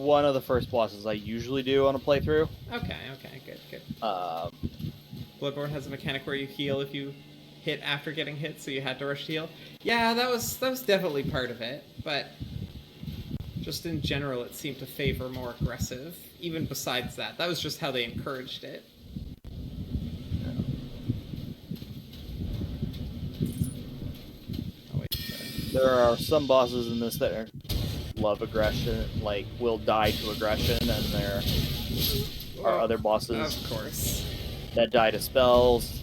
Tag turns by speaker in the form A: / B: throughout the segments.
A: one of the first bosses I usually do on a playthrough.
B: Okay, good.
A: Um,
B: Bloodborne has a mechanic where you heal if you hit after getting hit, so you had to rush to heal. Yeah, that was definitely part of it, but just in general, it seemed to favor more aggressive. Even besides that, that was just how they encouraged it. Oh wait,
A: there are some bosses in this that love aggression, like will die to aggression, and there are other bosses,
B: of course,
A: that die to spells.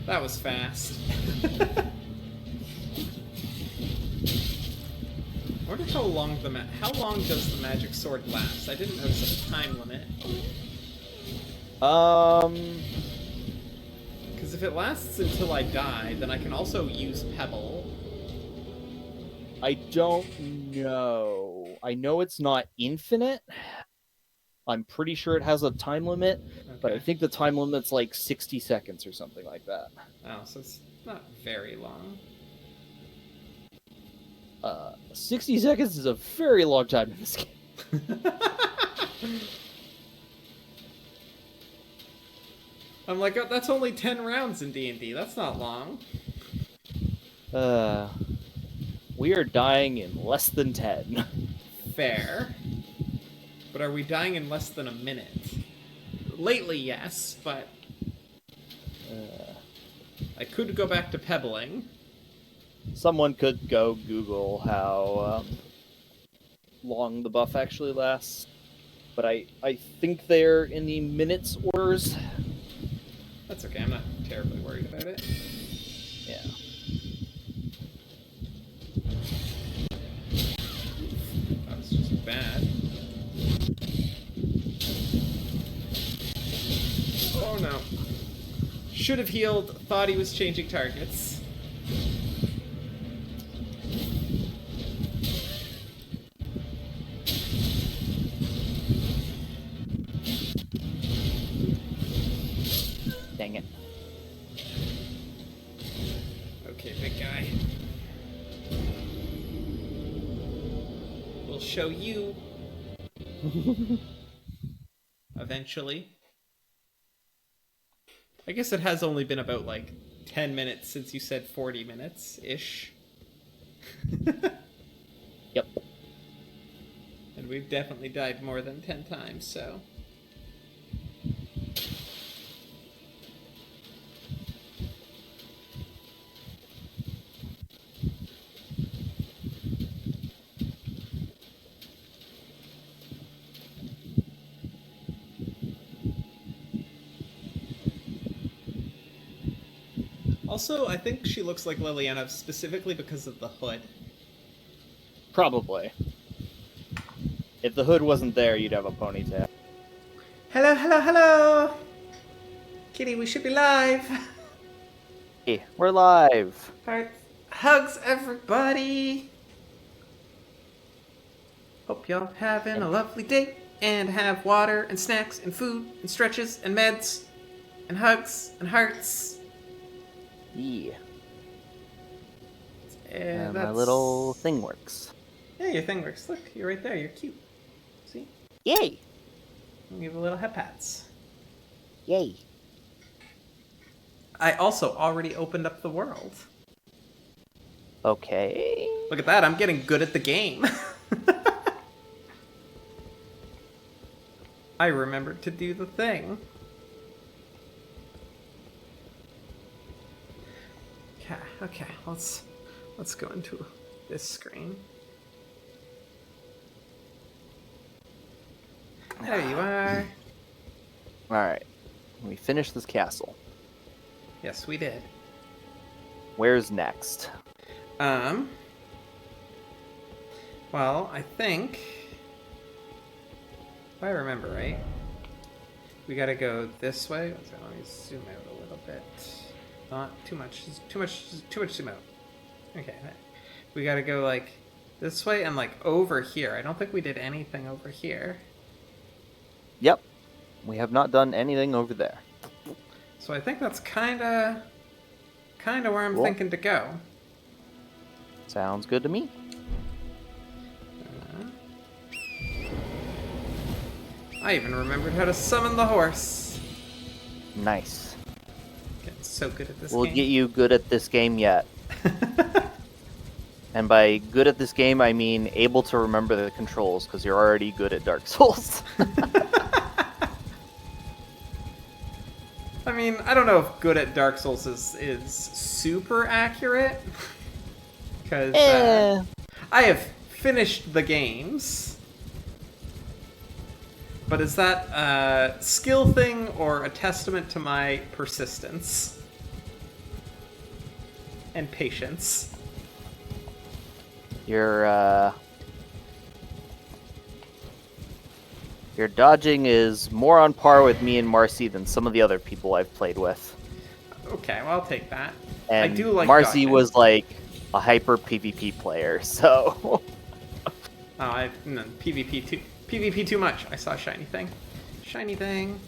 B: that was fast. I wonder how long does the magic sword last? I didn't notice a time limit. Because if it lasts until I die, then I can also use Pebble.
A: I don't know. I know it's not infinite. I'm pretty sure it has a time limit, but I think the time limit's like 60 seconds or something like that.
B: Oh, so it's not very long.
A: 60 seconds is a very long time in this game.
B: I'm like, oh, that's only 10 rounds in D&D. That's not long.
A: We are dying in less than 10.
B: Fair. But are we dying in less than a minute? Lately, yes, but... I could go back to pebbling.
A: Someone could go Google how long the buff actually lasts. But I think they're in the minutes orders.
B: That's okay, I'm not terribly worried about it.
A: Yeah.
B: That was just bad. Oh no. Should have healed, thought he was changing targets.
A: Dang it.
B: Okay, big guy. We'll show you. Eventually. I guess it has only been about, like, 10 minutes since you said 40 minutes-ish.
A: Yep.
B: And we've definitely died more than 10 times, so... Also, I think she looks like Liliana specifically because of the hood.
A: Probably. If the hood wasn't there, you'd have a ponytail.
B: Hello, hello, hello! Kitty, we should be live!
A: Hey, we're live!
B: Alright, hugs everybody! Hope y'all having a lovely day and have water and snacks and food and stretches and meds and hugs and hearts.
A: Yeah.
B: And
A: my little thing works.
B: Yeah, your thing works. Look, you're right there. You're cute. See?
A: Yay!
B: You have a little hep hats.
A: Yay!
B: I also already opened up the world.
A: Okay.
B: Look at that. I'm getting good at the game. I remembered to do the thing. Okay, let's go into this screen. There you are.
A: Alright. We finished this castle.
B: Yes, we did.
A: Where's next?
B: Well, I think... if I remember right, we gotta go this way. Let me zoom out a little bit. Not too much. Too much zoom out. Okay. We gotta go, like, this way and, like, over here. I don't think we did anything over here.
A: Yep. We have not done anything over there.
B: So I think that's kinda where I'm thinking to go.
A: Sounds good to me.
B: I even remembered how to summon the horse.
A: Nice.
B: Getting so good at this
A: We'll
B: game.
A: get you good at this game yet. And by good at this game, I mean able to remember the controls, because you're already good at Dark Souls.
B: I mean, I don't know if good at Dark Souls is super accurate. Because I have finished the games. But is that a skill thing or a testament to my persistence? And patience?
A: Your dodging is more on par with me and Marcy than some of the other people I've played with.
B: Okay, well, I'll take that.
A: And
B: I do like
A: Marcy
B: dodging.
A: was like a hyper PvP player, so...
B: PvP too much. I saw a shiny thing. Shiny thing.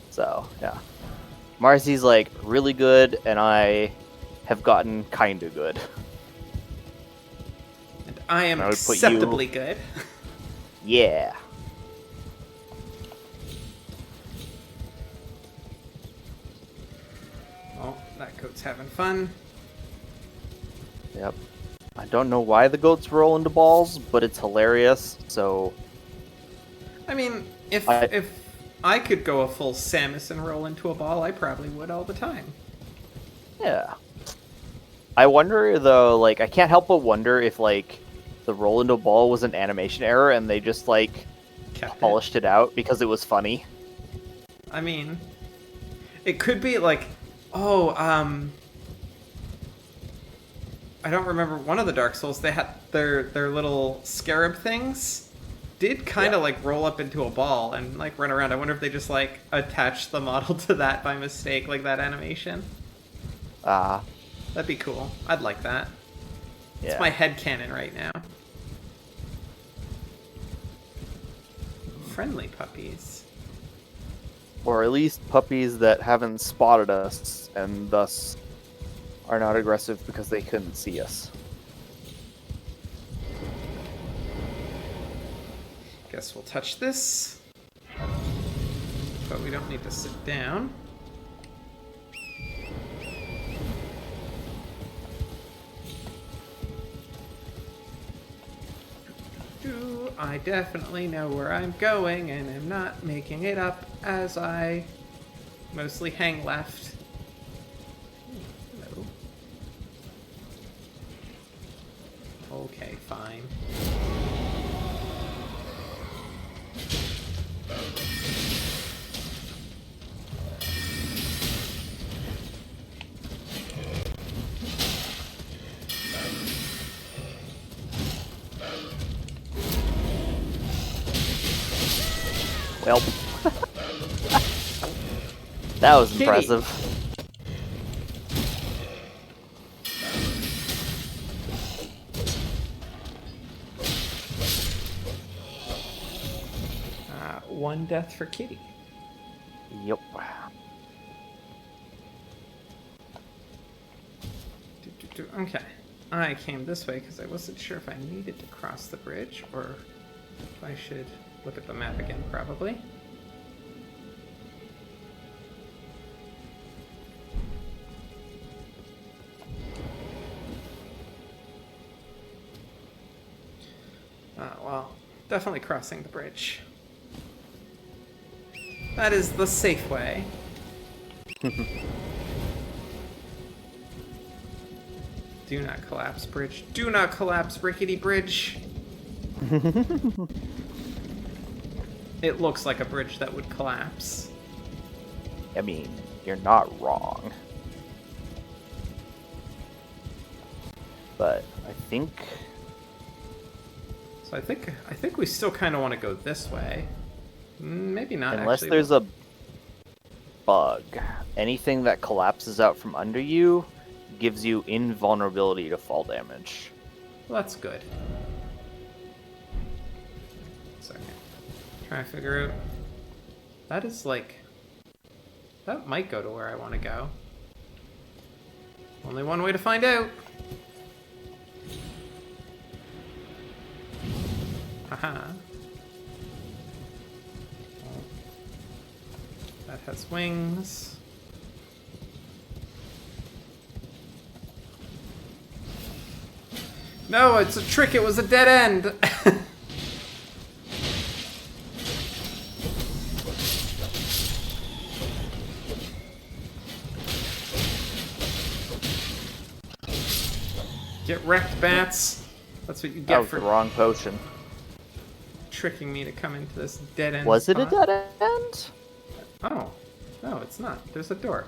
A: So, yeah. Marcy's like really good, and I have gotten kinda good.
B: And I am
A: I would put
B: acceptably
A: you-
B: good.
A: Yeah.
B: Oh, that goat's having fun.
A: Yep. I don't know why the goats roll into balls, but it's hilarious, so...
B: I mean, if I could go a full Samus and roll into a ball, I probably would all the time.
A: Yeah. I wonder, though, like, I can't help but wonder if, like, the roll into a ball was an animation error and they just, like, polished it out because it was funny.
B: I mean, it could be like, oh, I don't remember, one of the Dark Souls, they had their little scarab things did kind of like roll up into a ball and like run around. I wonder if they just like attached the model to that by mistake, like that animation. That'd be cool. I'd like that.
A: Yeah.
B: It's my headcanon right now. Friendly puppies.
A: Or at least puppies that haven't spotted us and thus are not aggressive because they couldn't see us.
B: Guess we'll touch this. But we don't need to sit down. I definitely know where I'm going and am not making it up as I mostly hang left. Hello. Okay, fine.
A: Well, that was
B: Kitty.
A: impressive.
B: One death for Kitty.
A: Yep.
B: Okay. I came this way because I wasn't sure if I needed to cross the bridge or if I should look at the map again, probably. Well, definitely crossing the bridge. That is the safe way. Do not collapse, bridge. Do not collapse, rickety bridge. It looks like a bridge that would collapse.
A: I mean, you're not wrong. But I think...
B: So I think we still kind of want to go this way. Maybe not,
A: Unless
B: actually.
A: there's a bug. Anything that collapses out from under you gives you invulnerability to fall damage.
B: Well, that's good. Second. Trying to figure out... That is like... That might go to where I want to go. Only one way to find out. Haha. That has wings. No, it's a trick. It was a dead end. Get wrecked, bats. That's what you
A: That
B: get
A: was
B: for
A: the wrong potion.
B: tricking me to come into this dead end
A: Was it a
B: spot.
A: dead end?
B: Oh. No, it's not. There's a door.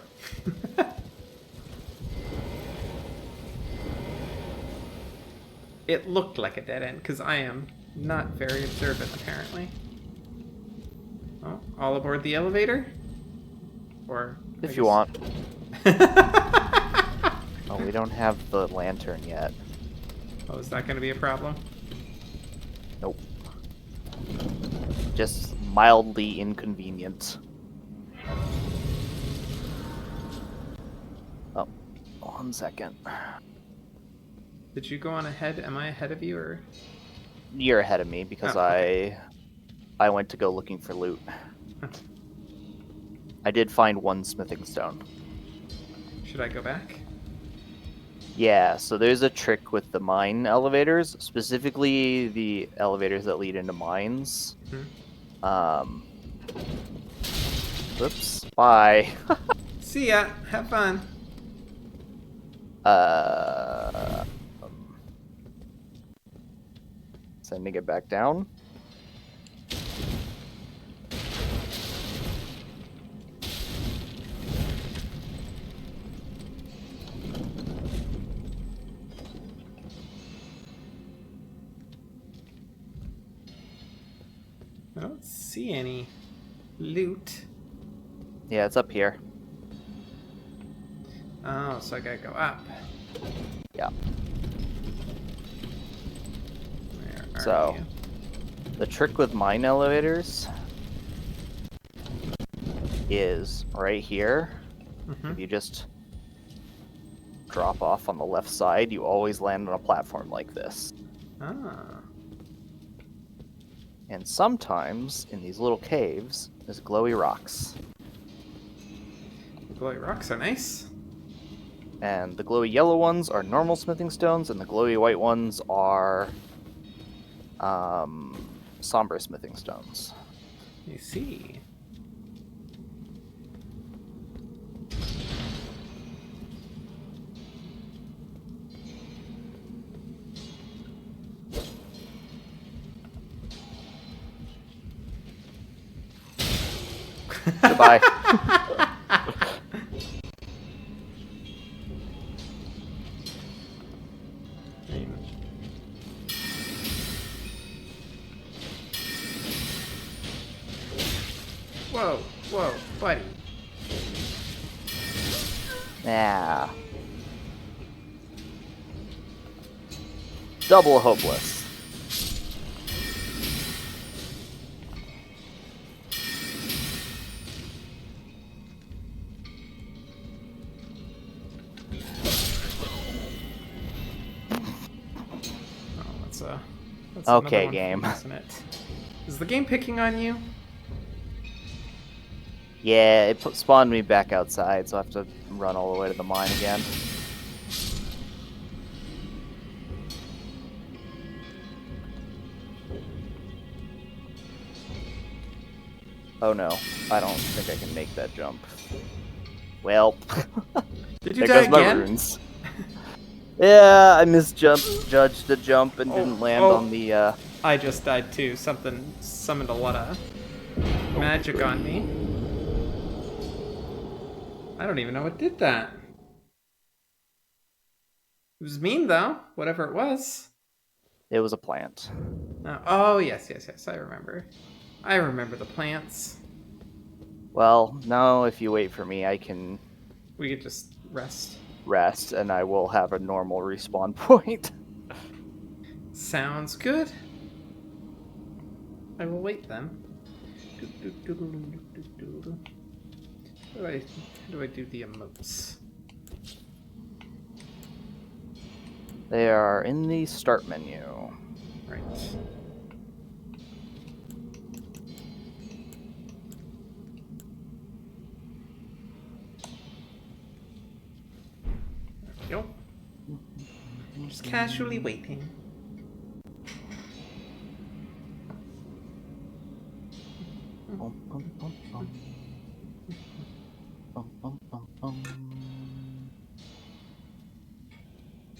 B: It looked like a dead end, because I am not very observant, apparently. Oh, all aboard the elevator? Or...
A: If you want. Oh, we don't have the lantern yet.
B: Oh, is that going to be a problem?
A: Nope. Just mildly inconvenient. Oh, 1 second.
B: Did you go on ahead? Am I ahead of you, or...?
A: You're ahead of me because
B: okay.
A: I went to go looking for loot. I did find 1 smithing stone.
B: Should I go back?
A: Yeah, so there's a trick with the mine elevators, specifically the elevators that lead into mines. Whoops. Bye.
B: See ya! Have fun!
A: Sending it back down.
B: I don't see any loot.
A: Yeah, it's up here.
B: Oh, so I gotta go up.
A: Yeah.
B: Where are
A: So,
B: you?
A: the trick with mine elevators is right here. If you just drop off on the left side, you always land on a platform like this.
B: Ah.
A: And sometimes, in these little caves, there's glowy rocks.
B: The glowy rocks are nice.
A: And the glowy yellow ones are normal smithing stones, and the glowy white ones are somber smithing stones.
B: You see.
A: Goodbye.
B: Whoa, whoa, buddy.
A: Nah. Double hopeless.
B: Oh, that's
A: Okay,
B: another one
A: game.
B: for me, isn't it? Is the game picking on you?
A: Yeah, it spawned me back outside, so I have to run all the way to the mine again. Oh no, I don't think I can make that jump. Well,
B: Did you
A: there
B: die
A: goes my
B: again?
A: runes. Yeah, I misjudged the jump and didn't land on the,
B: I just died too. Something summoned a lot of magic on me. I don't even know what did that. It was mean though, whatever it was.
A: It was a plant.
B: Oh, yes, I remember. I remember the plants.
A: Well, now if you wait for me, I can
B: We could just rest.
A: rest, and I will have a normal respawn point.
B: Sounds good. I will wait then. How do I do the emotes?
A: They are in the start menu.
B: Right. Just casually waiting.
A: Bum, bum, bum, bum. Bum, bum, bum, bum.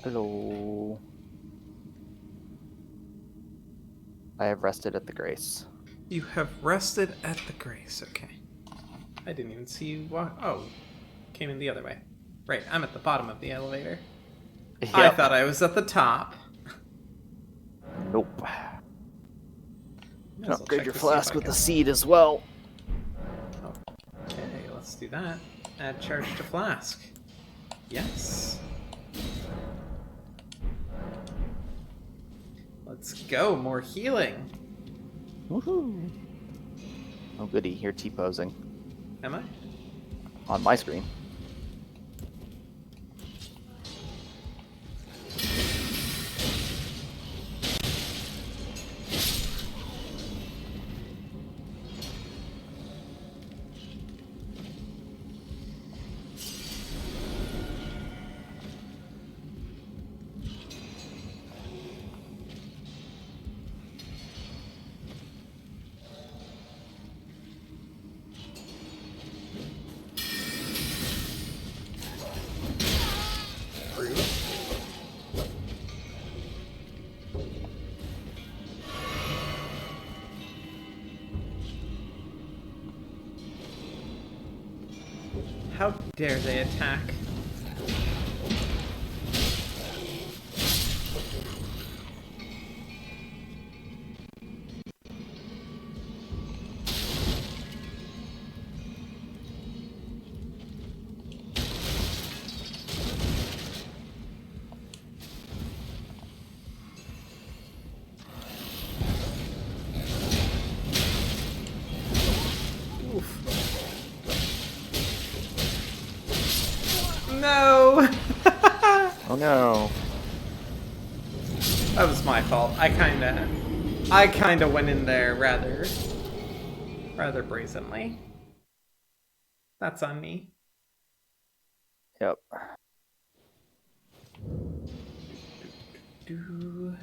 A: Hello. I have rested at the Grace.
B: You have rested at the Grace. Okay. I didn't even see you walk. Oh, came in the other way. Right, I'm at the bottom of the elevator.
A: Yep.
B: I thought I was at the top.
A: Nope.
B: Might as well
A: Upgrade
B: check
A: your
B: to see if
A: flask
B: I
A: with
B: can-
A: the seed as well.
B: Okay, let's do that. Add charge to flask. Yes. Let's go. More healing.
A: Woohoo! Oh goody, you're T-posing.
B: Am I?
A: On my screen.
B: How dare they attack? No!
A: Oh no.
B: That was my fault. I kinda went in there rather brazenly. That's on me.
A: Yep.
B: Do.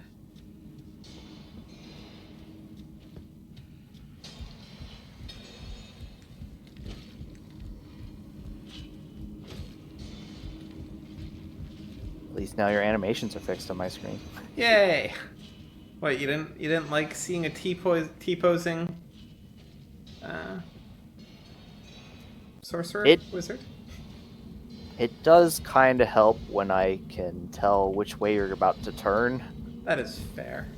A: At least now your animations are fixed on my screen.
B: Yay! What, you didn't like seeing a T-posing sorcerer? Wizard?
A: It does kind of help when I can tell which way you're about to turn.
B: That is fair.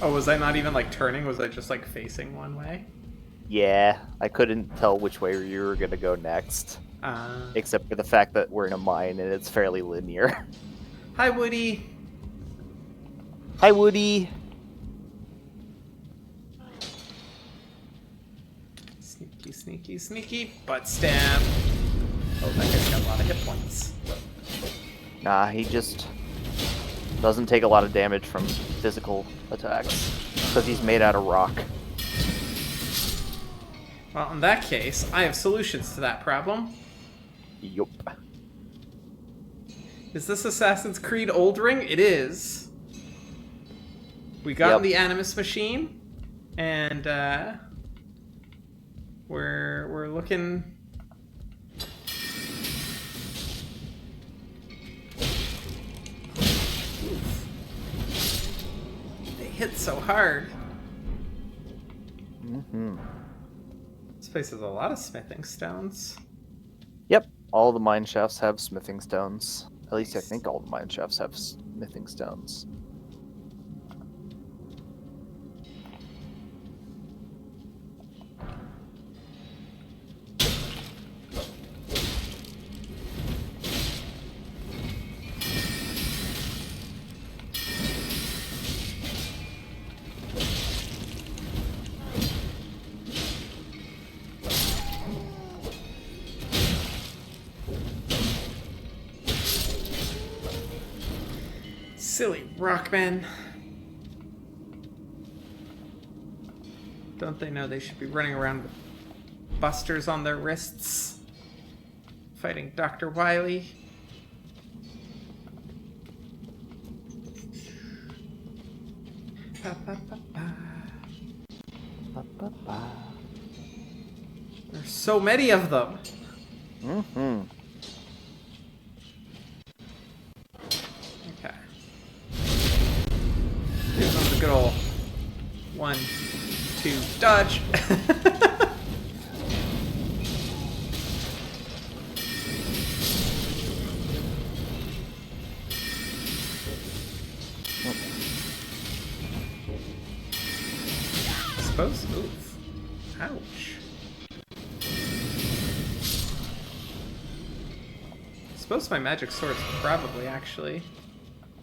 B: Oh, was I not even like turning? Was I just like facing one way?
A: Yeah, I couldn't tell which way you were gonna go next. Except for the fact that we're in a mine and it's fairly linear.
B: Hi, Woody.
A: Hi, Woody.
B: Sneaky, sneaky, sneaky. Butt stab. Oh, that guy's got a lot of hit points.
A: Nah, he just doesn't take a lot of damage from physical attacks because he's made out of rock.
B: Well, in that case, I have solutions to that problem.
A: Yup.
B: Is this Assassin's Creed Old Ring? It is. We got in the Animus machine, and we're looking. Oof. They hit so hard.
A: Mm-hmm.
B: This place has a lot of smithing stones.
A: Yep, all the mine shafts have smithing stones. At least I think all the mine shafts have smithing stones.
B: Silly rockmen. Don't they know they should be running around with busters on their wrists? Fighting Dr. Wily. There's so many of them.
A: Mm-hmm.
B: Okay. Give them the good old 1, 2, dodge. Suppose. Oof. Ouch. Suppose my magic sword's probably actually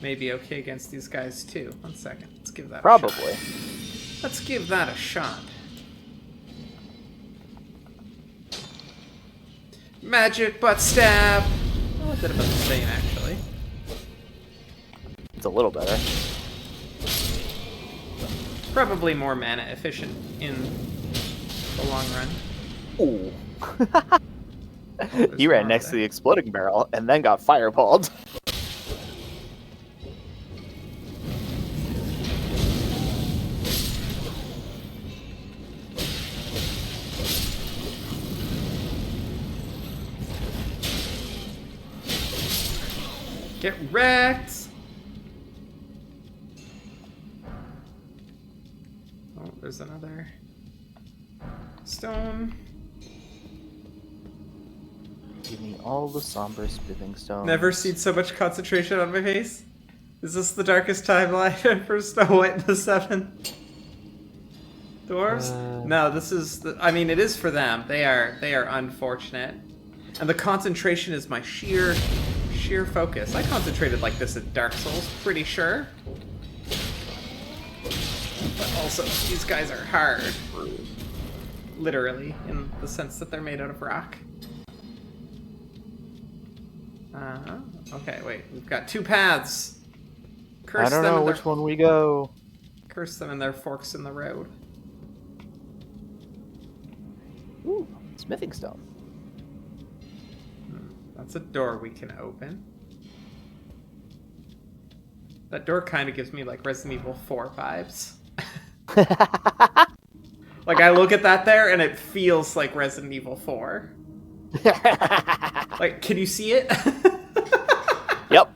B: maybe okay against these guys too. 1 second. Let's give that a shot.
A: Probably.
B: Let's give that a shot. Magic butt stab. Oh, a bit about the same actually.
A: It's a little better.
B: Probably more mana efficient in the long run.
A: Ooh.
B: Oh,
A: He ran next to the exploding barrel and then got fireballed.
B: Get wrecked! Oh, there's another stone.
A: Give me all the somber smithing stones.
B: Never seen so much concentration on my face. Is this the darkest timeline for Snow White and the Seven Dwarves? No, this is. I mean, it is for them. They are unfortunate, and the concentration is my sheer focus. I concentrated like this in Dark Souls, pretty sure. But also, these guys are hard. Literally, in the sense that they're made out of rock. Okay, wait. We've got 2 paths. Curse
A: I don't
B: them
A: know
B: in
A: which one we go.
B: Curse them in their forks in the road.
A: Ooh, smithing stone.
B: That's a door we can open. That door kind of gives me like Resident Evil 4 vibes. Like I look at that there and it feels like Resident Evil 4. Like, can you see it?
A: Yep.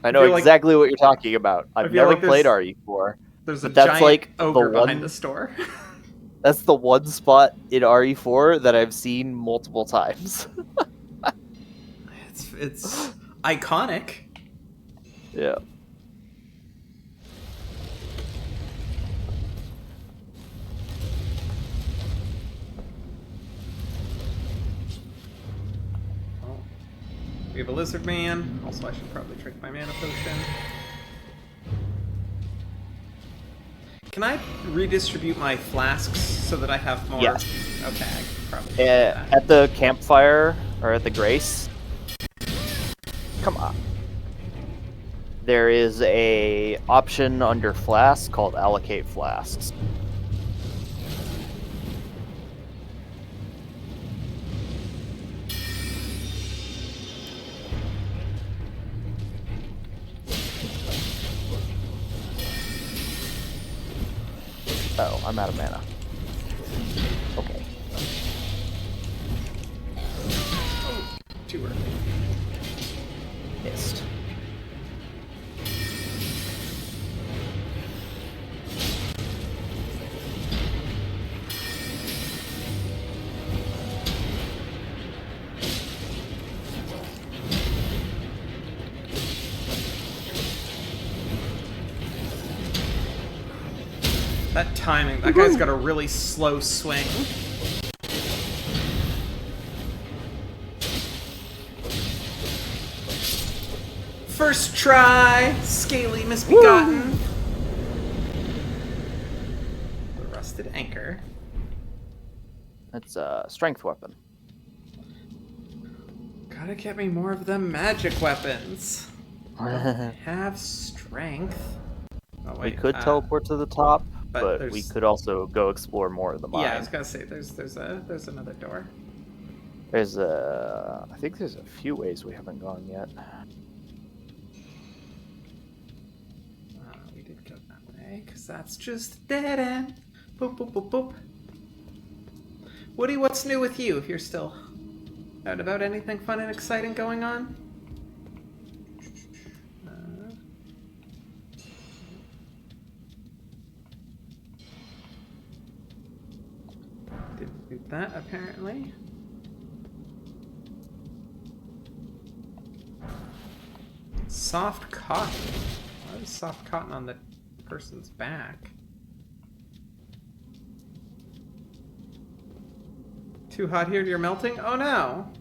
A: I know exactly what you're talking about. I've never played RE4.
B: There's a
A: that's
B: giant
A: like
B: ogre
A: the one,
B: behind the store.
A: That's the one spot in RE4 that I've seen multiple times.
B: It's iconic.
A: Yeah.
B: We have a lizard man. Also, I should probably drink my mana potion. Can I redistribute my flasks so that I have more?
A: Yes.
B: Okay, I can probably do that.
A: At the campfire, or at the Grace. Come on. There is a option under flasks called allocate flasks. Oh, I'm out of mana. Okay.
B: Oh, too early.
A: Missed.
B: That timing, that guy's got a really slow swing. First try, scaly misbegotten. The rusted anchor.
A: That's a strength weapon.
B: Gotta get me more of them magic weapons. Have strength. Oh, wait,
A: We could teleport to the top, but we
B: there's-
A: could also go explore more of the mine.
B: Yeah, I was gonna say there's another door.
A: I think there's a few ways we haven't gone yet.
B: We did go that way. Okay, because that's just a dead end. Boop, boop, boop, boop. Woody, what's new with you if you're still out about anything fun and exciting going on? Didn't do that, apparently. Soft cotton. Why is soft cotton on the person's back? Too hot here, you're melting? Oh no!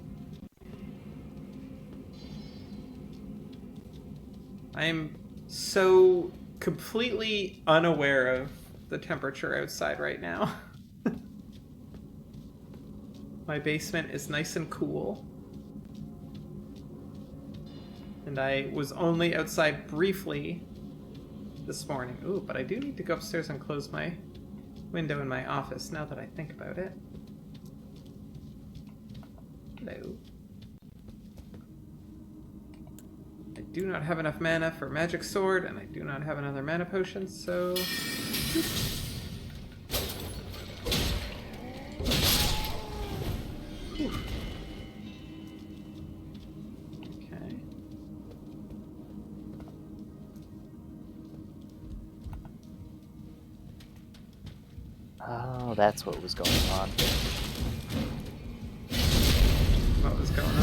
B: I am so completely unaware of the temperature outside right now. My basement is nice and cool. And I was only outside briefly this morning. Ooh, but I do need to go upstairs and close my window in my office now that I think about it. Hello. I do not have enough mana for magic sword, and I do not have another mana potion, so... Whew. Okay.
A: Oh, that's what was going on.
B: What was going on?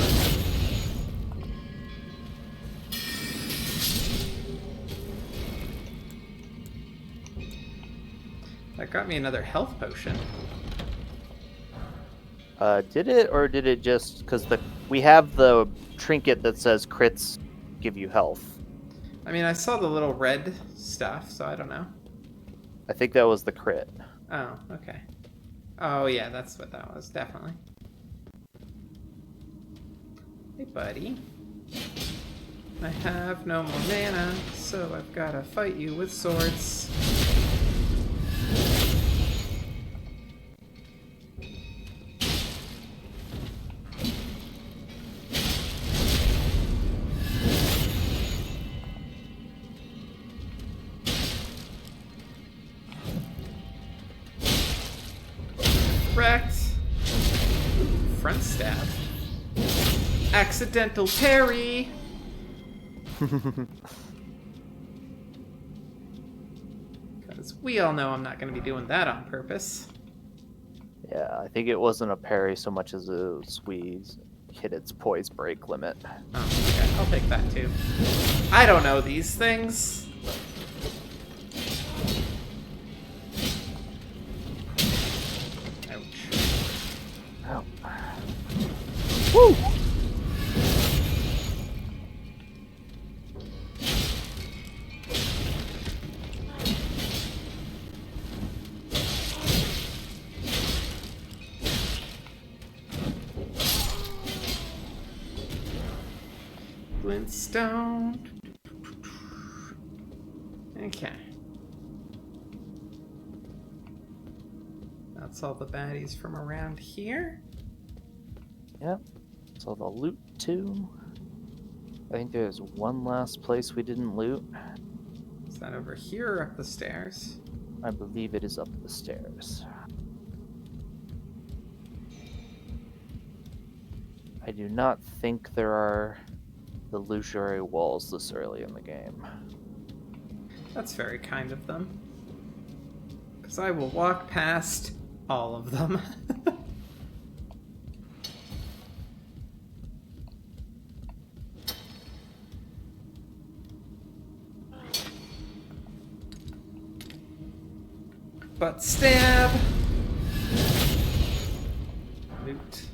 B: That got me another health potion.
A: Did it, or did it just... Because we have the trinket that says crits give you health.
B: I mean, I saw the little red stuff, so I don't know.
A: I think that was the crit.
B: Oh, okay. Oh, yeah, that's what that was, definitely. Hey, buddy. I have no more mana, so I've gotta fight you with swords. Wrecked. Ooh, front stab. Accidental parry. Because we all know I'm not going to be doing that on purpose.
A: Yeah, I think it wasn't a parry so much as we hit its poise break limit.
B: Oh, okay. I'll take that too. I don't know these things. Ouch.
A: Oh. Woo!
B: Glintstone. Okay. That's all the baddies from around here.
A: Yep. So the loot too. I think there's one last place we didn't loot.
B: Is that over here or up the stairs?
A: I believe it is up the stairs. I do not think there are the illusory walls this early in the game.
B: That's very kind of them. Because I will walk past all of them. Butt stab! Loot.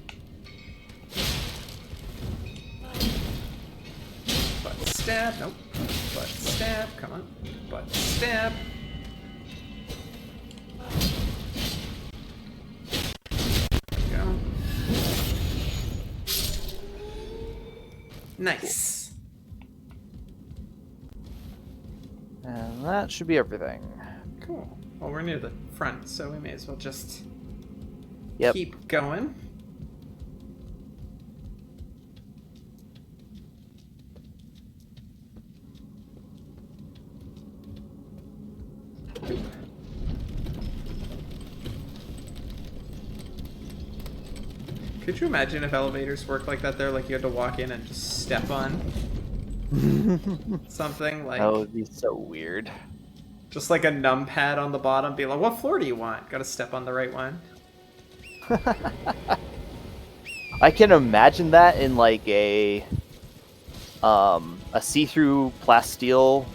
B: Butt stab. Nope. Butt stab. Come on. Butt stab. There we go. Nice.
A: And that should be everything.
B: Cool. Well, we're near the front, so we may as well just
A: Yep.
B: keep going. Could you imagine if elevators worked like that there? Like you had to walk in and just step on something like...
A: That would be so weird.
B: Just like a numpad on the bottom, be like, what floor do you want? Gotta step on the right one.
A: I can imagine that in like a see-through plasteel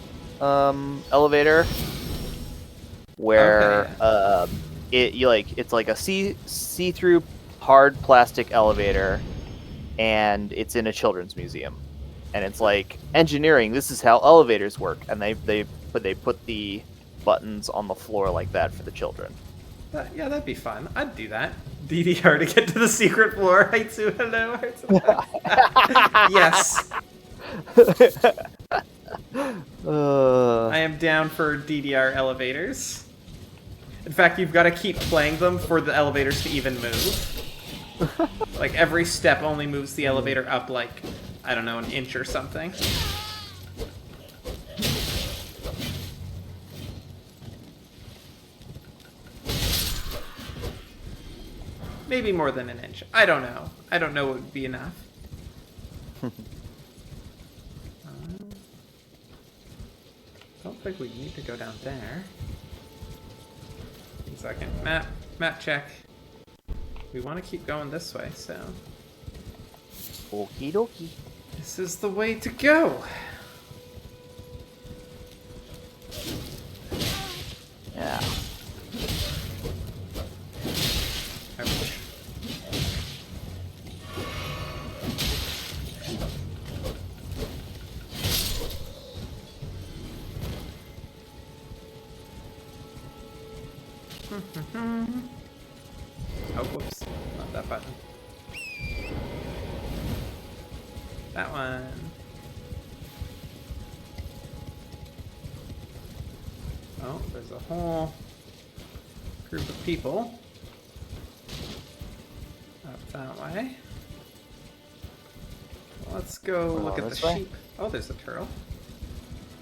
A: elevator where
B: Okay,
A: it's like a see-through hard plastic elevator, and it's in a children's museum, and it's like engineering. This is how elevators work, and they put the buttons on the floor like that for the children.
B: yeah, that'd be fun. I'd do that. DDR to get to the secret floor. Haitsu, hello. Yes. I am down for DDR elevators. In fact, you've got to keep playing them for the elevators to even move. Like, every step only moves the elevator up, like, I don't know, an inch or something. Maybe more than an inch. I don't know. I don't know what would be enough. Don't think we need to go down there. 1 second. Map check. We want to keep going this way, so...
A: Okie dokie.
B: This is the way to go.
A: Yeah.
B: Ouch. Oh, whoops. Not that button. That one. Oh, there's a whole group of people. Up that way. Let's go look at the sheep. Oh, there's a turtle.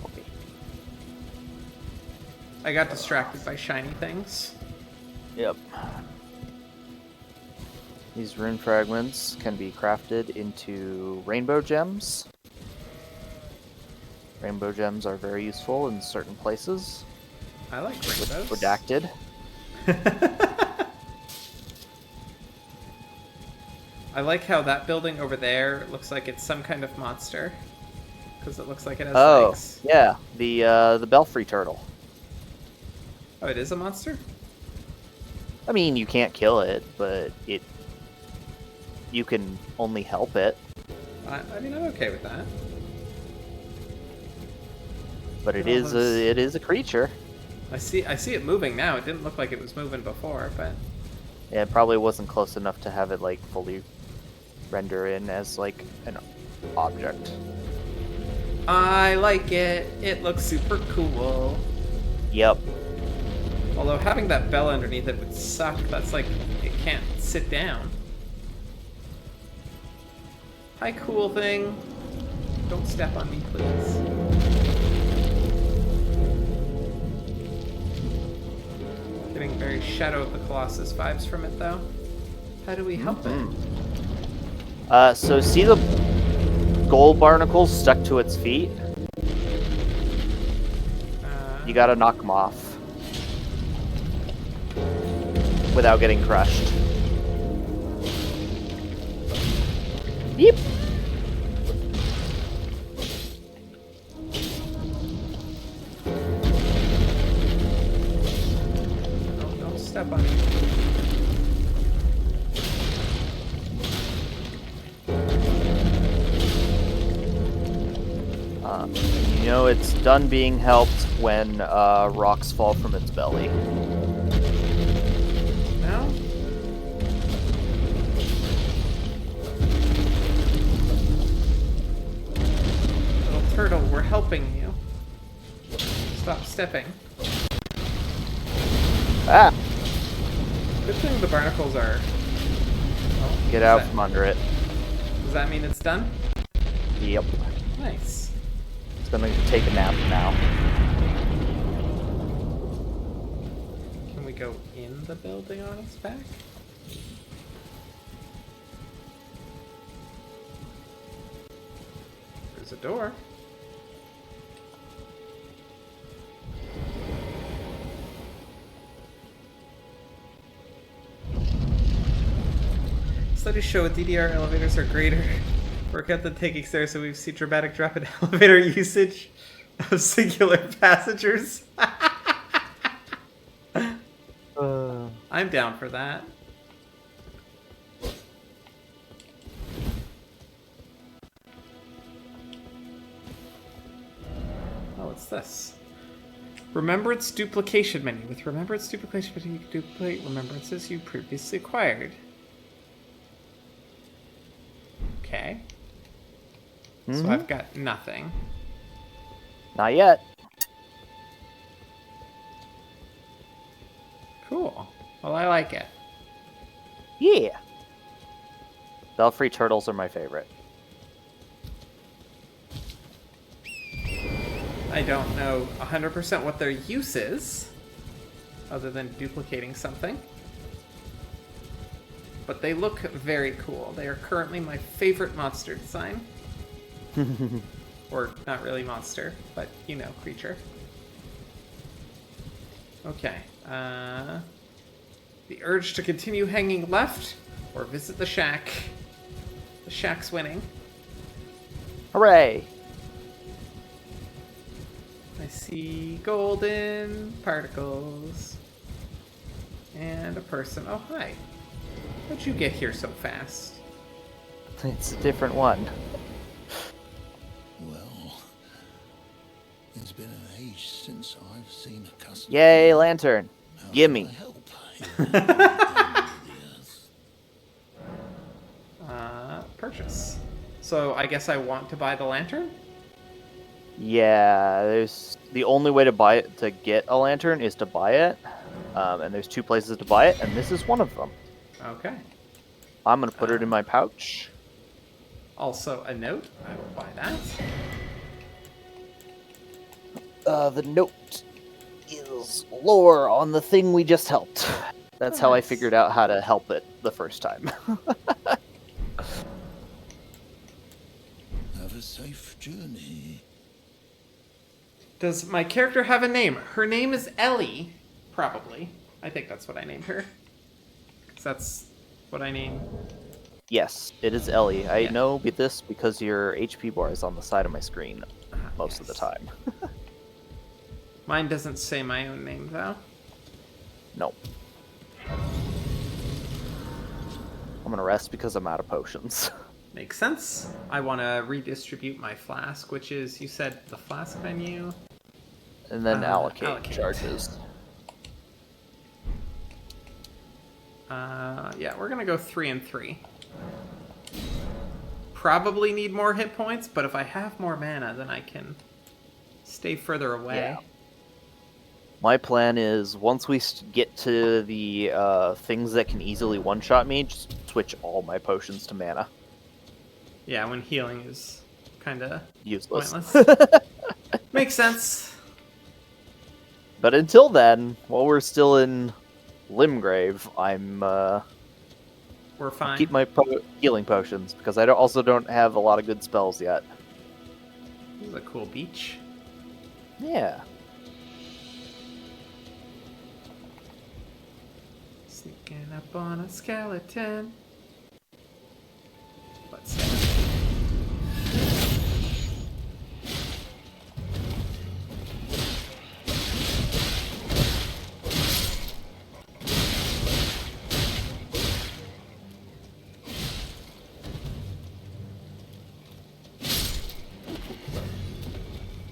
A: Okay.
B: I got distracted by shiny things.
A: Yep. These rune fragments can be crafted into rainbow gems. Rainbow gems are very useful in certain places.
B: I like rainbows.
A: Redacted.
B: I like how that building over there looks like it's some kind of monster. Because it looks like it has legs.
A: Yeah, the belfry turtle.
B: Oh, it is a monster?
A: I mean, you can't kill it, but you can only help it.
B: I mean, I'm okay with that.
A: But it is a creature.
B: I see it moving now. It didn't look like it was moving before, but...
A: Yeah, it probably wasn't close enough to have it like fully render in as like an object.
B: I like it. It looks super cool.
A: Yep.
B: Although having that bell underneath it would suck. That's like, it can't sit down. Hi, cool thing. Don't step on me, please. Getting very Shadow of the Colossus vibes from it, though. How do we help it?
A: So see the gold barnacles stuck to its feet? You gotta knock them off without getting crushed. Yep.
B: Don't step on me.
A: You know it's done being helped when rocks fall from its belly.
B: No? Little turtle, we're helping you. Stop stepping.
A: Ah!
B: Good thing the barnacles are... Oh,
A: Get out from under it.
B: Does that mean it's done?
A: Yep.
B: Nice.
A: It's gonna take a nap now.
B: Can we go in the building on its back? door. Studies show DDR elevators are greater work out than taking stairs, so we've seen dramatic drop in elevator usage of singular passengers. I'm down for that. Oh, what's this? Remembrance duplication menu. With remembrance duplication menu, you can duplicate remembrances you previously acquired. Okay. So I've got nothing.
A: Not yet.
B: Cool. Well, I like it.
A: Yeah. Belfry turtles are my favorite.
B: I don't know 100% what their use is, other than duplicating something. But they look very cool. They are currently my favorite monster design. Or not really monster, but you know, creature. Okay. The urge to continue hanging left or visit the shack. The shack's winning.
A: Hooray!
B: I see golden particles. And a person. Oh, hi. How'd you get here so fast?
A: It's a different one.
C: Well, it's been an age since I've seen a customer.
A: Yay, lantern!
C: How
A: Gimme.
C: can I help?
B: Purchase. So I guess I want to buy the lantern?
A: Yeah, there's the only way to buy it to get a lantern is to buy it, and there's 2 places to buy it, and this is one of them.
B: Okay.
A: I'm gonna put it in my pouch.
B: Also a note. I will buy that.
A: The note is lore on the thing we just helped. That's how I
B: Nice.
A: figured out how to help it the first time.
C: Have a safe journey.
B: Does my character have a name? Her name is Ellie. Probably. I think that's what I named her. 'Cause that's what I named.
A: Yes, it is Ellie. I
B: Yeah.
A: know this because your HP bar is on the side of my screen most of the
B: Yes.
A: time.
B: Mine doesn't say my own name, though.
A: No. I'm gonna rest because I'm out of potions.
B: Makes sense. I want to redistribute my flask, which is, you said, the flask menu.
A: And then allocate
B: allocate.
A: charges.
B: Yeah, we're going to go 3 and 3. Probably need more hit points, but if I have more mana, then I can stay further away.
A: Yeah. My plan is, once we get to the things that can easily one-shot me, just switch all my potions to mana.
B: Yeah, when healing is kind of
A: Useless.
B: pointless. Makes sense.
A: But until then, while we're still in Limgrave, I'm
B: We're fine.
A: keep my healing potions because I also don't have a lot of good spells yet.
B: This is a cool beach.
A: Yeah.
B: Sneaking up on a skeleton. Let's see.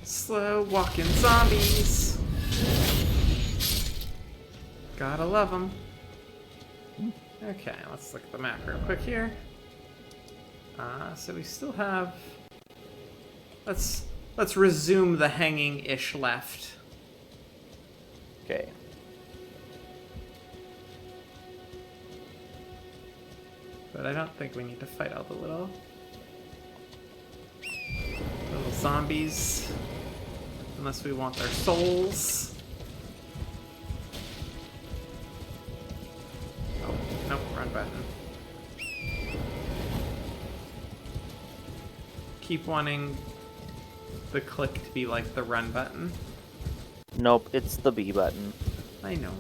B: Slow walking zombies. Gotta love them. Okay, let's look at the map real quick here. So we still have. Let's resume the hanging-ish left.
A: Okay.
B: But I don't think we need to fight all the little zombies. Unless we want their souls. Oh, nope, wrong button. Keep wanting the click to be like the run button.
A: Nope, it's the B button.
B: I know.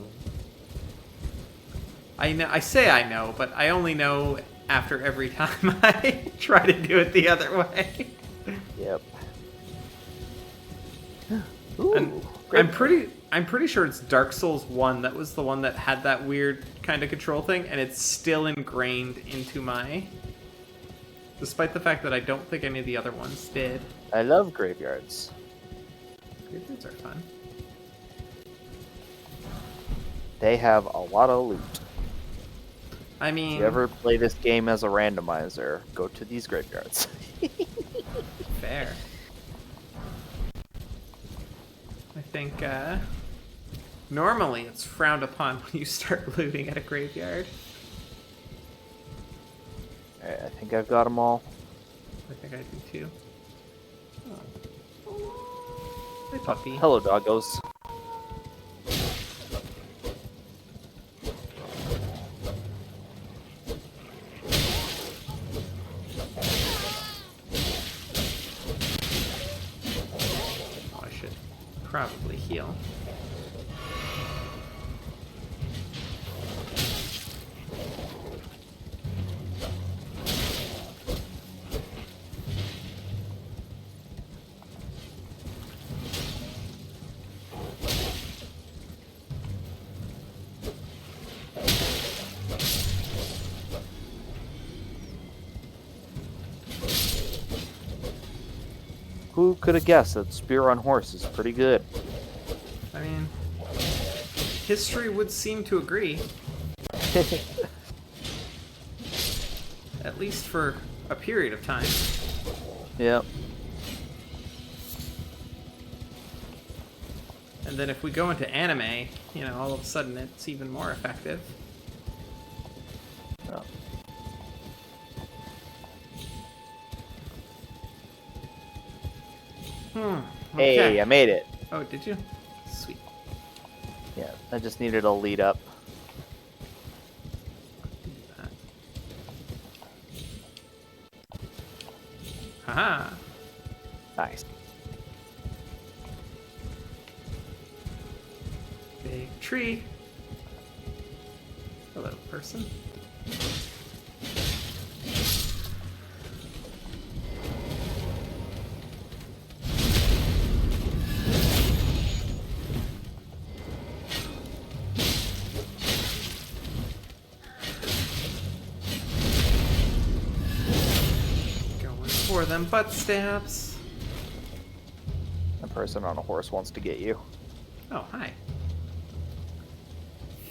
B: I say I know, but I only know after every time I try to do it the other way.
A: Yep. Ooh,
B: And
A: great.
B: I'm pretty sure it's Dark Souls 1 that was the one that had that weird kind of control thing, and it's still ingrained into my... Despite the fact that I don't think any of the other ones did.
A: I love graveyards.
B: Graveyards are fun.
A: They have a lot of loot.
B: I mean...
A: If you ever play this game as a randomizer, go to these graveyards.
B: Fair. I think, normally it's frowned upon when you start looting at a graveyard.
A: Alright, I think I've got them all.
B: I think I do too. Oh. Hey, puppy.
A: Hello, doggos.
B: Oh, I should probably heal.
A: Who could have guessed that Spear on Horse is pretty good?
B: I mean, history would seem to agree. At least for a period of time.
A: Yep.
B: And then if we go into anime, you know, all of a sudden it's even more effective.
A: Oh.
B: Okay.
A: Hey, I made it.
B: Oh, did you? Sweet.
A: Yeah, I just needed a lead up.
B: Haha.
A: Nice.
B: Big tree. Hello, person. Going for them butt stabs.
A: A person on a horse wants to get you.
B: Oh, hi.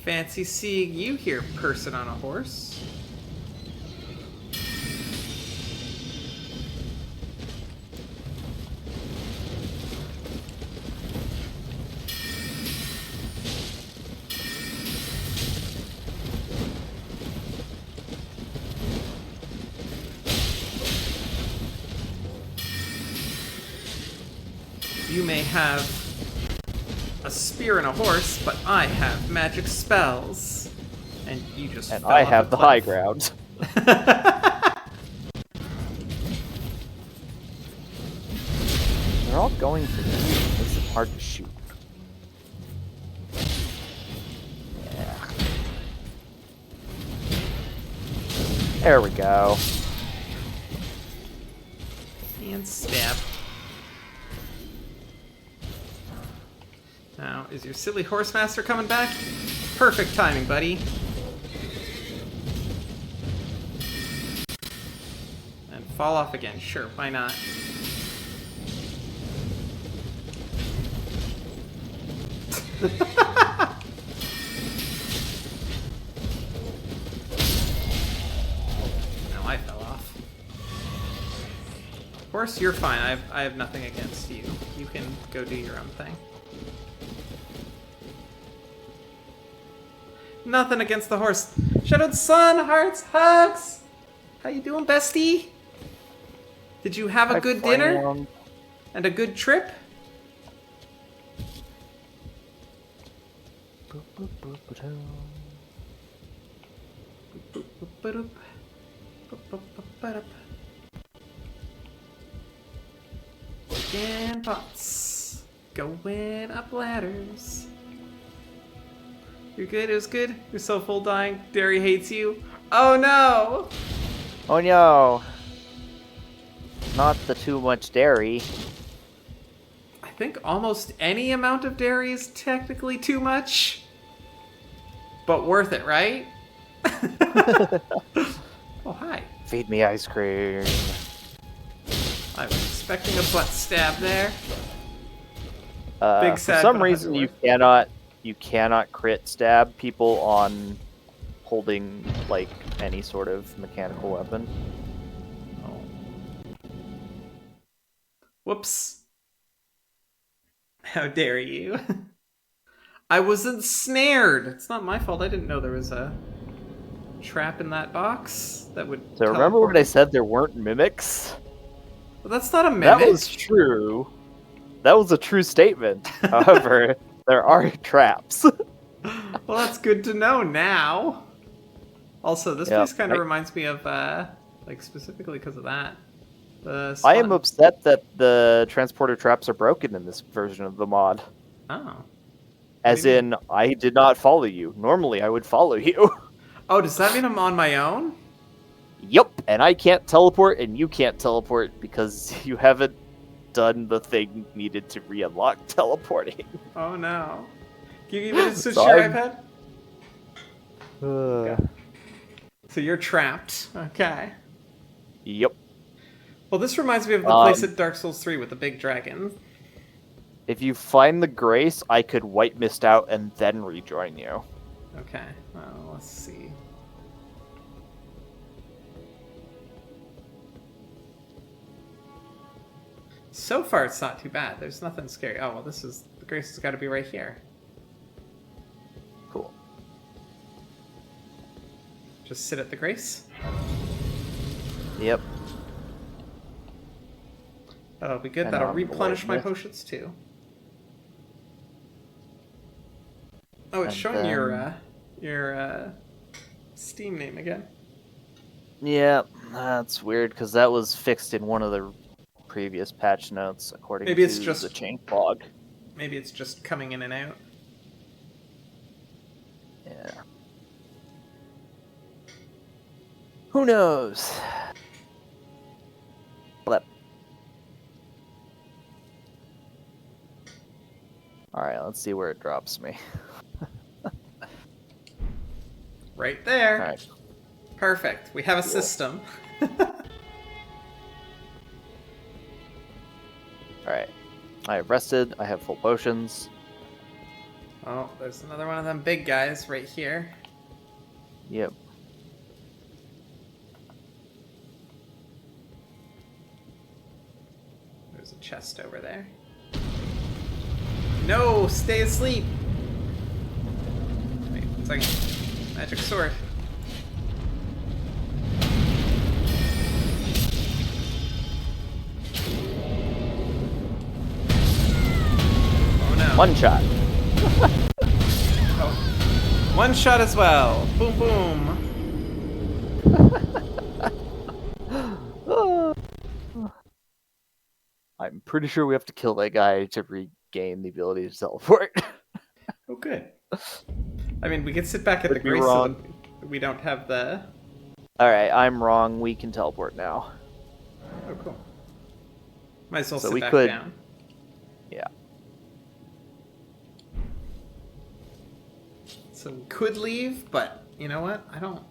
B: Fancy seeing you here, person on a horse. You may have a spear and a horse, but I have magic spells. And you just
A: And
B: fell
A: I
B: off
A: have
B: a
A: the high
B: cliff.
A: ground. They're all going for you. It makes it hard to shoot. Yeah. There we go.
B: And stab. Now, is your silly horse master coming back? Perfect timing, buddy. And fall off again. Sure, why not? No, I fell off. Horse, you're fine. I have nothing against you. You can go do your own thing. Nothing against the horse. Shadowed Sun, hearts, hugs. How you doing, bestie? Did you have a good dinner and a good trip? Kicking butts. Going up ladders. You're good, it was good. You're so full dying. Derry hates you. Oh no!
A: Oh no. Not the too much dairy.
B: I think almost any amount of dairy is technically too much. But worth it, right? Oh, hi.
A: Feed me ice cream.
B: I was expecting a butt stab there.
A: For
B: sad,
A: some
B: but
A: reason,
B: 100
A: you cannot crit stab people on holding like any sort of mechanical weapon.
B: Oh. Whoops. How dare you? I wasn't snared. It's not my fault. I didn't know there was a trap in that box that would.
A: So remember when I said there weren't mimics?
B: Well, that's not a mimic.
A: That was true. That was a true statement. However, there are traps.
B: Well, that's good to know now. Also, this place kind of
A: right.
B: reminds me of, like, specifically because of that.
A: I am upset that the transporter traps are broken in this version of the mod.
B: Oh.
A: As in, I did not follow you. Normally, I would follow you.
B: Oh, does that mean I'm on my own?
A: Yep, and I can't teleport, and you can't teleport because you haven't done the thing needed to re-unlock teleporting.
B: Oh no. Can you even switch
A: So
B: your
A: I'm-
B: iPad? Okay. So you're trapped. Okay.
A: Yep.
B: Well, this reminds me of the place at Dark Souls 3 with the big dragon.
A: If you find the grace, I could white mist out and then rejoin you.
B: Okay. Well, let's see. So far, it's not too bad. There's nothing scary. Oh, well, the grace has got to be right here.
A: Cool.
B: Just sit at the grace.
A: Yep.
B: That'll be good.
A: And
B: That'll
A: on the
B: replenish my
A: white mist.
B: potions too. Oh, it's
A: And
B: showing
A: then-
B: your Steam name again.
A: Yeah, that's weird because that was fixed in one of the previous patch notes, according
B: Maybe it's
A: to
B: just-
A: the change log.
B: Maybe it's just coming in and out.
A: Yeah. Who knows? Alright, let's see where it drops me.
B: Right there.
A: Alright.
B: Perfect. We have a
A: Cool.
B: system.
A: Alright. I have rested, I have full potions.
B: Oh, there's another one of them big guys right here.
A: Yep.
B: There's a chest over there. No, stay asleep. Wait, one second. Magic sword. Oh no.
A: One shot.
B: Oh. One shot as well. Boom, boom.
A: I'm pretty sure we have to kill that guy to regain the ability to teleport.
B: Oh, good. I mean, we can sit back at
A: Could
B: the
A: be
B: grace so
A: wrong.
B: that we don't have the...
A: Alright, I'm wrong. We can teleport now.
B: Oh, cool. Might as well
A: So
B: sit
A: we
B: back
A: could-
B: down.
A: Yeah.
B: So we could leave, but you know what? I don't...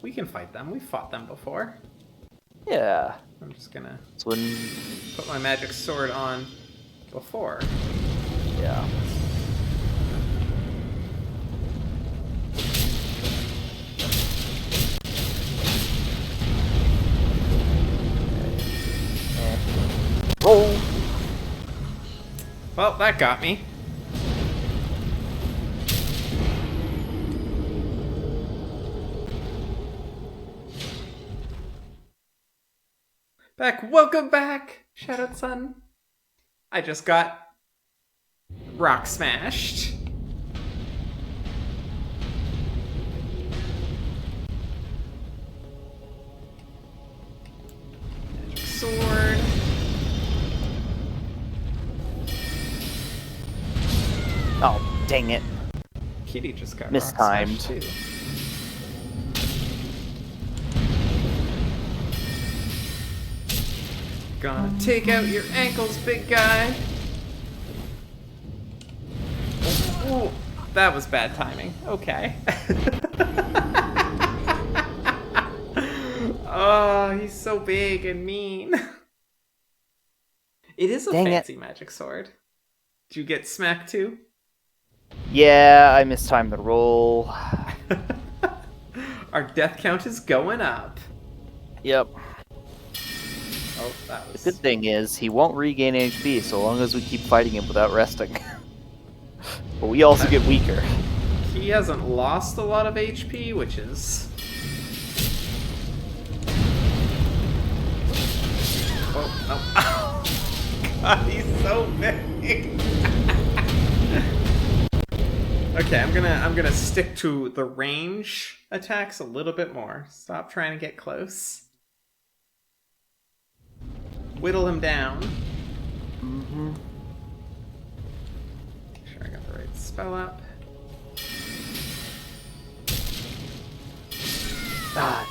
B: We can fight them. We've fought them before.
A: Yeah.
B: I'm just gonna
A: So when...
B: put my magic sword on before.
A: Yeah. Roll!
B: Well, that got me. Welcome back, Shadowed Sun. I just got rock smashed. Magic sword.
A: Dang it.
B: Kitty just got
A: Mistimed.
B: rock smashed too. Gonna take out your ankles, big guy. Ooh, that was bad timing. Okay. Oh, he's so big and mean. It is a fancy magic sword. Did you get smacked too?
A: Yeah, I mistimed the roll.
B: Our death count is going up.
A: Yep.
B: Oh, that was...
A: The good thing is, he won't regain HP so long as we keep fighting him without resting. But we also get weaker.
B: He hasn't lost a lot of HP, which is... Oh, no. God, he's so big. Okay, I'm gonna stick to the range attacks a little bit more. Stop trying to get close. Whittle him down.
A: Mm-hmm.
B: Make sure I got the right spell up.
A: Ah,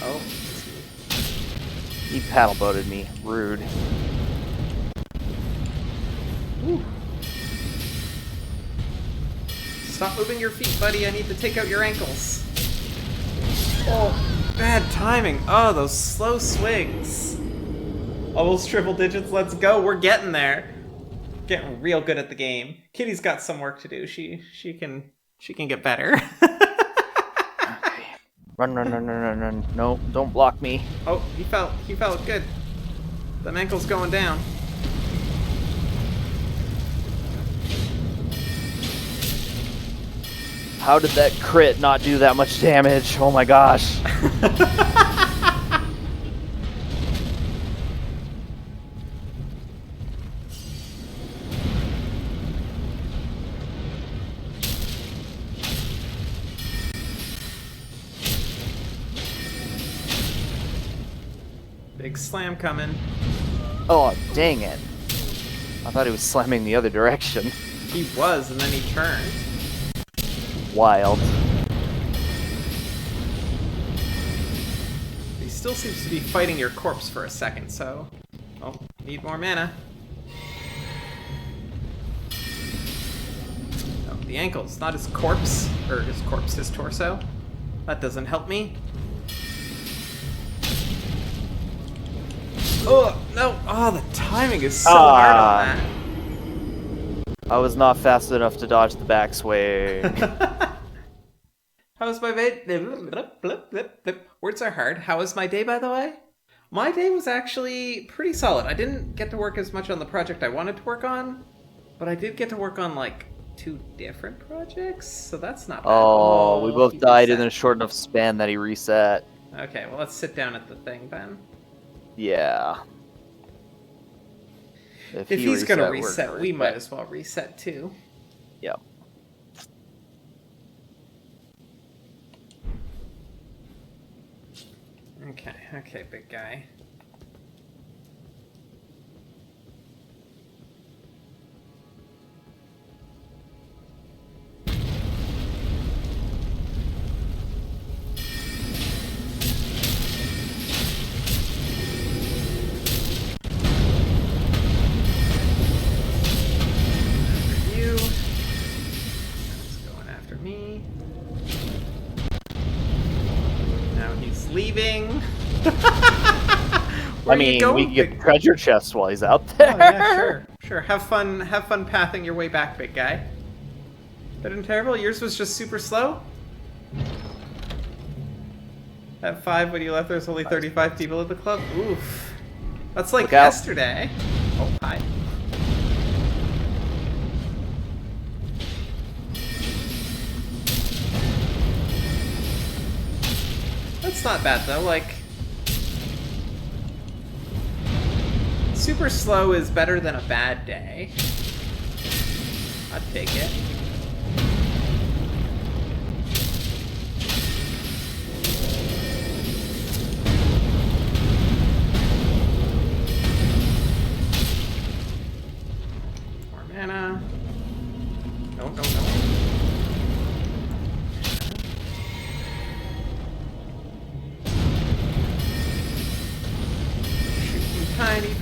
B: Oh.
A: he paddle boated me. Rude.
B: Woo. Stop moving your feet, buddy. I need to take out your ankles. Oh, bad timing. Oh, those slow swings. Almost triple digits. Let's go. We're getting there. Getting real good at the game. Kitty's got some work to do. She can get better.
A: Okay. Run. No, don't block me.
B: Oh, he felt good. The ankle's going down.
A: How did that crit not do that much damage? Oh my gosh.
B: Big slam coming.
A: Oh, dang it. I thought he was slamming the other direction.
B: He was, and then he turned.
A: Wild.
B: He still seems to be fighting your corpse for a second, so... Oh, need more mana. Oh, the ankles, not his corpse. Or his corpse, his torso. That doesn't help me. Oh, no! Oh, the timing is so hard on that.
A: I was not fast enough to dodge the backswing.
B: How was my day? Words are hard. How was my day, by the way? My day was actually pretty solid. I didn't get to work as much on the project I wanted to work on, but I did get to work on, like, 2 different projects, so that's not bad.
A: Oh, we both died in a short enough span that he reset.
B: Okay, well, let's sit down at the thing, then.
A: Yeah.
B: If he's gonna reset, we might as well reset, too.
A: Yep.
B: Okay, big guy. You. He's going after me. Now he's leaving.
A: I mean, we can get the treasure chest while he's out there.
B: Oh, yeah, sure. Have fun pathing your way back, big guy. That isn't terrible. Yours was just super slow. At 5 when you left, there's only 35 people at the club. Oof. That's like yesterday. Oh, hi. That's not bad though. Like, super slow is better than a bad day. I'd take it. More mana.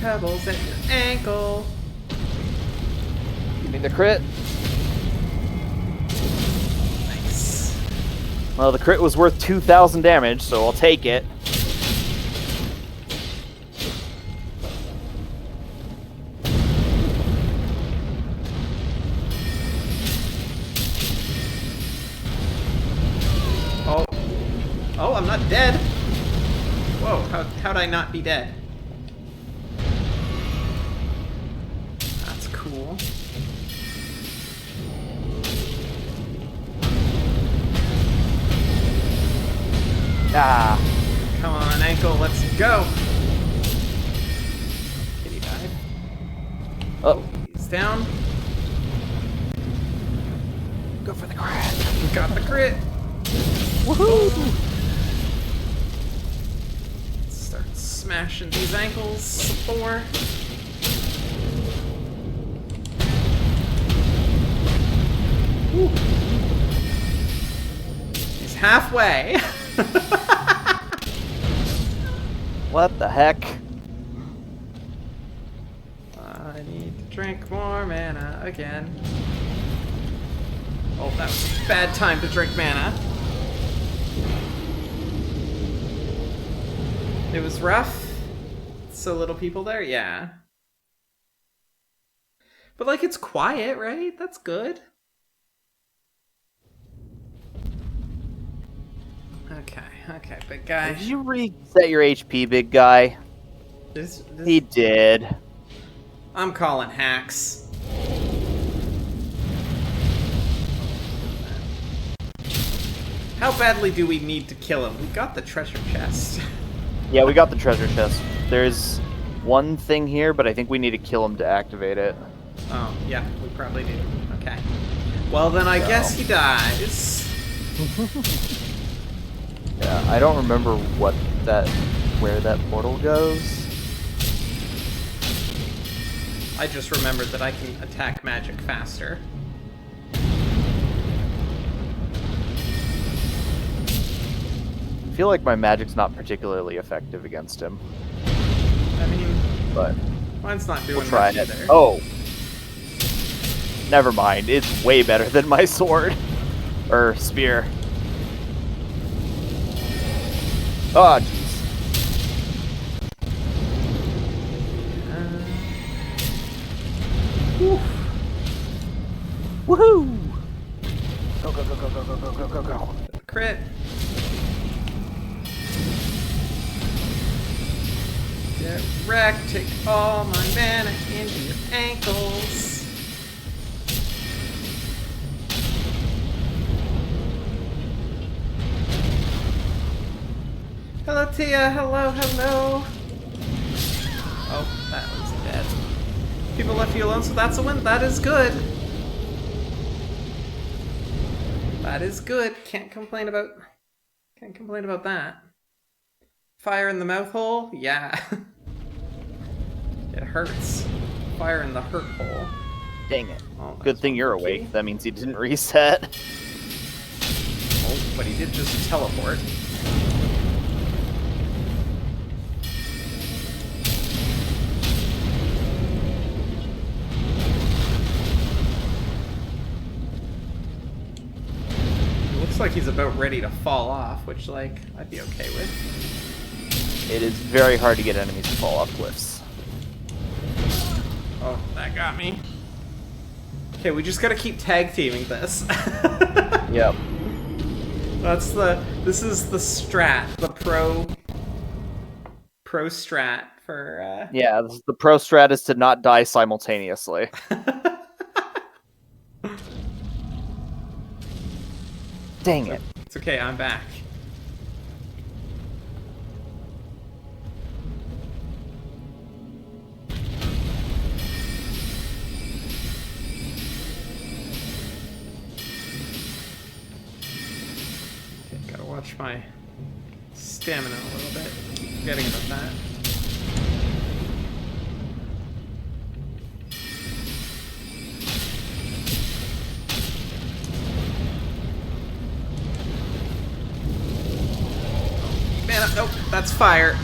B: Pebbles at your ankle.
A: Give me the crit.
B: Nice.
A: Well, the crit was worth 2,000 damage, so I'll take it.
B: Oh. Oh, I'm not dead. Whoa, how'd I not be dead? That's cool.
A: Ah.
B: Come on, ankle, let's go. Did he die?
A: Oh.
B: He's down.
A: Go for the crit.
B: We got the crit.
A: Woohoo!
B: Start smashing these ankles. Some more. Woo. He's halfway.
A: What the heck?
B: I need to drink more mana again. Oh, that was a bad time to drink mana. It was rough. So little people there, yeah. But like it's quiet, right? That's good. Okay, big guy.
A: Did you reset your HP, big guy?
B: This
A: He did.
B: I'm calling hacks. How badly do we need to kill him? We got the treasure chest.
A: Yeah, we got the treasure chest. There's one thing here, but I think we need to kill him to activate it.
B: Oh, yeah, we probably do. Okay. Well, then I guess he dies.
A: Yeah, I don't remember where that portal goes.
B: I just remembered that I can attack magic faster.
A: I feel like my magic's not particularly effective against him,
B: I mean,
A: but
B: mine's not doing
A: we'll try
B: much
A: it.
B: either.
A: Oh, never mind. It's way better than my sword or spear. Oh, jeez. Woohoo! Go, go, go, go, go, go, go, go, go, go.
B: Crit. Get wrecked, take all my mana into your ankles. Hello, Tia. Hello, hello. Oh, that was dead. People left you alone, so that's a win. That is good. That is good. Can't complain about that. Fire in the mouth hole? Yeah. It hurts. Fire in the hurt hole.
A: Dang it.
B: Oh,
A: Good thing you're awake. That means he didn't reset.
B: Oh, but he did just teleport. Like he's about ready to fall off, which, like, I'd be okay with.
A: It is very hard to get enemies to fall off cliffs.
B: Oh, that got me. Okay, we just gotta keep tag teaming this.
A: Yep.
B: This is the strat, the pro strat for,
A: Yeah, the pro strat is to not die simultaneously. Dang it.
B: It's okay, I'm back. Okay, gotta watch my stamina a little bit. Keep forgetting about that. Nope, that's fire.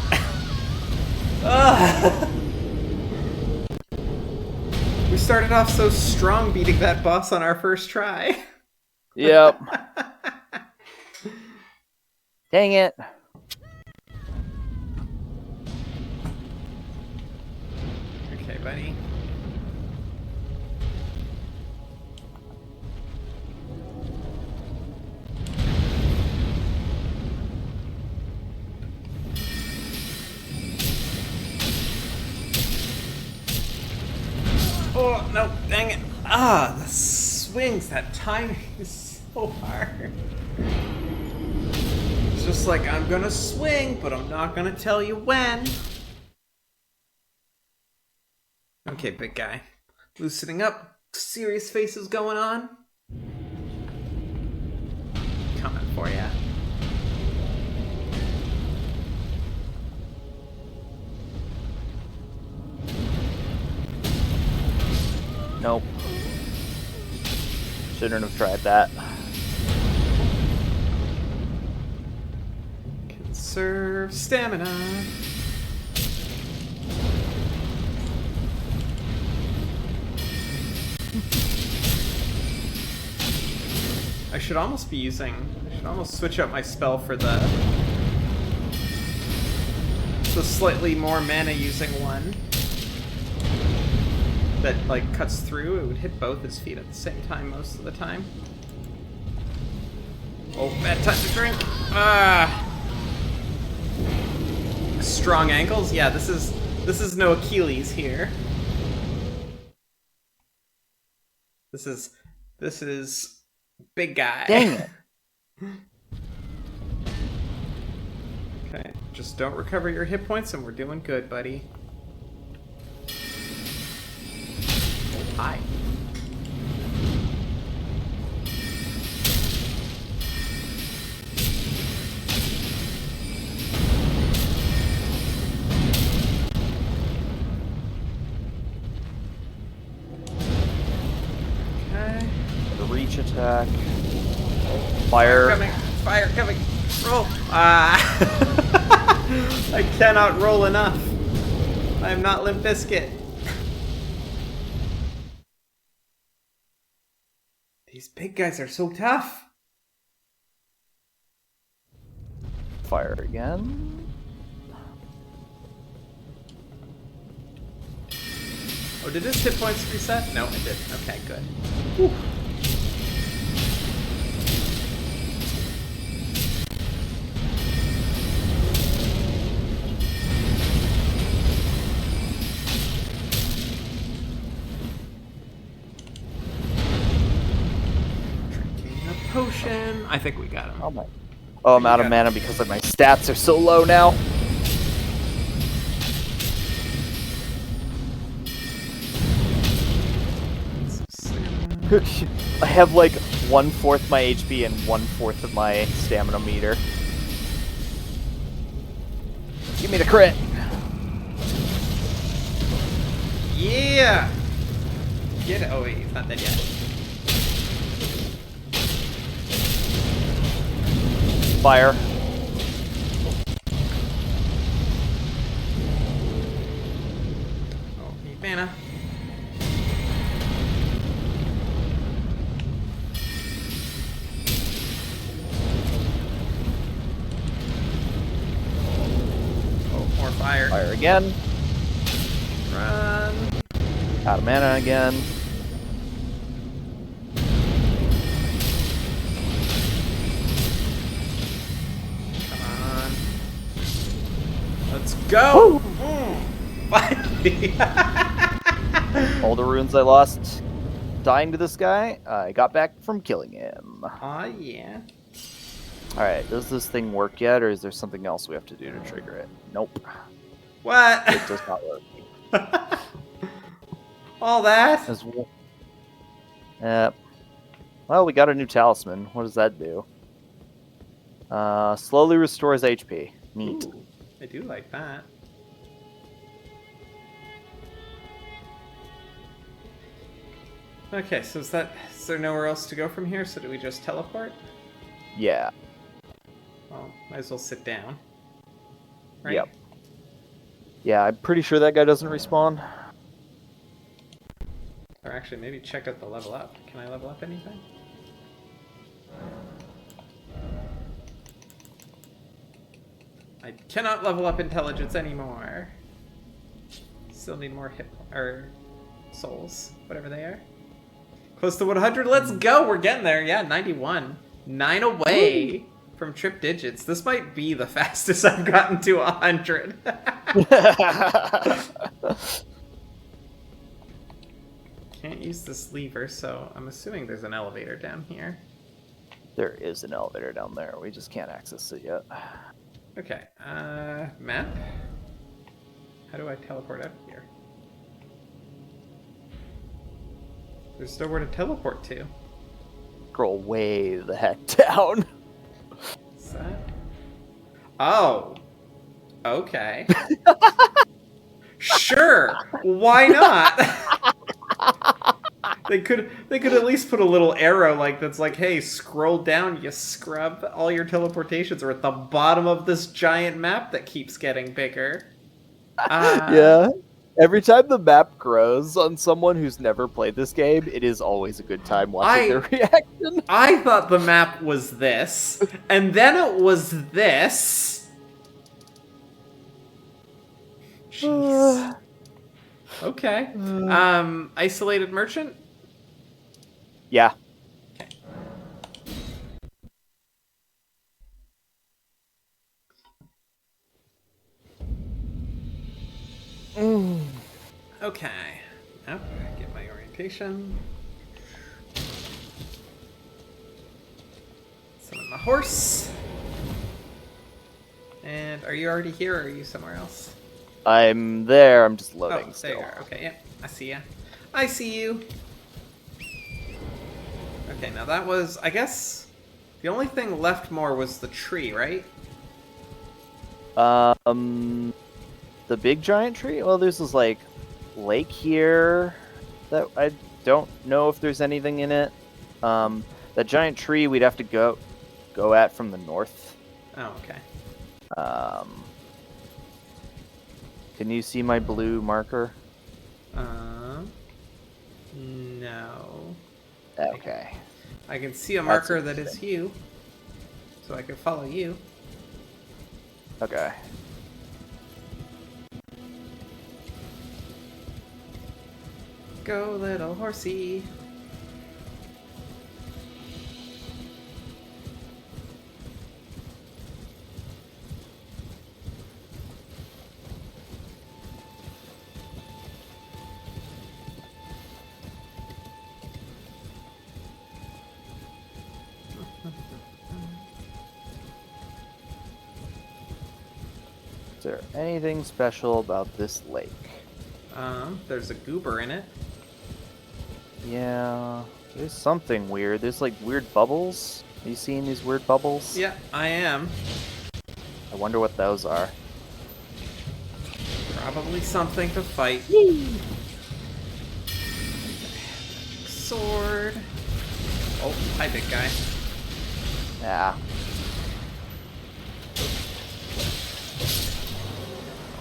B: started off so strong beating that boss on our first try.
A: Yep. Dang it.
B: Okay, buddy. Oh, no, dang it. Ah, the swings, that timing is so hard. It's just like, I'm gonna swing, but I'm not gonna tell you when. Okay, big guy. Loosening up. Serious faces going on. Coming for ya.
A: Nope. Shouldn't have tried that.
B: Conserve stamina. I should almost switch up my spell for the slightly more mana using one. That, like, cuts through. It would hit both his feet at the same time most of the time. Oh, bad time to drink. Ah. Strong ankles? Yeah, this is no Achilles here. This is big guy.
A: Dang it.
B: Okay, just don't recover your hit points and we're doing good, buddy. Hi. Okay.
A: The reach attack. Fire.
B: Fire coming! Roll! Ah! I cannot roll enough. I am not Limp Bizkit. These big guys are so tough.
A: Fire again.
B: Oh, did his hit points reset? No, it did. Okay, good. Whew. Potion. I think we got him.
A: Oh my. Oh, I'm out of mana because like my stats are so low now. I have like 1/4 my HP and 1/4 of my stamina meter. Give me the crit.
B: Yeah. Get it. Oh wait, he's not dead yet.
A: Fire.
B: Oh, need mana. Oh, more fire.
A: Fire again.
B: Run.
A: Out of mana again.
B: Let's go! Finally!
A: All the runes I lost dying to this guy, I got back from killing him.
B: Aw, yeah.
A: Alright, does this thing work yet, or is there something else we have to do to trigger it? Nope.
B: What?
A: It does not work.
B: All that?
A: Well, we got a new talisman. What does that do? Slowly restores HP. Neat.
B: Ooh, I do like that. Okay, so is there nowhere else to go from here? So do we just teleport?
A: Yeah.
B: Well, might as well sit down. Right?
A: Yep. Yeah, I'm pretty sure that guy doesn't respawn.
B: Or actually, maybe check out the level up. Can I level up anything? I cannot level up intelligence anymore. Still need more hit or souls, whatever they are. Close to 100. Let's go. We're getting there. Yeah, 91. 9 away from trip digits. This might be the fastest I've gotten to 100. Can't use this lever, so I'm assuming there's an elevator down here.
A: There is an elevator down there. We just can't access it yet.
B: Okay, map? How do I teleport out of here? There's nowhere to teleport to.
A: Scroll way the heck down.
B: What's that? Oh. Okay. Sure. Why not? They could at least put a little arrow like that's like, hey, scroll down, you scrub. All your teleportations are at the bottom of this giant map that keeps getting bigger.
A: Yeah. Every time the map grows on someone who's never played this game, it is always a good time watching their reaction.
B: I thought the map was this, and then it was this. Jeez. Okay. Isolated merchant?
A: Yeah.
B: Okay. Yep. Get my orientation. Summon my horse. And are you already here, or are you somewhere else?
A: I'm there. I'm just loading.
B: Oh,
A: still.
B: there you are. Okay, yeah. I see ya. I see you. Okay, now that was, I guess, the only thing left more was the tree, right?
A: The big giant tree? Well, there's this, like, lake here that I don't know if there's anything in it. That giant tree we'd have to go at from the north.
B: Oh, okay.
A: Can you see my blue marker?
B: No.
A: Okay.
B: I can see a marker that is you, so I can follow you.
A: Okay.
B: Go, little horsey.
A: Is there anything special about this lake?
B: There's a goober in it.
A: Yeah, there's something weird. There's like weird bubbles. Are you seeing these weird bubbles?
B: Yeah, I am.
A: I wonder what those are.
B: Probably something to fight. Sword. Oh, hi, big guy.
A: Yeah.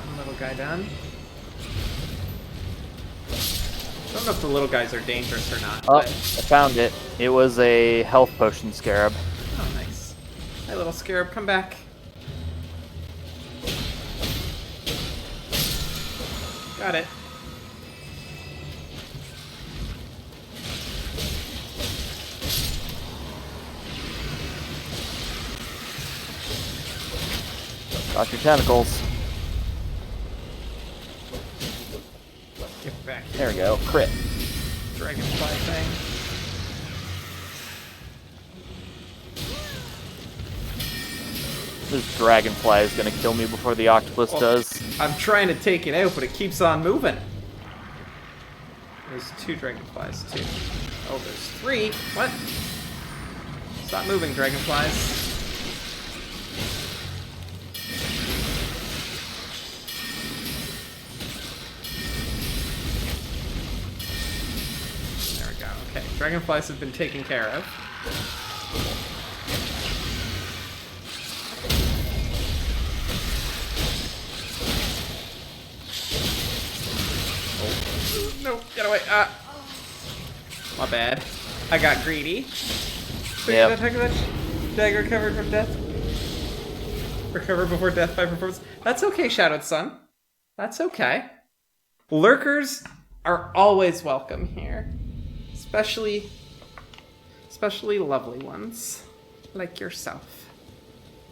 B: One little guy done. I don't know if the little guys are dangerous or not.
A: Oh,
B: but...
A: I found it. It was a health potion scarab.
B: Oh, nice. Hi, little scarab, come back. Got it.
A: Got your tentacles.
B: Get back here.
A: There we go. Crit.
B: Dragonfly thing.
A: This dragonfly is gonna kill me before the octopus does.
B: I'm trying to take it out, but it keeps on moving. There's 2 dragonflies, too. Oh, there's 3. What? Stop moving, dragonflies. There we go. Okay, dragonflies have been taken care of. No, get away. My bad. I got greedy. So
A: Yep.
B: you attack that dagger recovered from death. Recover before death by performance. That's okay, Shadowed Sun. That's okay. Lurkers are always welcome here. Especially lovely ones. Like yourself.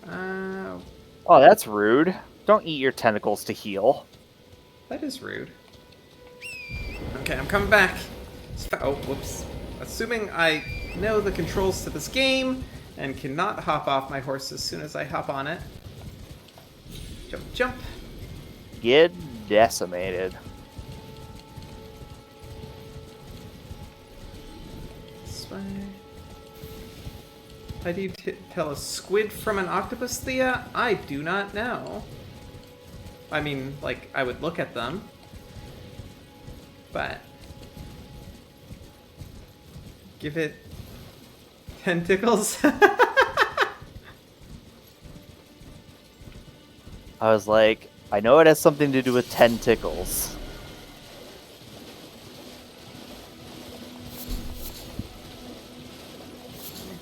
A: Oh, that's rude. Don't eat your tentacles to heal.
B: That is rude. Okay, I'm coming back. Oh, whoops. Assuming I know the controls to this game and cannot hop off my horse as soon as I hop on it. Jump, jump.
A: Get decimated.
B: This way. How do you tell a squid from an octopus, Thea? I do not know. I mean, like, I would look at them. But... give it... tentacles?
A: I was like, I know it has something to do with tentacles.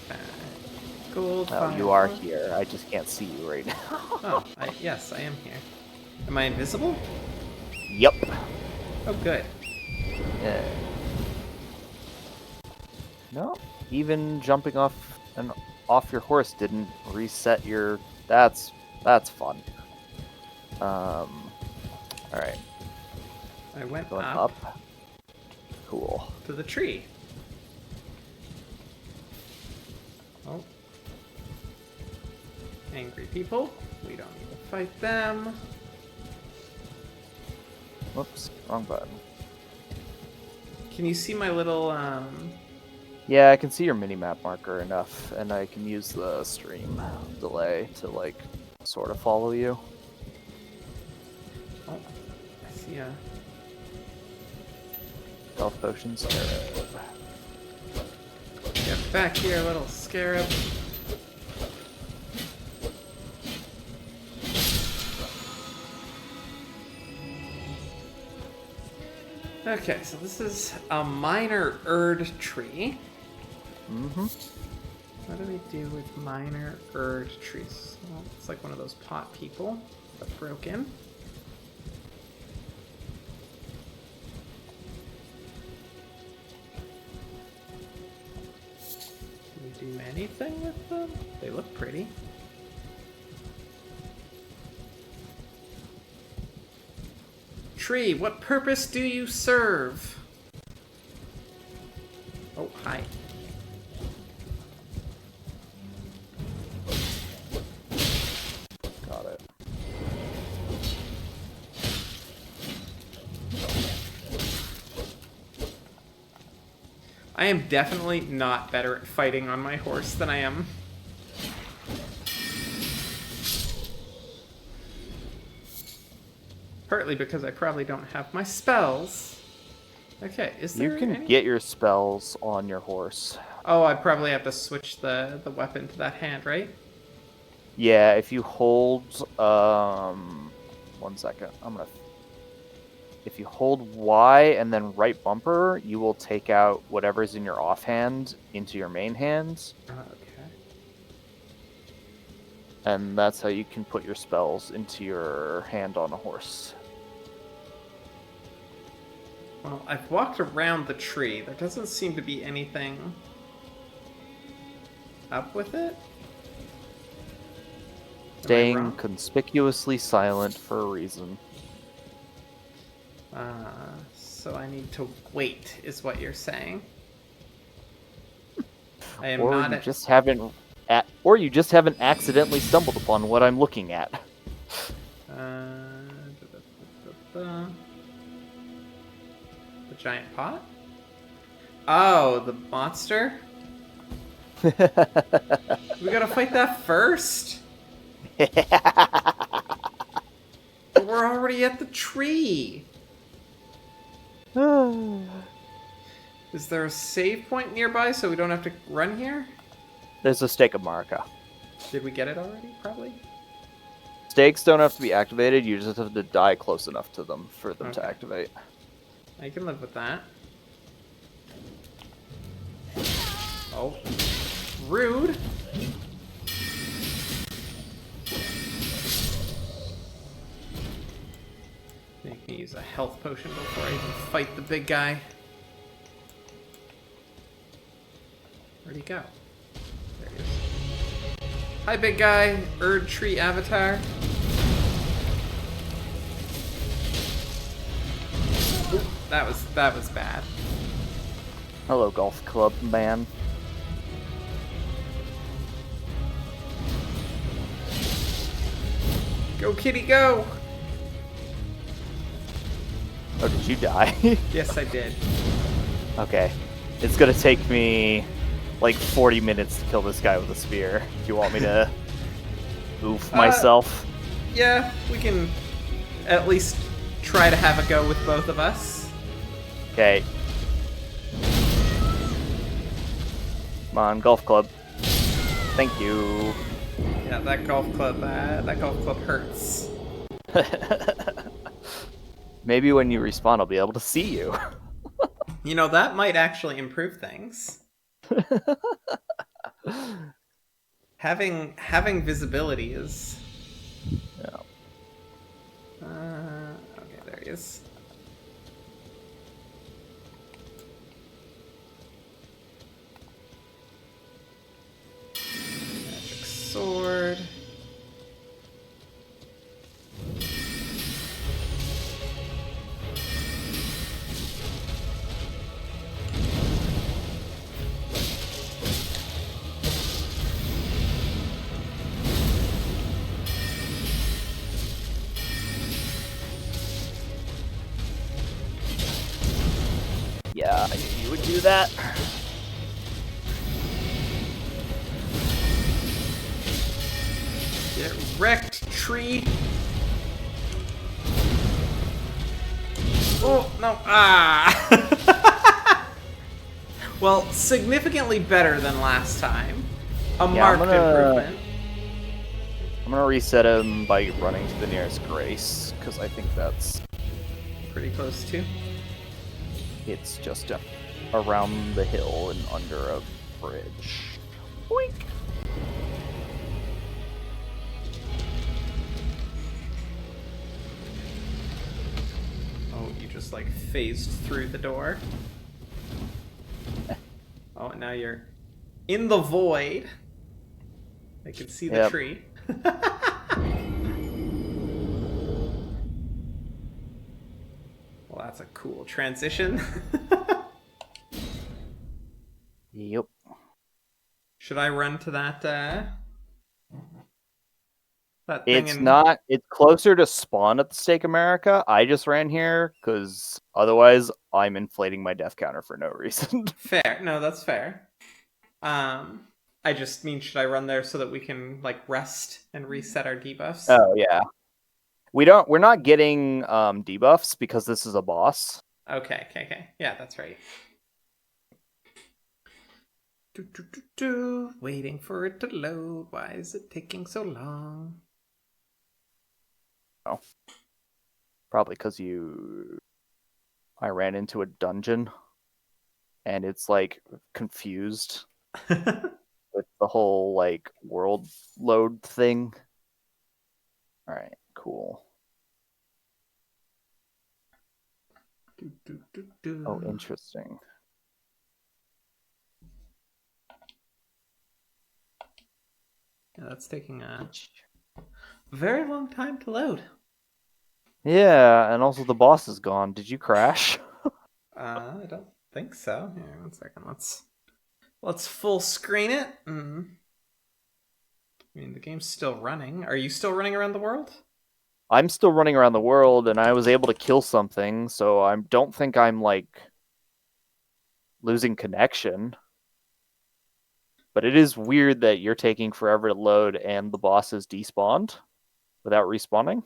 B: Okay. Gold.
A: Well, you are here. I just can't see you right now.
B: Oh, yes, I am here. Am I invisible?
A: Yep.
B: Oh, good.
A: Yeah. No, even jumping off your horse didn't reset your. That's fun. All right.
B: I went
A: Going
B: up
A: up. Cool.
B: to the tree. Oh. Angry people. We don't need to fight them.
A: Whoops, wrong button.
B: Can you see my little,
A: Yeah, I can see your mini-map marker enough, and I can use the stream delay to, like, sort of follow you.
B: Oh, I see a...
A: Health potions.
B: Get back here, little scarab. Okay, so this is a minor Erd tree.
A: Mm-hmm.
B: What do we do with minor Erd trees? Well, it's like one of those pot people that broke in. Can we do anything with them? They look pretty. Tree, what purpose do you serve? Oh, hi.
A: Got it.
B: I am definitely not better at fighting on my horse than I am. Partly because I probably don't have my spells. Okay, is there
A: You can
B: any...
A: get your spells on your horse.
B: Oh, I probably have to switch the weapon to that hand, right?
A: Yeah, if you hold, 1 second, if you hold Y and then right bumper, you will take out whatever's in your offhand into your main hand,
B: Okay.
A: and that's how you can put your spells into your hand on a horse.
B: Well, I've walked around the tree. There doesn't seem to be anything up with it.
A: Staying
B: wrong?
A: conspicuously silent for a reason.
B: So I need to wait, is what you're saying. I am
A: Or
B: not
A: you
B: at...
A: just haven't or you just haven't accidentally stumbled upon what I'm looking at.
B: The giant pot? Oh, the monster? We gotta fight that first? But we're already at the tree. Is there a save point nearby so we don't have to run here?
A: There's a stake of Marika.
B: Did we get it already? Probably.
A: Stakes don't have to be activated, you just have to die close enough to them for them to
B: Okay.
A: activate.
B: I can live with that. Oh, rude. Make me use a health potion before I even fight the big guy. Where'd he go? There he is. Hi, big guy. Erd Tree Avatar. Ooh, that was bad.
A: Hello, golf club man.
B: Go, kitty, go!
A: Oh, did you die?
B: Yes, I did.
A: Okay. It's gonna take me like 40 minutes to kill this guy with a spear. Do you want me to oof myself?
B: Yeah, we can at least try to have a go with both of us.
A: Okay. Come on, golf club. Thank you.
B: Yeah, that golf club hurts.
A: Maybe when you respawn, I'll be able to see you.
B: You know, that might actually improve things. Having visibility is.
A: Yeah.
B: Okay, there he is. Magic sword.
A: Yeah, I knew you would do that.
B: Get wrecked, tree. Oh, no. Ah! Well, significantly better than last time. A marked improvement.
A: I'm gonna reset him by running to the nearest grace, because I think that's...
B: Pretty close too.
A: It's just around the hill and under a bridge. Boink!
B: Oh, you just like phased through the door. Oh, and now you're in the void. I can see the tree. Well, that's a cool transition.
A: Yep.
B: Should I run to that that thing?
A: It's not. It's closer to spawn at the Stake America. I just ran here because otherwise I'm inflating my death counter for no reason.
B: Fair. No, that's fair. I just mean, should I run there so that we can like rest and reset our debuffs?
A: Oh yeah. We're not getting debuffs because this is a boss.
B: Okay. Yeah, that's right. Waiting for it to load. Why is it taking so long?
A: Oh. Probably because I ran into a dungeon and it's like confused with the whole like world load thing. Alright, cool. Oh, interesting.
B: Yeah, that's taking a very long time to load.
A: Yeah, and also the boss is gone. Did you crash?
B: I don't think so. Here, 1 second. Let's full screen it. I mean, the game's still running. Are you still running around the world?
A: I'm still running around the world, and I was able to kill something, so I don't think I'm, like, losing connection. But it is weird that you're taking forever to load and the boss is despawned without respawning.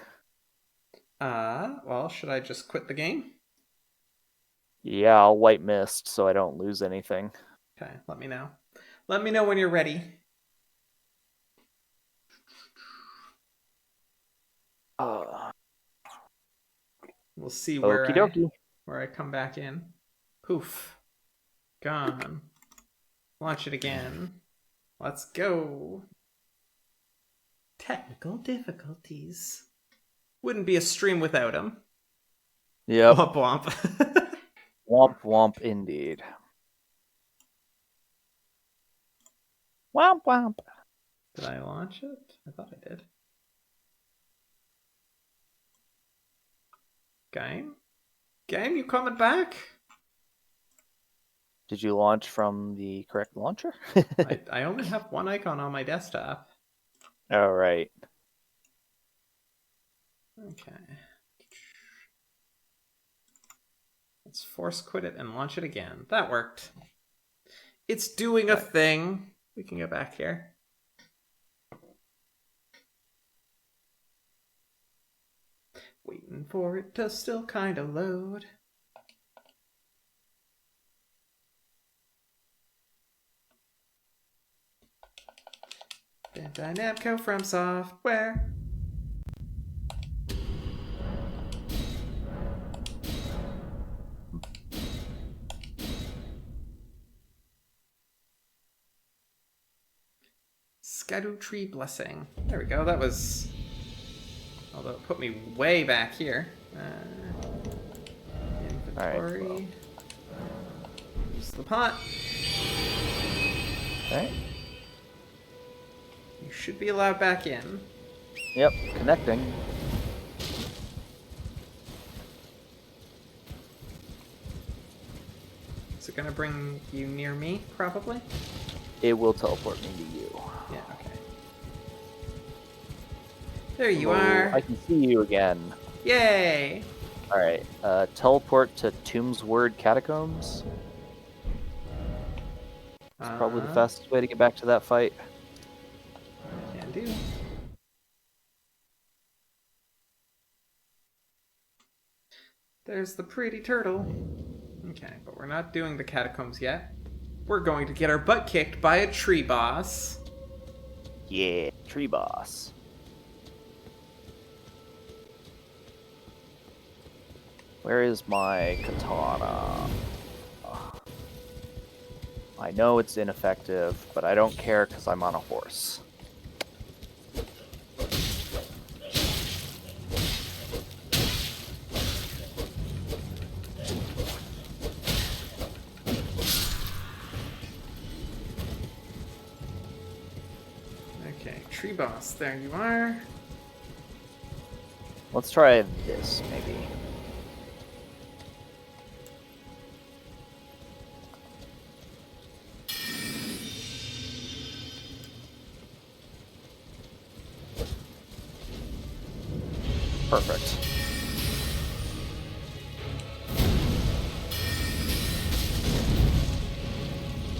B: Well, should I just quit the game?
A: Yeah, I'll white mist so I don't lose anything.
B: Okay, let me know. Let me know when you're ready. We'll see where I come back in. Poof. Gone. Launch it again. Let's go. Technical difficulties. Wouldn't be a stream without them.
A: Yep.
B: Womp womp.
A: Womp womp indeed. Womp womp.
B: Did I launch it? I thought I did. Game? Game, you coming back?
A: Did you launch from the correct launcher?
B: I only have one icon on my desktop.
A: All right.
B: Okay. Let's force quit it and launch it again. That worked. It's doing a thing. We can go back here. Waiting for it to still kind of load. Bandai Namco from Software. Skadu Tree Blessing. There we go. That was... Although it put me way back here. Inventory.
A: All right, well.
B: Use the pot.
A: Okay.
B: You should be allowed back in.
A: Yep, connecting.
B: Is it gonna bring you near me, probably?
A: It will teleport me to you.
B: Yeah, okay. There you
A: Oh,
B: are.
A: I can see you again.
B: Yay!
A: Alright, teleport to Tombsword Catacombs. It's probably the fastest way to get back to that fight.
B: Can do. There's the pretty turtle. Okay, but we're not doing the catacombs yet. We're going to get our butt kicked by a tree boss.
A: Yeah, tree boss. Where is my katana? I know it's ineffective, but I don't care because I'm on a horse.
B: Okay, tree boss, there you are.
A: Let's try this, maybe. Perfect.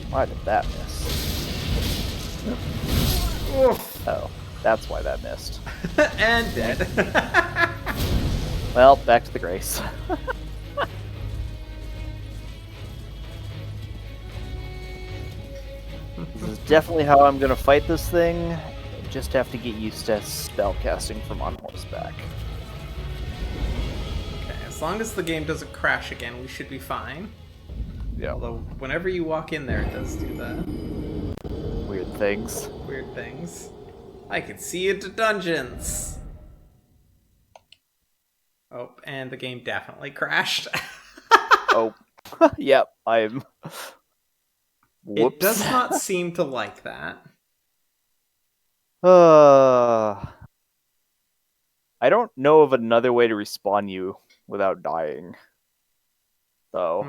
A: Why did that miss?
B: Oof.
A: Oh, that's why that missed.
B: And dead.
A: Well, back to the grace. This is definitely how I'm gonna fight this thing. Just have to get used to spell casting from on horseback.
B: Okay, as long as the game doesn't crash again, we should be fine.
A: Yeah.
B: Although, whenever you walk in there, it does do the
A: Weird things.
B: weird things. I can see into dungeons! Oh, and the game definitely crashed.
A: Oh, yep, I'm... Whoops.
B: It does not seem to like that.
A: I don't know of another way to respawn you without dying. So,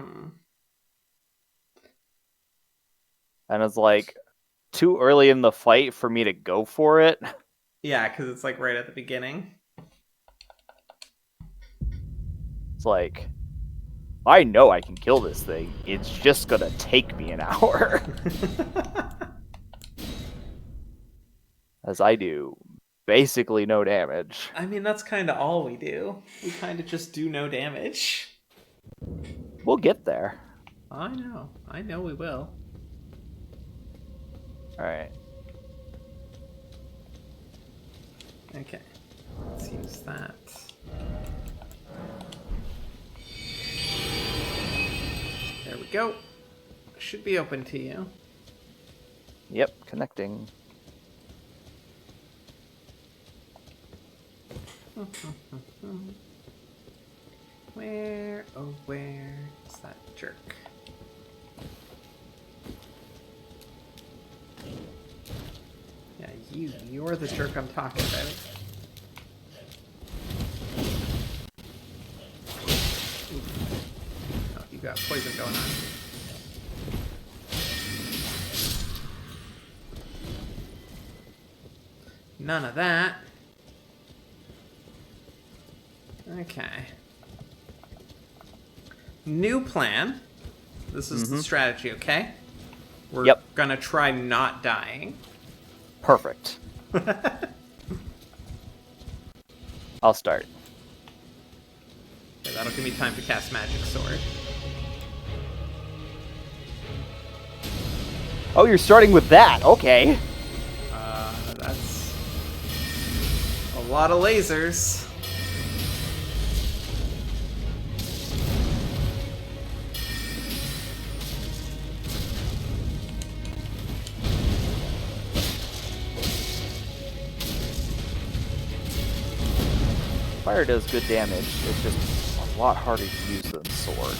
A: and it's like too early in the fight for me to go for it.
B: Yeah, because it's like right at the beginning.
A: It's like, I know I can kill this thing. It's just gonna take me an hour. As I do basically no damage.
B: I mean, that's kind of all we do. We kind of just do no damage.
A: We'll get there.
B: I know we will.
A: Alright.
B: Okay, let's use that. There we go. Should be open to you.
A: Yep, connecting.
B: Where, oh where is that jerk? Yeah, you're the jerk I'm talking about. Oh, you got poison going on. None of that. Okay. New plan. This is the strategy, okay? We're gonna try not dying.
A: Perfect. I'll start.
B: Okay, that'll give me time to cast Magic Sword.
A: Oh, you're starting with that. Okay.
B: That's a lot of lasers.
A: Fire does good damage. It's just a lot harder to use than sword.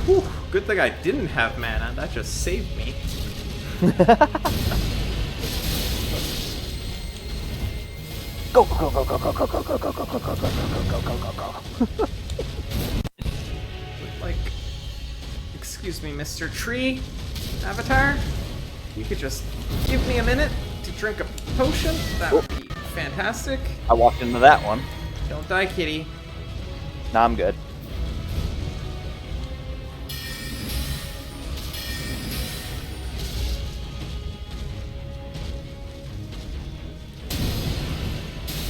B: Whew, good thing I didn't have mana. That just saved me.
A: Go, go, go, go, go, go, go, go, go, go, go, go, go, go, go, go, go, go.
B: Like, excuse me, Mr. Tree Avatar? You could just give me a minute to drink a potion? That would be fantastic.
A: I walked into that one.
B: Don't die, kitty.
A: Nah, I'm good.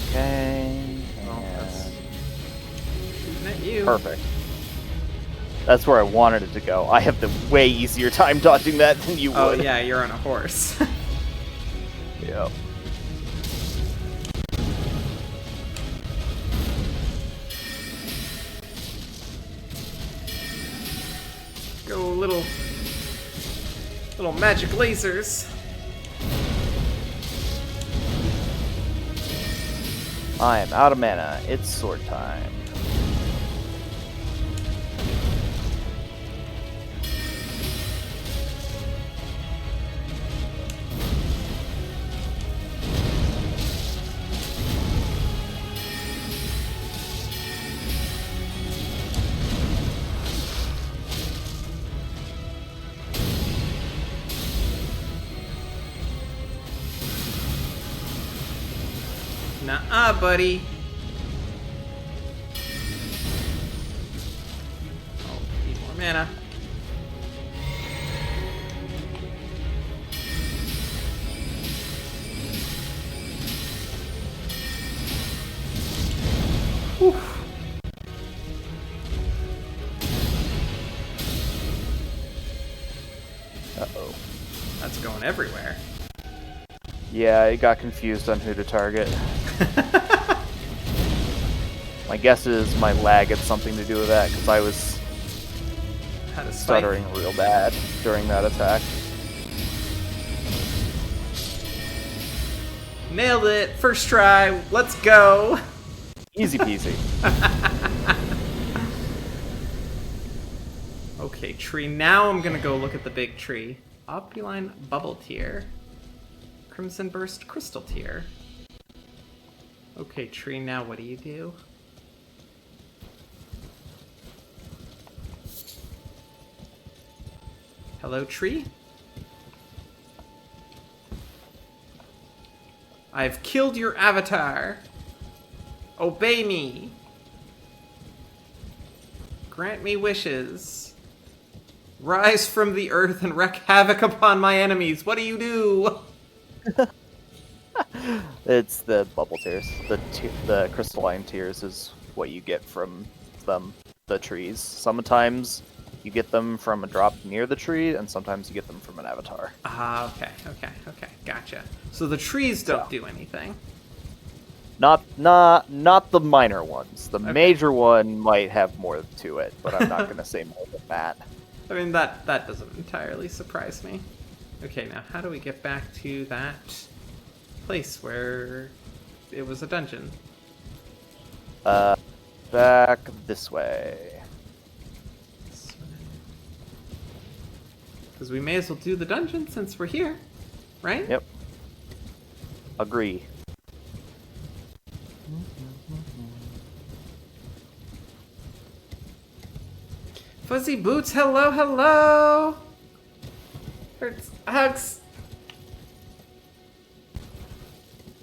A: Okay.
B: Well, that's shooting at you.
A: Perfect. That's where I wanted it to go. I have the way easier time dodging that than you would.
B: Oh yeah, you're on a horse.
A: Yep.
B: Go little magic lasers.
A: I am out of mana. It's sword time.
B: Nuh-uh, buddy. Oh, need more mana. Whew.
A: Uh-oh.
B: That's going everywhere.
A: Yeah, I got confused on who to target. My guess is my lag had something to do with that, because I was
B: Had a spike.
A: stuttering real bad during that attack.
B: Nailed it. First try. Let's go.
A: Easy peasy.
B: Okay, tree. Now I'm gonna go look at the big tree. Opuline Bubble Tier. Crimson Burst Crystal Tier. Okay, tree. Now what do you do? Hello, tree? I've killed your avatar. Obey me. Grant me wishes. Rise from the earth and wreak havoc upon my enemies. What do you do?
A: It's the bubble tears. The crystalline tears is what you get from the trees. Sometimes you get them from a drop near the tree, and sometimes you get them from an avatar.
B: Ah, okay, gotcha. So the trees don't do anything.
A: Not the minor ones. The
B: Okay.
A: major one might have more to it, but I'm not gonna say more than that.
B: I mean, that doesn't entirely surprise me. Okay, now how do we get back to that place where it was a dungeon?
A: Back this way.
B: Because we may as well do the dungeon since we're here, right?
A: Yep. Agree.
B: Fuzzy Boots, hello, hello! Hurts, hugs!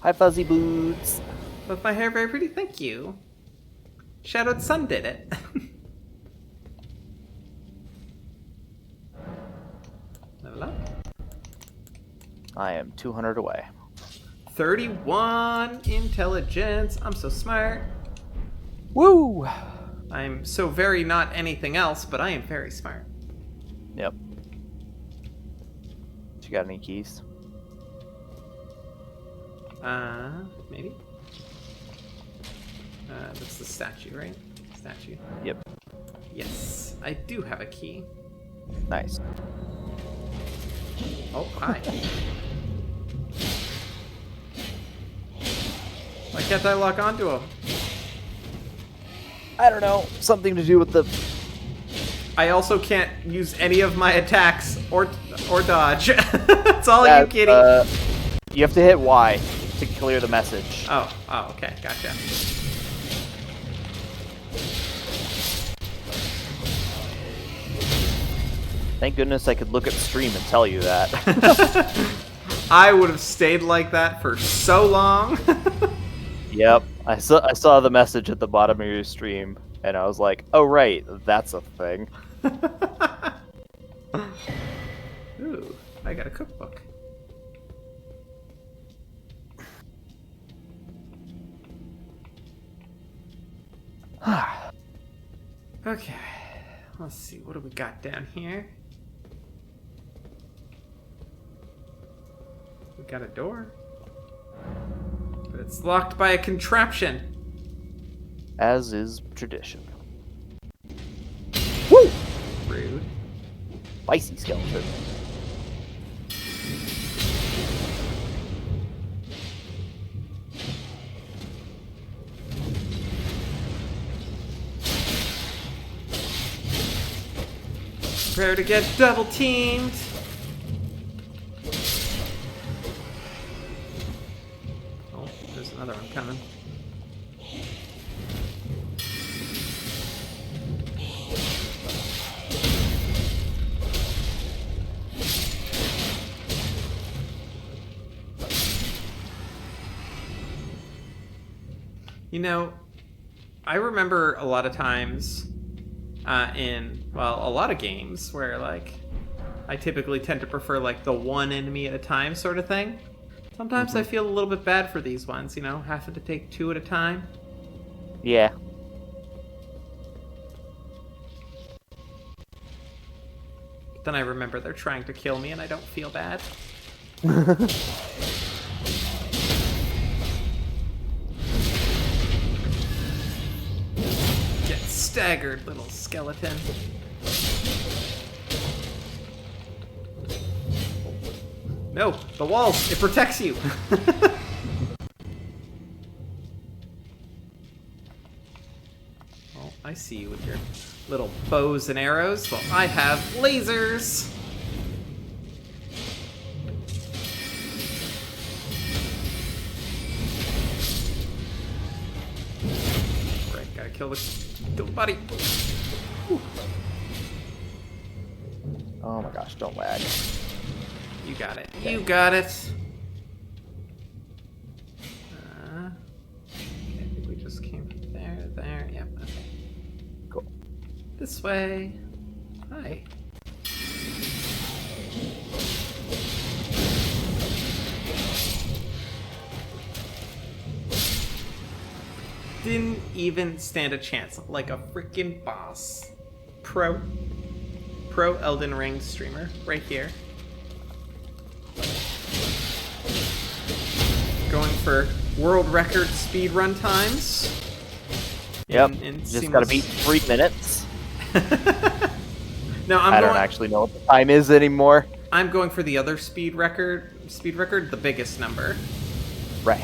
A: Hi, Fuzzy Boots.
B: Love my hair very pretty, thank you. Shadowed Sun did it. Level up.
A: I am 200 away.
B: 31 intelligence. I'm so smart.
A: Woo!
B: I'm so very not anything else, but I am very smart.
A: Yep. You got any keys?
B: Maybe. That's the statue, right? Statue.
A: Yep.
B: Yes, I do have a key.
A: Nice.
B: Oh, hi. Why can't I lock onto him?
A: I don't know. Something to do with the...
B: I also can't use any of my attacks or dodge. It's all you, kitty.
A: You have to hit Y to clear the message.
B: Oh, okay, gotcha.
A: Thank goodness I could look at the stream and tell you that.
B: I would have stayed like that for so long.
A: Yep. I saw the message at the bottom of your stream, and I was like, oh right, that's a thing.
B: Ooh, I got a cookbook. Okay, let's see, what do we got down here? We got a door, but it's locked by a contraption.
A: As is tradition. Woo!
B: Rude.
A: Spicy skeleton.
B: Prepare to get double teamed. Oh, there's another one coming. You know, I remember a lot of times in, well, a lot of games where, like, I typically tend to prefer, like, the one enemy at a time sort of thing. Sometimes I feel a little bit bad for these ones, you know, having to take two at a time.
A: Yeah.
B: But then I remember they're trying to kill me and I don't feel bad. Get staggered, little skeleton. No, the walls, it protects you. Well, I see you with your little bows and arrows. Well, I have lasers. Right, gotta kill the buddy. Whew.
A: Oh my gosh, don't lag.
B: You got it.
A: Okay.
B: You got it. Okay, I think we just came from there, there. Yep, okay.
A: Cool.
B: This way. Hi. Didn't even stand a chance. Like a freaking boss. Pro Elden Ring streamer. Right here. Going for world record speed run times.
A: Yep.
B: In
A: Just gotta beat 3 minutes.
B: No,
A: I don't actually know what the time is anymore.
B: I'm going for the other speed record, the biggest number.
A: Right.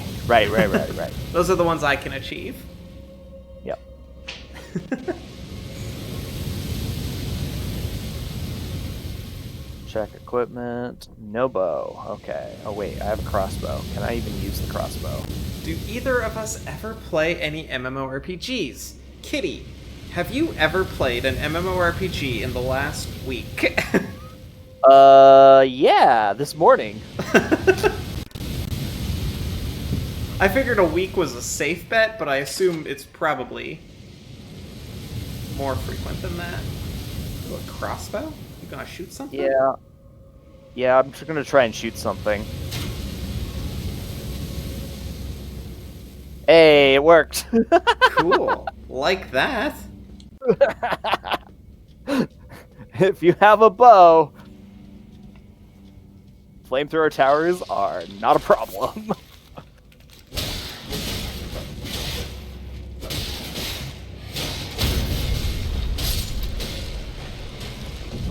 B: Those are the ones I can achieve.
A: Yep. Check equipment. No bow. Okay. Oh wait, I have a crossbow. Can I even use the crossbow?
B: Do either of us ever play any MMORPGs? Kitty, have you ever played an MMORPG in the last week?
A: Yeah, this morning.
B: I figured a week was a safe bet, but I assume it's probably more frequent than that. Ooh, a crossbow? You gonna shoot something?
A: Yeah. Yeah, I'm just gonna try and shoot something. Hey, it worked.
B: Cool. Like that.
A: If you have a bow, flamethrower towers are not a problem.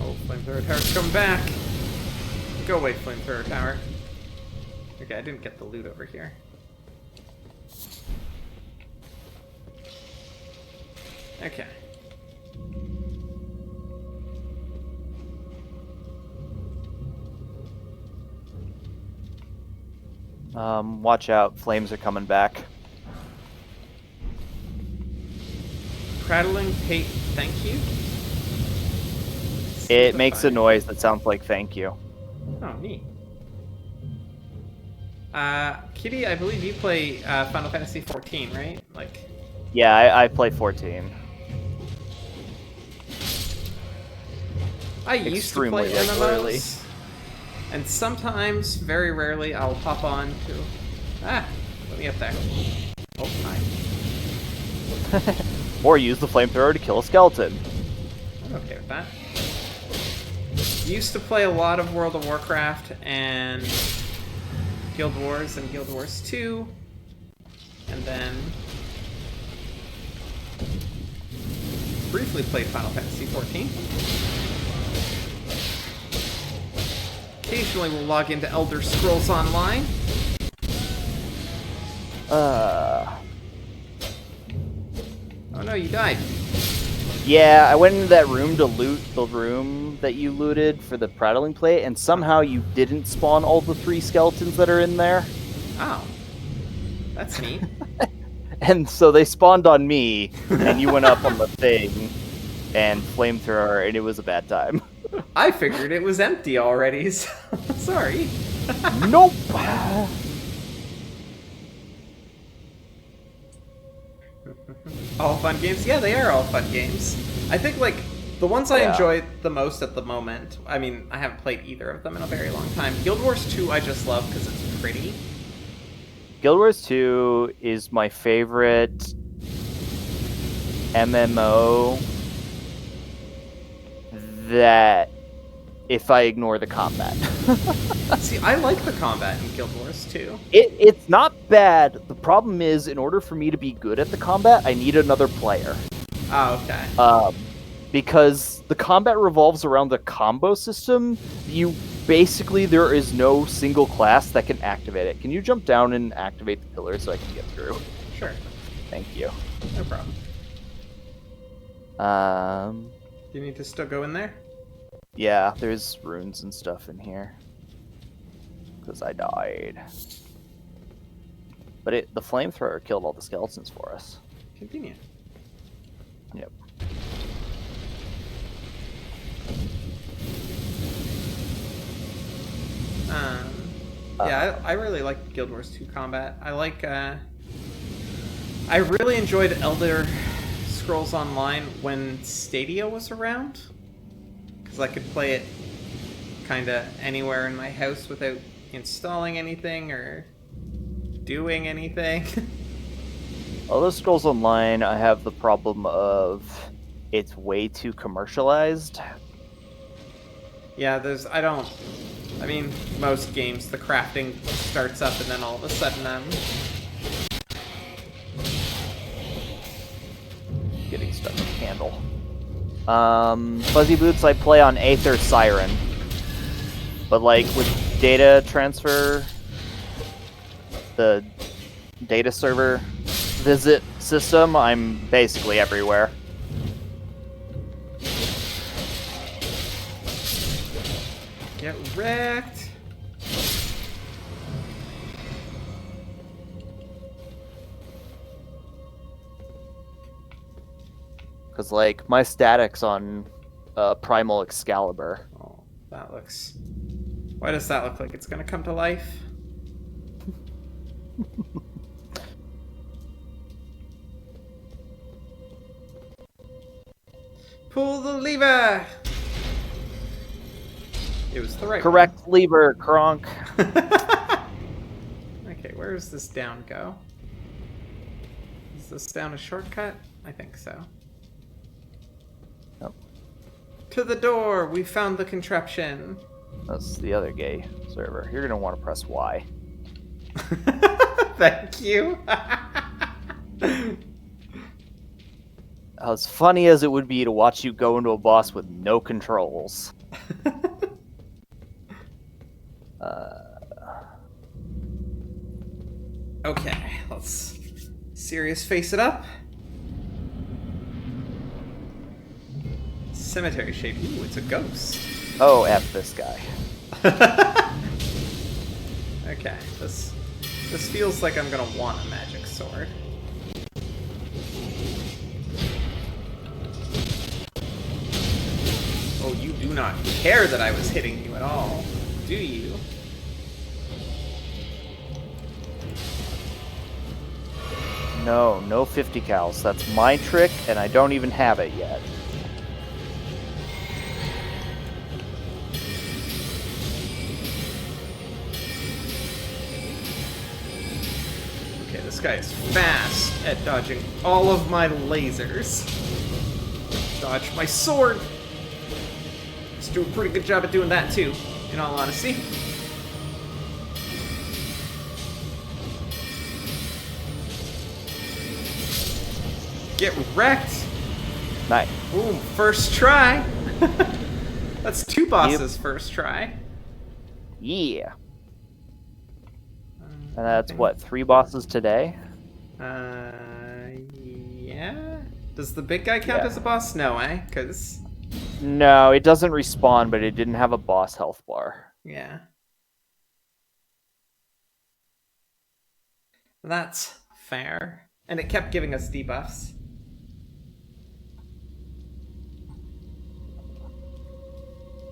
B: Oh, flamethrower tower's come back. Go away, flamethrower tower. Okay, I didn't get the loot over here. Okay.
A: Watch out, flames are coming back.
B: Prattling Pate, thank you?
A: It makes a noise that sounds like thank you.
B: Oh, neat. Kitty, I believe you play Final Fantasy 14, right? Like,
A: Yeah, I play 14.
B: I used
A: Extremely
B: to play
A: regularly.
B: MMOs, and sometimes, very rarely, I'll hop on to... Ah, let me up there. Oh, hi.
A: Or use the flamethrower to kill a skeleton.
B: I'm okay with that. Used to play a lot of World of Warcraft and Guild Wars and Guild Wars 2, and then briefly played Final Fantasy 14. Occasionally we'll log into Elder Scrolls Online. Oh no, you died.
A: Yeah, I went into that room to loot the room that you looted for the prattling plate, and somehow you didn't spawn all the 3 skeletons that are in there.
B: Oh. That's neat.
A: And so they spawned on me, and you went up on the thing, and flamethrower, and it was a bad time.
B: I figured it was empty already, so sorry.
A: Nope!
B: All fun games? Yeah, they are all fun games. I think, like, the ones I enjoy the most at the moment, I mean, I haven't played either of them in a very long time. Guild Wars 2 I just love because it's pretty.
A: Guild Wars 2 is my favorite MMO that if I ignore the combat.
B: See, I like the combat in Guild Wars 2.
A: It's not bad. The problem is, in order for me to be good at the combat, I need another player.
B: Oh, okay.
A: Because the combat revolves around the combo system. There is no single class that can activate it. Can you jump down and activate the pillar so I can get through?
B: Sure.
A: Thank you.
B: No problem. Do you need to still go in there?
A: Yeah, there's runes and stuff in here. Because I died. But the flamethrower killed all the skeletons for us.
B: Convenient.
A: Yep.
B: Yeah, I really like Guild Wars 2 combat. I like, I really enjoyed Elder Scrolls Online when Stadia was around. Because I could play it kind of anywhere in my house without installing anything or doing anything.
A: Elder Scrolls Online, I have the problem of it's way too commercialized.
B: Yeah, I mean, most games, the crafting starts up and then all of a sudden,
A: Fuzzy Boots I play on Aether Siren. But like with data transfer, the data server visit system, I'm basically everywhere.
B: Get wrecked.
A: Because, like, my static's on Primal Excalibur.
B: Oh, that looks... Why does that look like it's gonna come to life? Pull the lever! It was the right
A: Correct lever, Kronk.
B: one. Okay, where does this down go? Is this down a shortcut? I think so.
A: Yep.
B: To the door! We found the contraption.
A: That's the other gay server. You're gonna want to press Y.
B: Thank you.
A: As funny as it would be to watch you go into a boss with no controls.
B: Okay, let's serious face it up. Cemetery shape. Ooh, it's a ghost.
A: Oh, F this guy.
B: Okay, this feels like I'm gonna want a magic sword. Oh, you do not care that I was hitting you at all, do you?
A: No, no 50 cals. That's my trick, and I don't even have it yet.
B: Okay, this guy is fast at dodging all of my lasers. Dodge my sword. Let's do a pretty good job at doing that too, in all honesty. Get wrecked.
A: Nice.
B: Boom, first try. That's two bosses first try.
A: Yeah. And that's what, 3 bosses today?
B: Yeah. Does the big guy count
A: Yeah.
B: as a boss? No, eh? Because...
A: No, it doesn't respawn, but it didn't have a boss health bar.
B: Yeah. That's fair. And it kept giving us debuffs.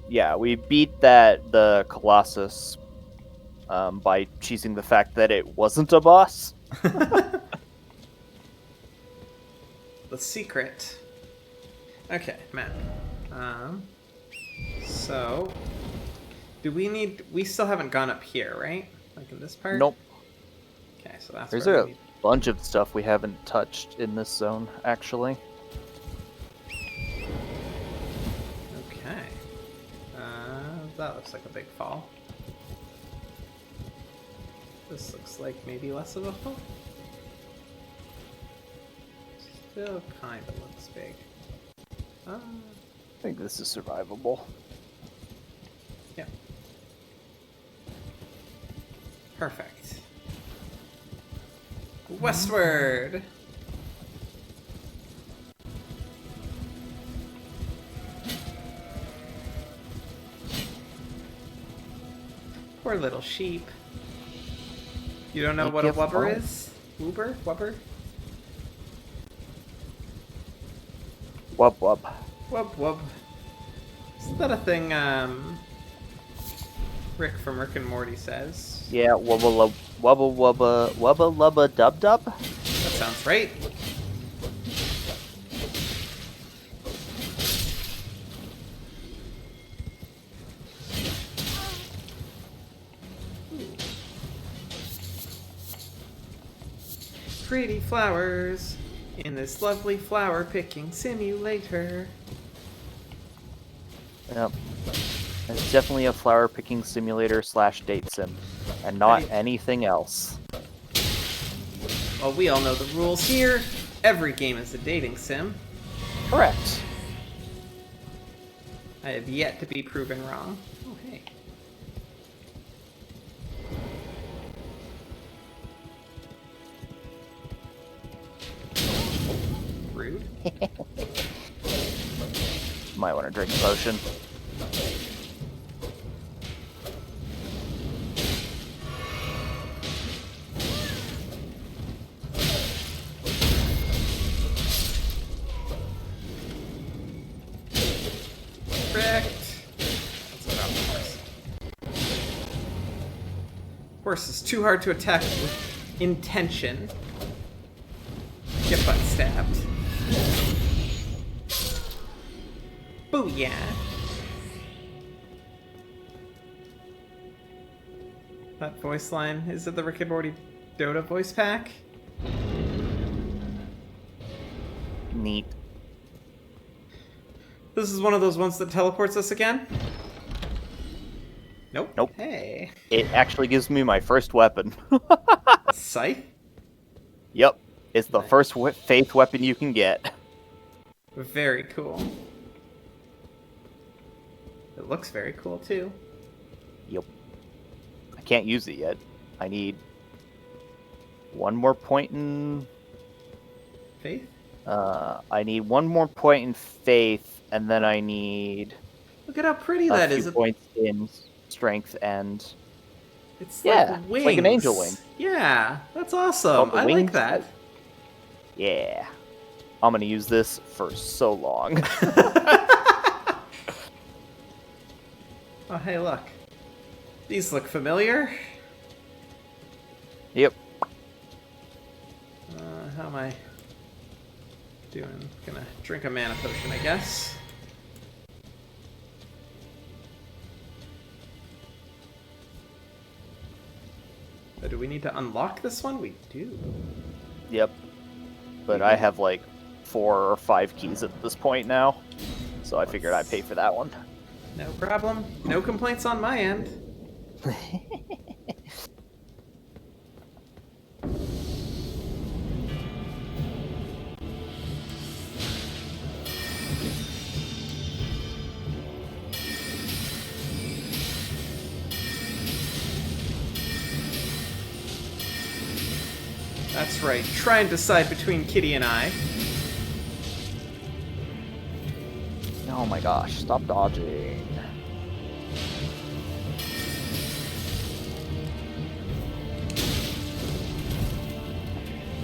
A: Yeah, we beat the Colossus by choosing the fact that it wasn't a boss.
B: The secret. Okay, map. So... we still haven't gone up here, right? Like in this part?
A: Nope.
B: Okay, so that's
A: There's
B: where
A: a
B: we need...
A: bunch of stuff we haven't touched in this zone, actually.
B: Okay. That looks like a big fall. This looks like maybe less of a fall. Still kind of looks big.
A: I think this is survivable.
B: Yeah. Perfect. Westward! Poor little sheep. You don't know
A: They
B: what a
A: give
B: wubber
A: up.
B: is? Woober? Wubber?
A: Wub wub.
B: Wub wub. Is that a thing, Rick from Rick and Morty says?
A: Yeah, wubba wubba wubba wubba lubba dub dub.
B: That sounds right. Pretty flowers in this lovely flower picking simulator.
A: Yep. It's definitely a flower picking simulator / date sim, and not anything else.
B: Well, we all know the rules here. Every game is a dating sim.
A: Correct.
B: I have yet to be proven wrong. Oh, hey. Rude.
A: Might want to drink a potion.
B: Correct. That's what happens. Horse is too hard to attack with intention. Get butt stabbed. Booyah. That voice line, is it the Rick and Morty Dota voice pack?
A: Neat.
B: This is one of those ones that teleports us again? Nope.
A: Nope.
B: Hey.
A: It actually gives me my first weapon.
B: Scythe?
A: Yep. It's the
B: Nice.
A: first faith weapon you can get.
B: Very cool. It looks very cool too.
A: Yep. I can't use it yet. I need one more point in...
B: Faith?
A: I need one more point in faith, and then I need
B: Look at how pretty
A: a
B: that
A: few
B: is.
A: points in strength and...
B: It's
A: Yeah,
B: like wings.
A: it's like an angel wing.
B: Yeah, that's awesome.
A: the
B: I like
A: wings-
B: that.
A: Yeah. I'm gonna use this for so long.
B: Oh, hey, look. These look familiar.
A: Yep.
B: How am I doing? Gonna drink a mana potion, I guess. Oh, do we need to unlock this one? We do.
A: Yep. But I have like 4 or 5 keys at this point now. So I figured I'd pay for that one.
B: No problem. No complaints on my end. That's right. Try and decide between Kitty and I.
A: Oh my gosh, stop dodging.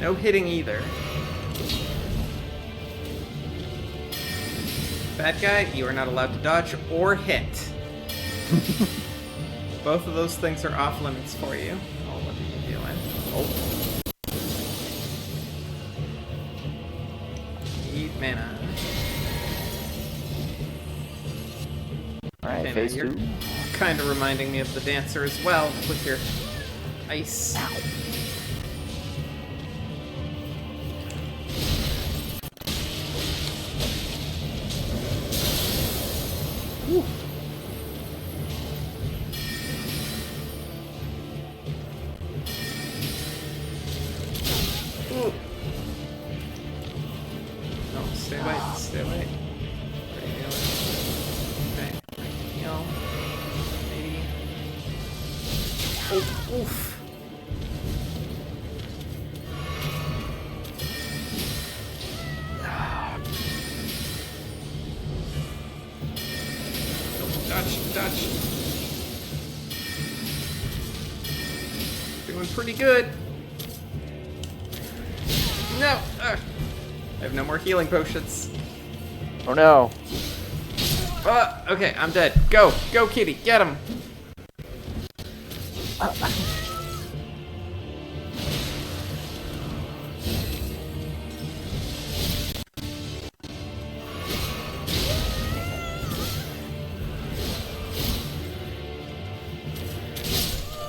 B: No hitting either. Bad guy, you are not allowed to dodge or hit. Both of those things are off limits for you. Oh, what are you doing? Oh. Need mana.
A: Alright,
B: Okay,
A: phase
B: now you're
A: 2.
B: kind of reminding me of the dancer as well with your ice. Woo. Ooh. No, stay away, stay away. What are you doing? Okay, I can heal. Maybe. Oh, oof. Dodge, dodge. Doing pretty good. No! I have no more healing potions.
A: Oh no.
B: Okay, I'm dead. Go! Go, Kitty! Get him!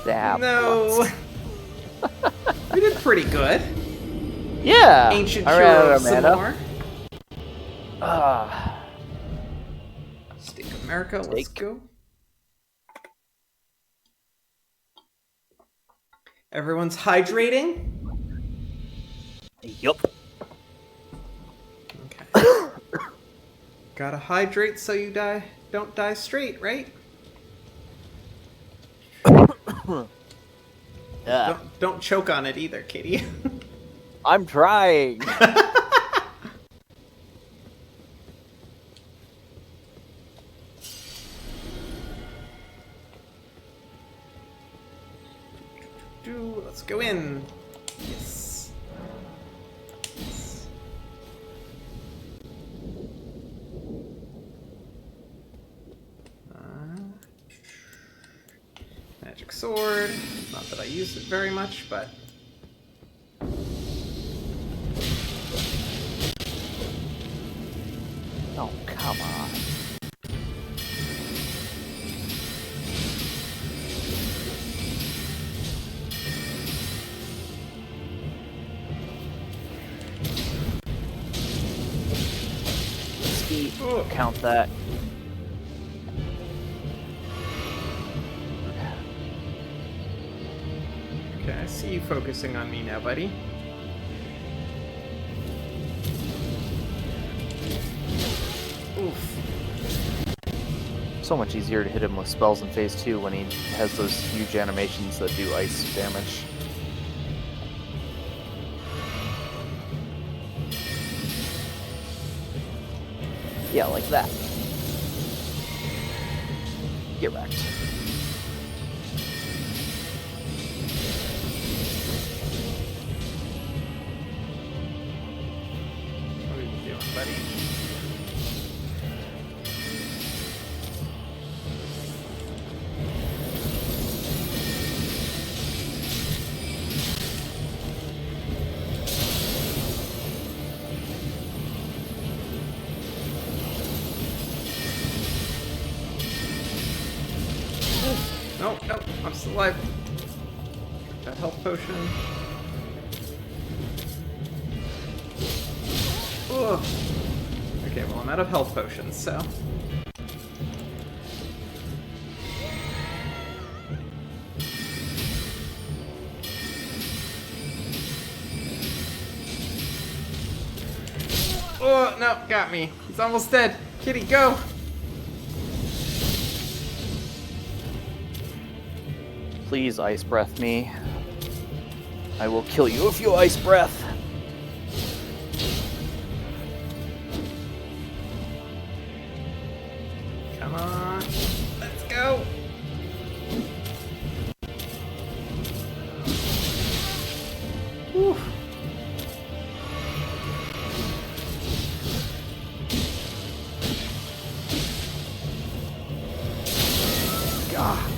A: Damn.
B: No! We did pretty good.
A: Yeah.
B: Ancient
A: I
B: Cure
A: ran out
B: of
A: of
B: some
A: mana.
B: more. Steak America, let's
A: Steak.
B: go. Everyone's hydrating?
A: Yup.
B: Okay. Gotta hydrate so you don't die straight, right?
A: Yeah.
B: Don't choke on it either, kitty.
A: I'm trying.
B: Let's go in. Yes. Magic sword. Not that I use it very much, but...
A: Oh, come on. Speed. Count that.
B: Okay, I see you focusing on me now, buddy. Oof.
A: So much easier to hit him with spells in phase 2 when he has those huge animations that do ice damage. Yeah, like that. Get wrecked.
B: What are you doing, buddy? No, I'm still alive. That health potion. Ugh. Okay, well, I'm out of health potions, so... Oh, no, got me. He's almost dead. Kitty, go!
A: Please ice breath me. I will kill you if you ice breath.
B: Come on. Let's go! Whew.
A: God.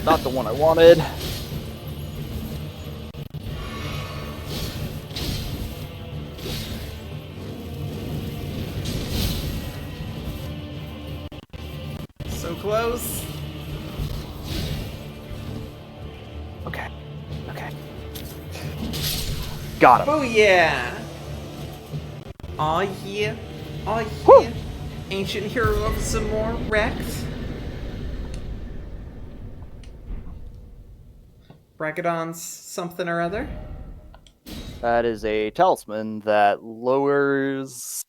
A: Not the one I wanted.
B: So close.
A: Okay. Okay. Got him.
B: Oh yeah! Aw yeah. Aw yeah.
A: Woo.
B: Ancient hero of Zamor wrecked. Bragadon's something or other.
A: That is a talisman that lowers...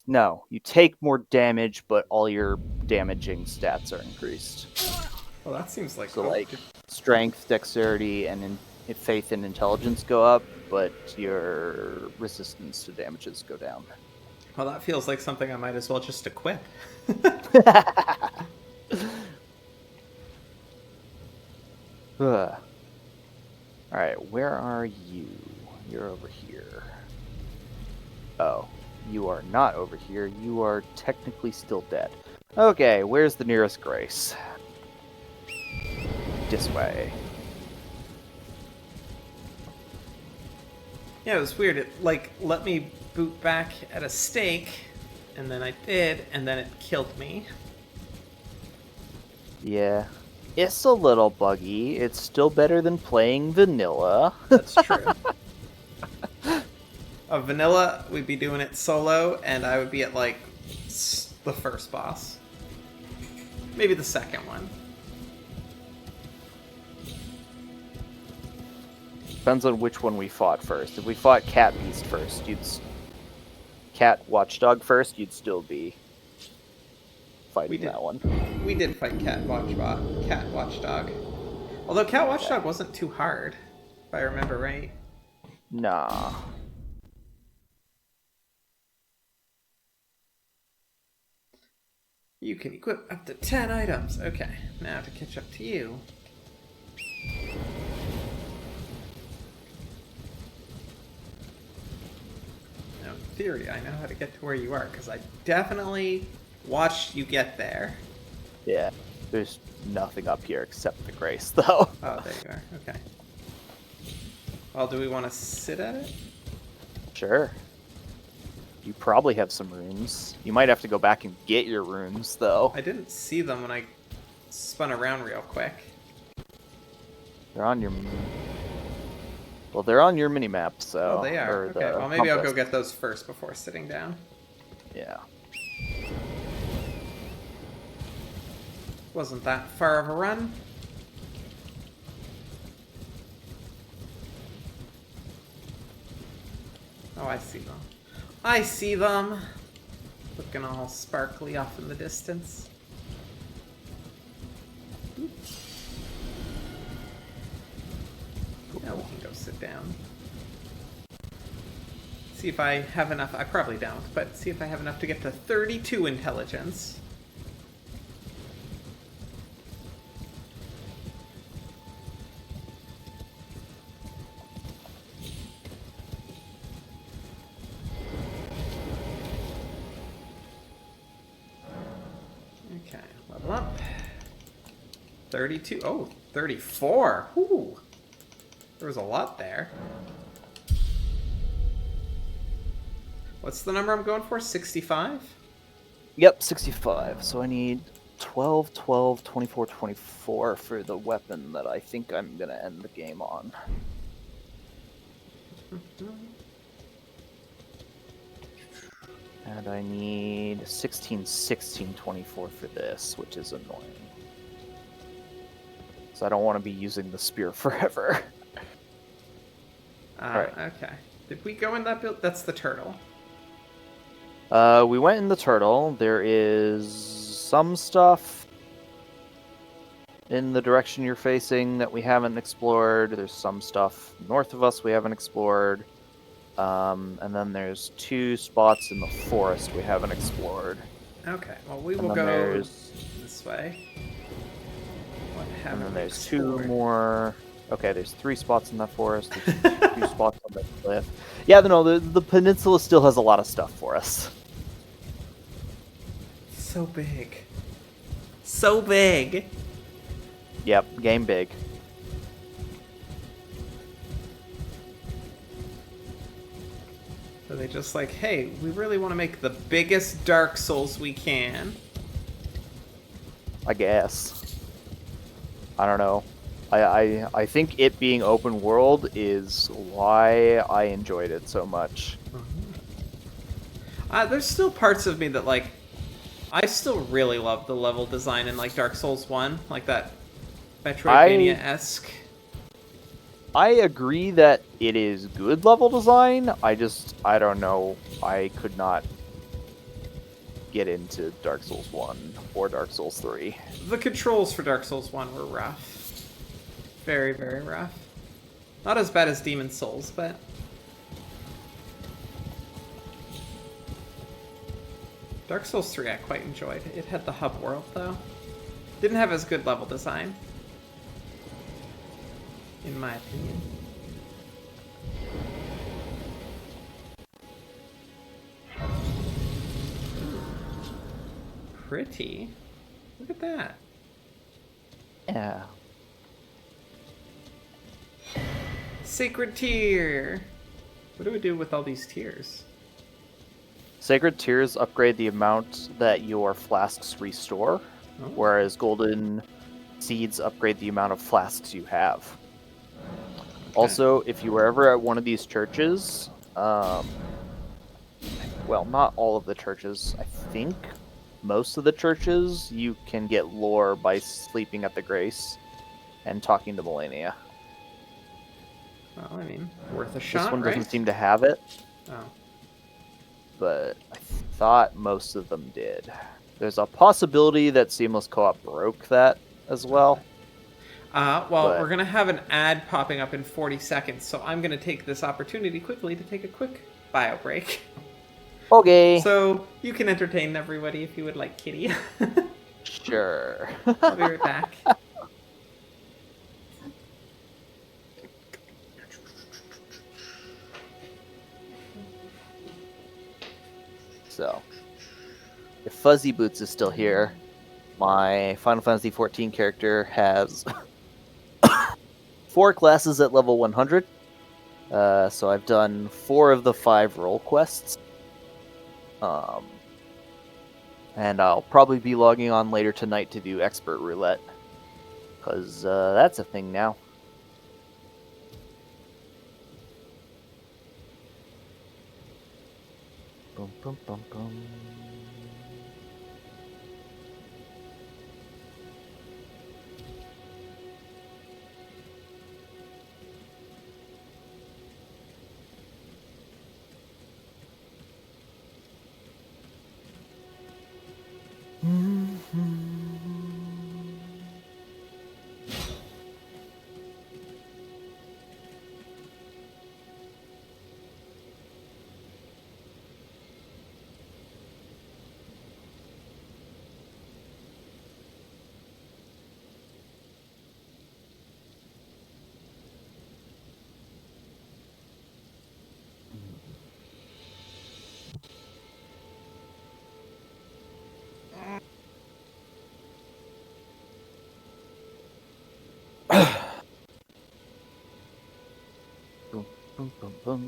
A: No, you take more damage, but all your damaging stats are increased.
B: Well, that seems like...
A: So, like, strength, dexterity, and faith and intelligence go up, but your resistance to damages go down.
B: Well, that feels like something I might as well just equip.
A: Alright, where are you? You're over here. Oh, you are not over here. You are technically still dead. Okay, where's the nearest grace? This way.
B: Yeah, it was weird. It, like, let me boot back at a stake, and then I did, and then it killed me.
A: Yeah. It's a little buggy. It's still better than playing vanilla.
B: That's true. Vanilla, we'd be doing it solo, and I would be at, like, the first boss. Maybe the second one. Depends
A: on which one we fought first. If we fought Cat Beast first, cat watchdog first, you'd still be fighting
B: did.
A: that one.
B: We did fight Cat Watchdog. Although Cat Watchdog wasn't too hard, if I remember right.
A: Nah.
B: You can equip up to 10 items. Okay, now to catch up to you. Now, in theory, I know how to get to where you are, because I definitely watched you get there.
A: Yeah. There's nothing up here except the grace, though.
B: Oh, there you are. Okay. Well, do we want to sit at it?
A: Sure. You probably have some runes. You might have to go back and get your runes, though.
B: I didn't see them when I spun around real quick.
A: They're on your... Well, they're on your mini-map, so...
B: Oh, they are. Okay, well, maybe I'll go get those first before sitting down.
A: Yeah.
B: Wasn't that far of a run. Oh, I see them. I see them! Looking all sparkly off in the distance. Now we can go sit down. See if I have enough. I probably don't, but see if I have enough to get to 32 intelligence. Okay, level up. 32. Oh, 34. Ooh. There was a lot there. What's the number I'm going for? 65?
A: Yep, 65. So I need 12, 12, 24, 24 for the weapon that I think I'm going to end the game on. And I need 16, 16, 24 for this, which is annoying. So I don't want to be using the spear forever. Alright.
B: Okay. Did we go in that build? That's the turtle.
A: We went in the turtle. There is some stuff in the direction you're facing that we haven't explored. There's some stuff north of us we haven't explored. And then there's 2 spots in the forest we haven't explored.
B: Okay, well we will go this way.
A: And then there's 2 more. Okay, there's 3 spots in that forest. There's 2 spots on the cliff. Yeah, no, the peninsula still has a lot of stuff for us.
B: So big. So big.
A: Yep, game big.
B: So they just like, hey, we really want to make the biggest Dark Souls we can.
A: I guess. I don't know. I think it being open world is why I enjoyed it so much.
B: There's still parts of me that, like, I still really love the level design in, like, Dark Souls 1. Like, that Metroidvania-esque.
A: I agree that it is good level design. I don't know. I could not get into Dark Souls 1 or Dark Souls 3.
B: The controls for Dark Souls 1 were rough. Very, very rough. Not as bad as Demon Souls, but... Dark Souls 3 I quite enjoyed. It had the hub world, though. Didn't have as good level design. In my opinion. Pretty. Look at that.
A: Yeah.
B: Sacred Tier! What do we do with all these tiers?
A: Sacred Tears upgrade the amount that your flasks restore, whereas Golden Seeds upgrade the amount of flasks you have. Okay. Also, if you were ever at one of these churches, well, not all of the churches, I think most of the churches, you can get lore by sleeping at the Grace and talking to Melania.
B: Well, I mean, worth a shot,
A: This one doesn't
B: right?
A: seem to have it.
B: Oh.
A: but I thought most of them did. There's a possibility that Seamless Co-op broke that as well.
B: Well, we're going to have an ad popping up in 40 seconds, so I'm going to take this opportunity quickly to take a quick bio break.
A: Okay.
B: So, you can entertain everybody if you would like, Kitty.
A: Sure.
B: I'll be right back.
A: So, if Fuzzy Boots is still here, my Final Fantasy XIV character has 4 classes at level 100. So I've done 4 of the 5 role quests. And I'll probably be logging on later tonight to do Expert Roulette. Because that's a thing now. Bum, bum, bum, bum. Boom, boom, boom, boom.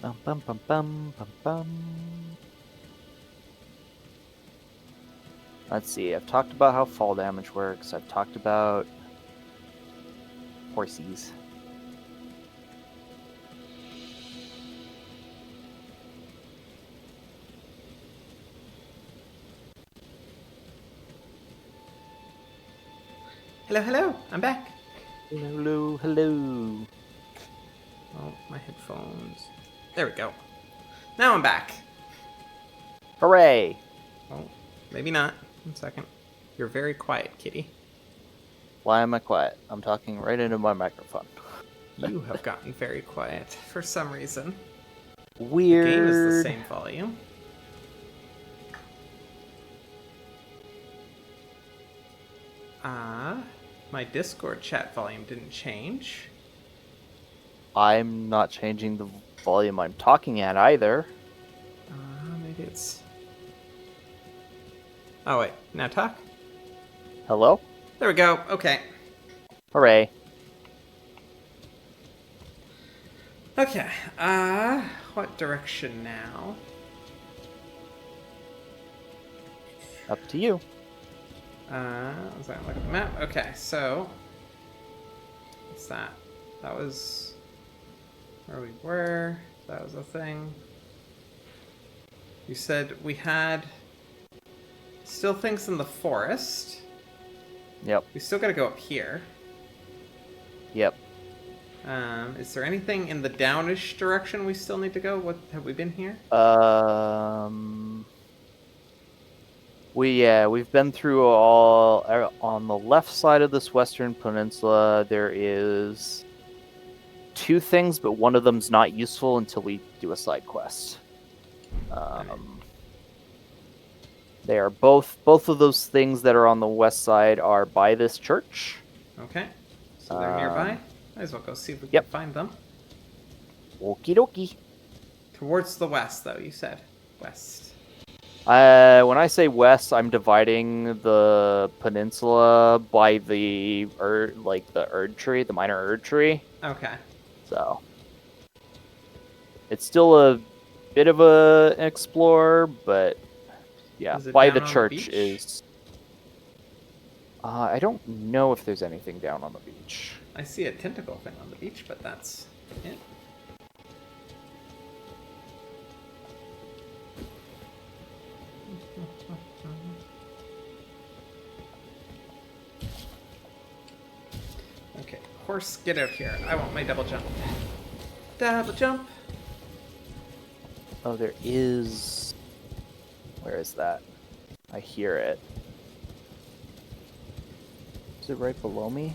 A: Bum, bum, bum, bum, bum, bum. Let's see, I've talked about how fall damage works. I've talked about horsies.
B: Hello, hello, I'm back.
A: Hello, hello.
B: Oh, my headphones. There we go. Now I'm back.
A: Hooray!
B: Oh, maybe not. 1 second. You're very quiet, Kitty.
A: Why am I quiet? I'm talking right into my microphone.
B: You have gotten very quiet for some reason.
A: Weird.
B: The game is the same volume. My Discord chat volume didn't change.
A: I'm not changing the volume I'm talking at either.
B: Maybe it's... Oh, wait. Now talk?
A: Hello?
B: There we go. Okay.
A: Hooray.
B: Okay. What direction now?
A: Up to you.
B: Let's look at the map. Okay, so... What's that? That was... where we were. That was a thing. You said we had... still things in the forest.
A: Yep.
B: We still gotta go up here.
A: Yep.
B: Is there anything in the downish direction we still need to go? What have we been here?
A: We've been through all on the left side of this western peninsula. There is 2 things, but one of them's not useful until we do a side quest. They are both of those things that are on the west side are by this church.
B: Okay, so they're nearby. Might as well go see if we can
A: Yep.
B: find them.
A: Okie dokie.
B: Towards the west, though, you said. West.
A: When I say west, I'm dividing the peninsula by the the Erd tree, the minor Erd tree.
B: Okay.
A: So it's still a bit of a explore, but yeah,
B: Is it
A: by
B: down
A: the
B: on the
A: church
B: beach?
A: is. I don't know if there's anything down on the beach.
B: I see a tentacle thing on the beach, but that's it. Okay, horse, get out here. I want my double jump. Double jump.
A: Oh, there is. Where is that? I hear it. Is it right below me?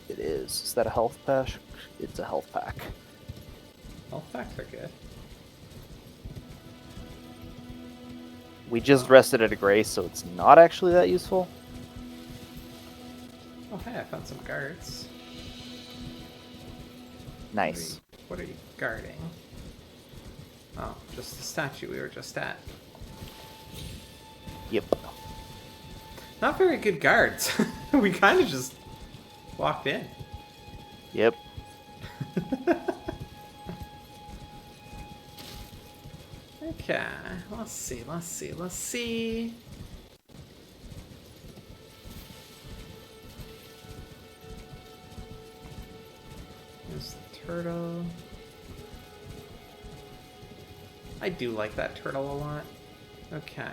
A: It is. Is that a health pack? It's a health pack.
B: Health packs are good.
A: We just rested at a grace, so it's not actually that useful.
B: Oh, hey, I found some guards.
A: Nice.
B: What are you guarding? Oh, just the statue we were just at.
A: Yep.
B: Not very good guards. We kind of just walked in.
A: Yep.
B: Okay, let's see. There's the turtle. I do like that turtle a lot. Okay.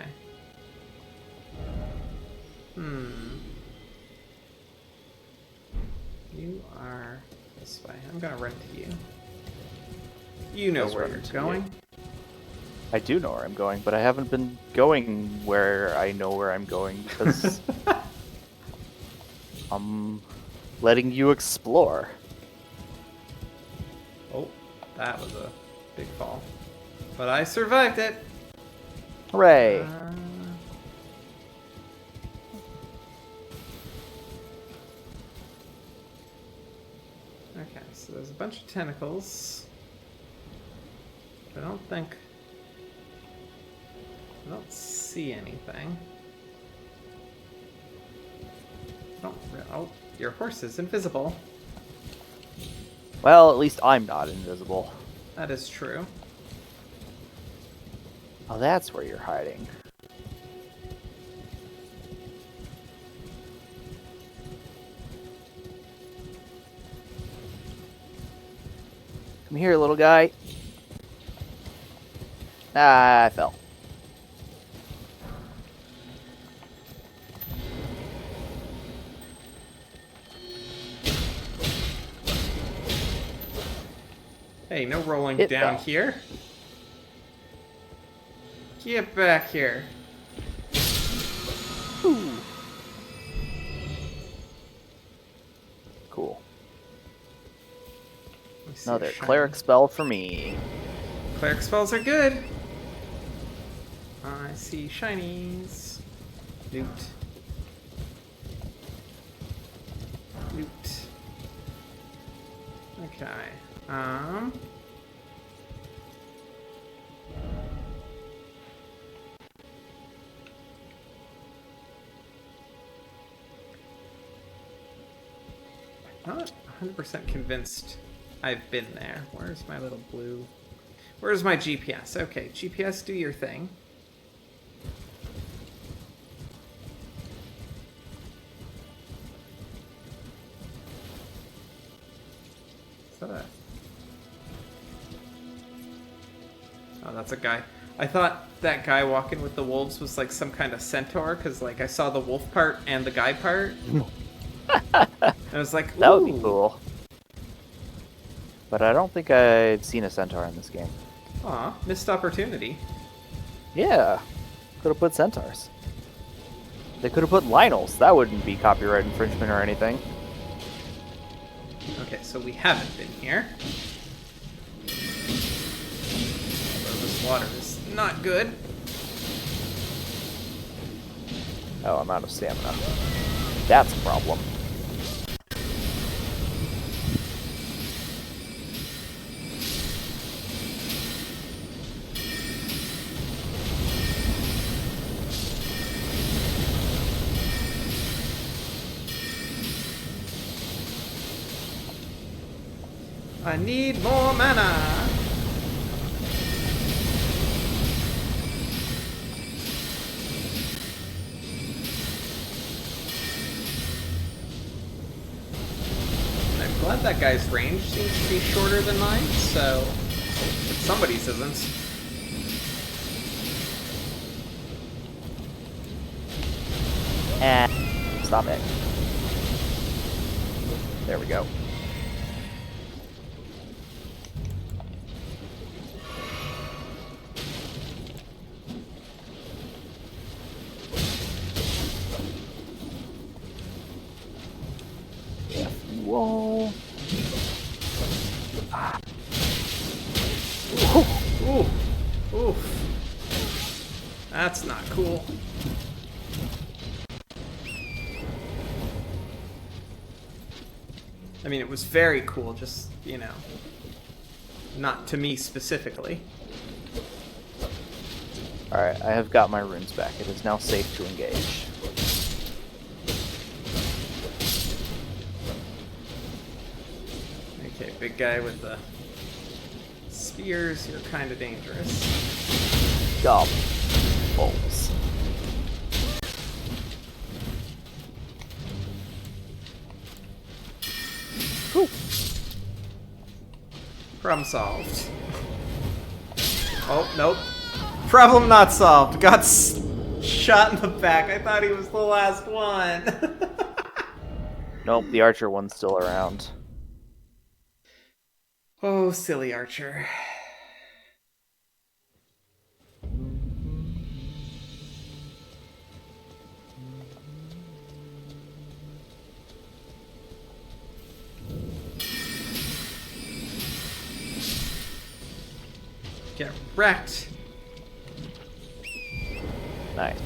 B: You are this way. I'm gonna run to you. You know
A: Let's
B: where
A: run
B: you're
A: to
B: going.
A: you. I do know where I'm going, but I haven't been going where I know where I'm going because I'm letting you explore.
B: Oh, that was a big fall. But I survived it!
A: Hooray!
B: Okay, so there's a bunch of tentacles. I don't see anything. Oh, your horse is invisible.
A: Well, at least I'm not invisible.
B: That is true.
A: Oh, that's where you're hiding. Come here, little guy. Ah, I fell.
B: Hey, no rolling
A: It
B: down
A: fell.
B: here. Get back here.
A: Ooh. Cool.
B: Let me see
A: Another
B: a shiny.
A: cleric spell for me.
B: Cleric spells are good. I see shinies. Loot. Loot. Okay. Not 100% convinced I've been there. Where's my little blue? Where's my GPS? Okay, GPS, do your thing. Is that a... Oh, that's a guy. I thought that guy walking with the wolves was like some kind of centaur, because like I saw the wolf part and the guy part. And I was like, ooh.
A: That would be cool. But I don't think I've seen a centaur in this game.
B: Aw, missed opportunity.
A: Yeah. Could have put centaurs. They could have put Lionels. That wouldn't be copyright infringement or anything.
B: Okay, so we haven't been here. Although this water is not good.
A: Oh, I'm out of stamina. That's a problem.
B: I need more mana. I'm glad that guy's range seems to be shorter than mine, so somebody's isn't.
A: Stop it. There we go. Whoa. Ah.
B: Ooh. Oof. That's not cool. I mean, it was very cool, just, you know, not to me specifically.
A: Alright, I have got my runes back. It is now safe to engage.
B: Okay, big guy with the spears, you're kind of dangerous.
A: Gobbles. Whew.
B: Problem solved. Oh, nope. Problem not solved. Got shot in the back. I thought he was the last one.
A: Nope, the archer one's still around.
B: Oh, silly archer. Get wrecked.
A: Nice.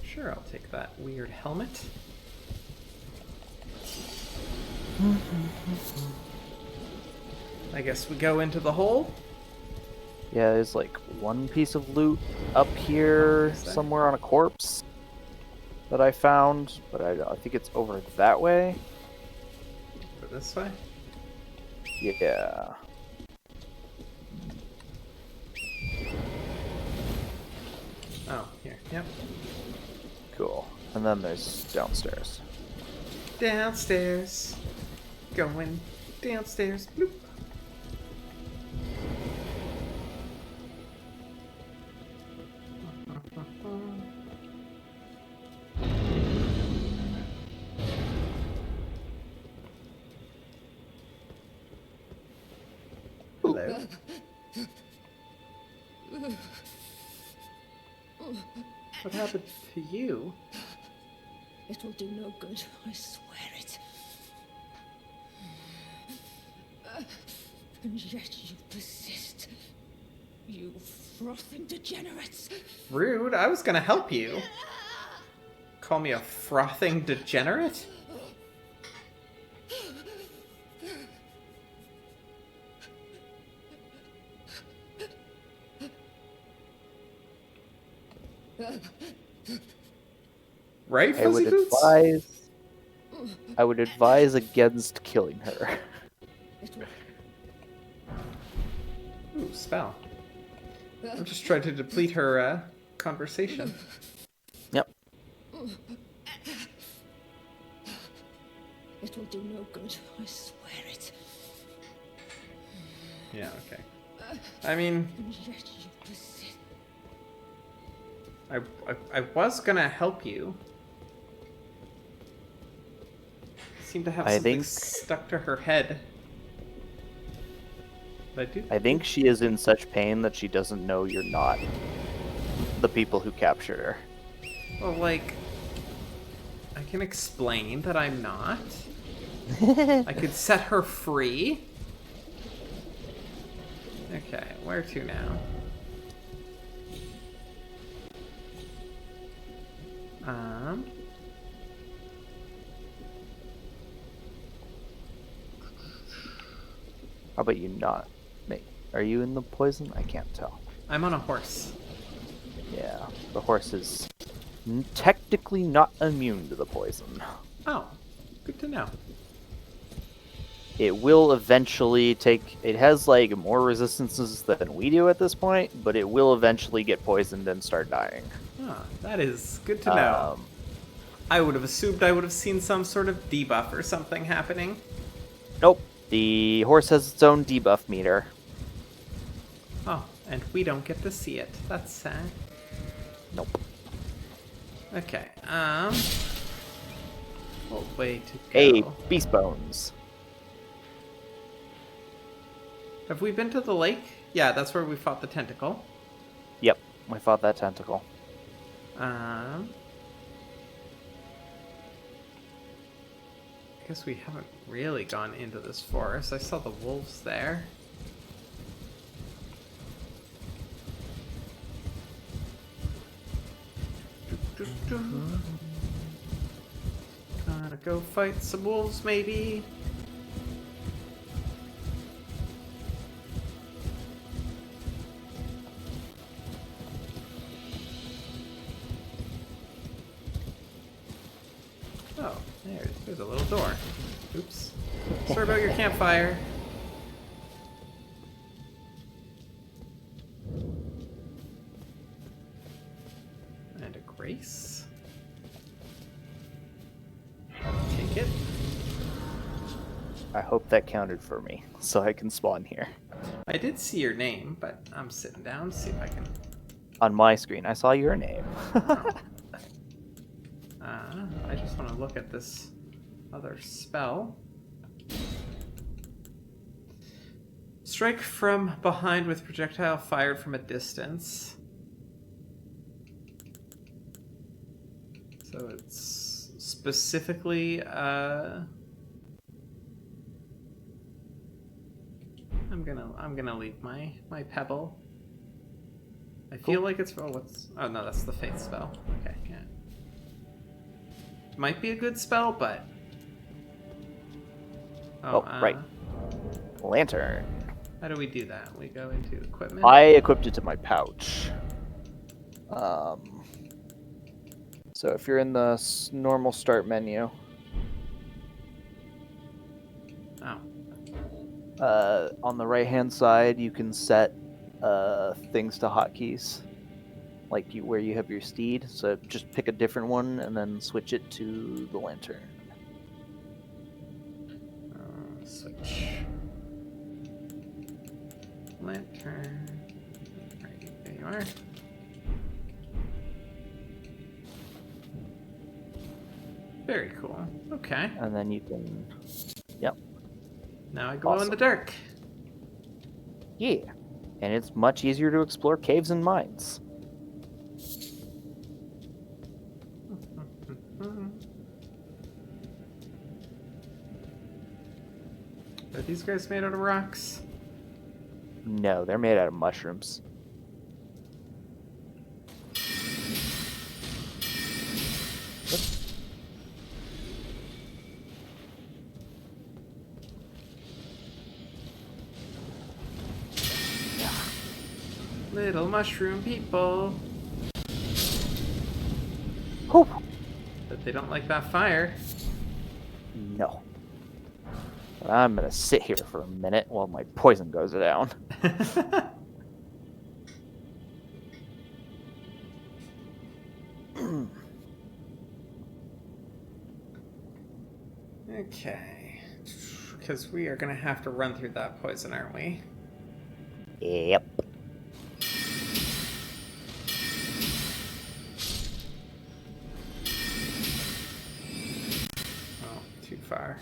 B: Sure, I'll take that weird helmet. I guess we go into the hole.
A: Yeah, there's like one piece of loot up here somewhere on a corpse that I found, but I think it's over that way.
B: Go this way?
A: Yeah.
B: Oh, here. Yep.
A: Cool. And then there's downstairs.
B: Downstairs. Going downstairs. Bloop. Hello. What happened to you?
D: It will do no good, I swear it. And yet you persist. You frothing degenerates.
B: Rude, I was gonna help you. Call me a frothing degenerate? Right, Fuzzy Boots?
A: I would advise against killing her.
B: Ooh, spell. I'm just trying to deplete her conversation.
A: Yep.
D: It will do no good, I swear it.
B: Yeah, okay. I mean,
D: And yet you persist.
B: I was gonna help you. Seem to have
A: I
B: something
A: think-
B: stuck to her head. But
A: I think she is in such pain that she doesn't know you're not the people who captured her.
B: Well, like, I can explain that I'm not. I could set her free. Okay, where to now?
A: How about you not? Are you in the poison? I can't tell.
B: I'm on a horse.
A: Yeah, the horse is technically not immune to the poison.
B: Oh, Good to know.
A: It will eventually take... It has, like, more resistances than we do at this point, but it will eventually get poisoned and start dying.
B: Ah, that is good to know. I would have assumed I would have seen some sort of debuff or something happening.
A: Nope. The horse has its own debuff meter.
B: Oh, and we don't get to see it. That's sad.
A: Nope.
B: Okay, what way to go?
A: Hey, beast bones.
B: Have we been to the lake? Yeah, that's where we fought the tentacle.
A: Yep, we fought that tentacle.
B: I guess we haven't really gone into this forest. I saw the wolves there. Gotta go fight some wolves, maybe. Oh, there's a little door. Oops. Sorry about your campfire. And a grace. Take it.
A: I hope that counted for me, so I can spawn here.
B: I did see your name, but I'm sitting down to see if I can.
A: On my screen, I saw your name.
B: I just want to look at this other spell. Strike from behind with projectile fired from a distance. So it's specifically, I'm gonna leave my pebble. I feel like it's oh no, that's the faith spell. Okay, yeah. Might be a good spell, but
A: Right. Lantern.
B: How do we do that? We go into equipment.
A: I equipped it to my pouch. So if you're in the normal start menu, on the right-hand side, you can set things to hotkeys, like where you have your steed. So just pick a different one and then switch it to the lantern.
B: Switch. Lantern. Right, there you are. Very cool. Okay.
A: And then you can... Yep.
B: Now I glow in the dark.
A: Yeah. And it's much easier to explore caves and mines.
B: Are these guys made out of rocks?
A: No, they're made out of mushrooms.
B: Little mushroom people.
A: Whew.
B: But they don't like that fire.
A: No. But I'm gonna sit here for a minute while my poison goes down.
B: Okay. Because we are going to have to run through that poison, aren't we?
A: Yep.
B: Oh, too far.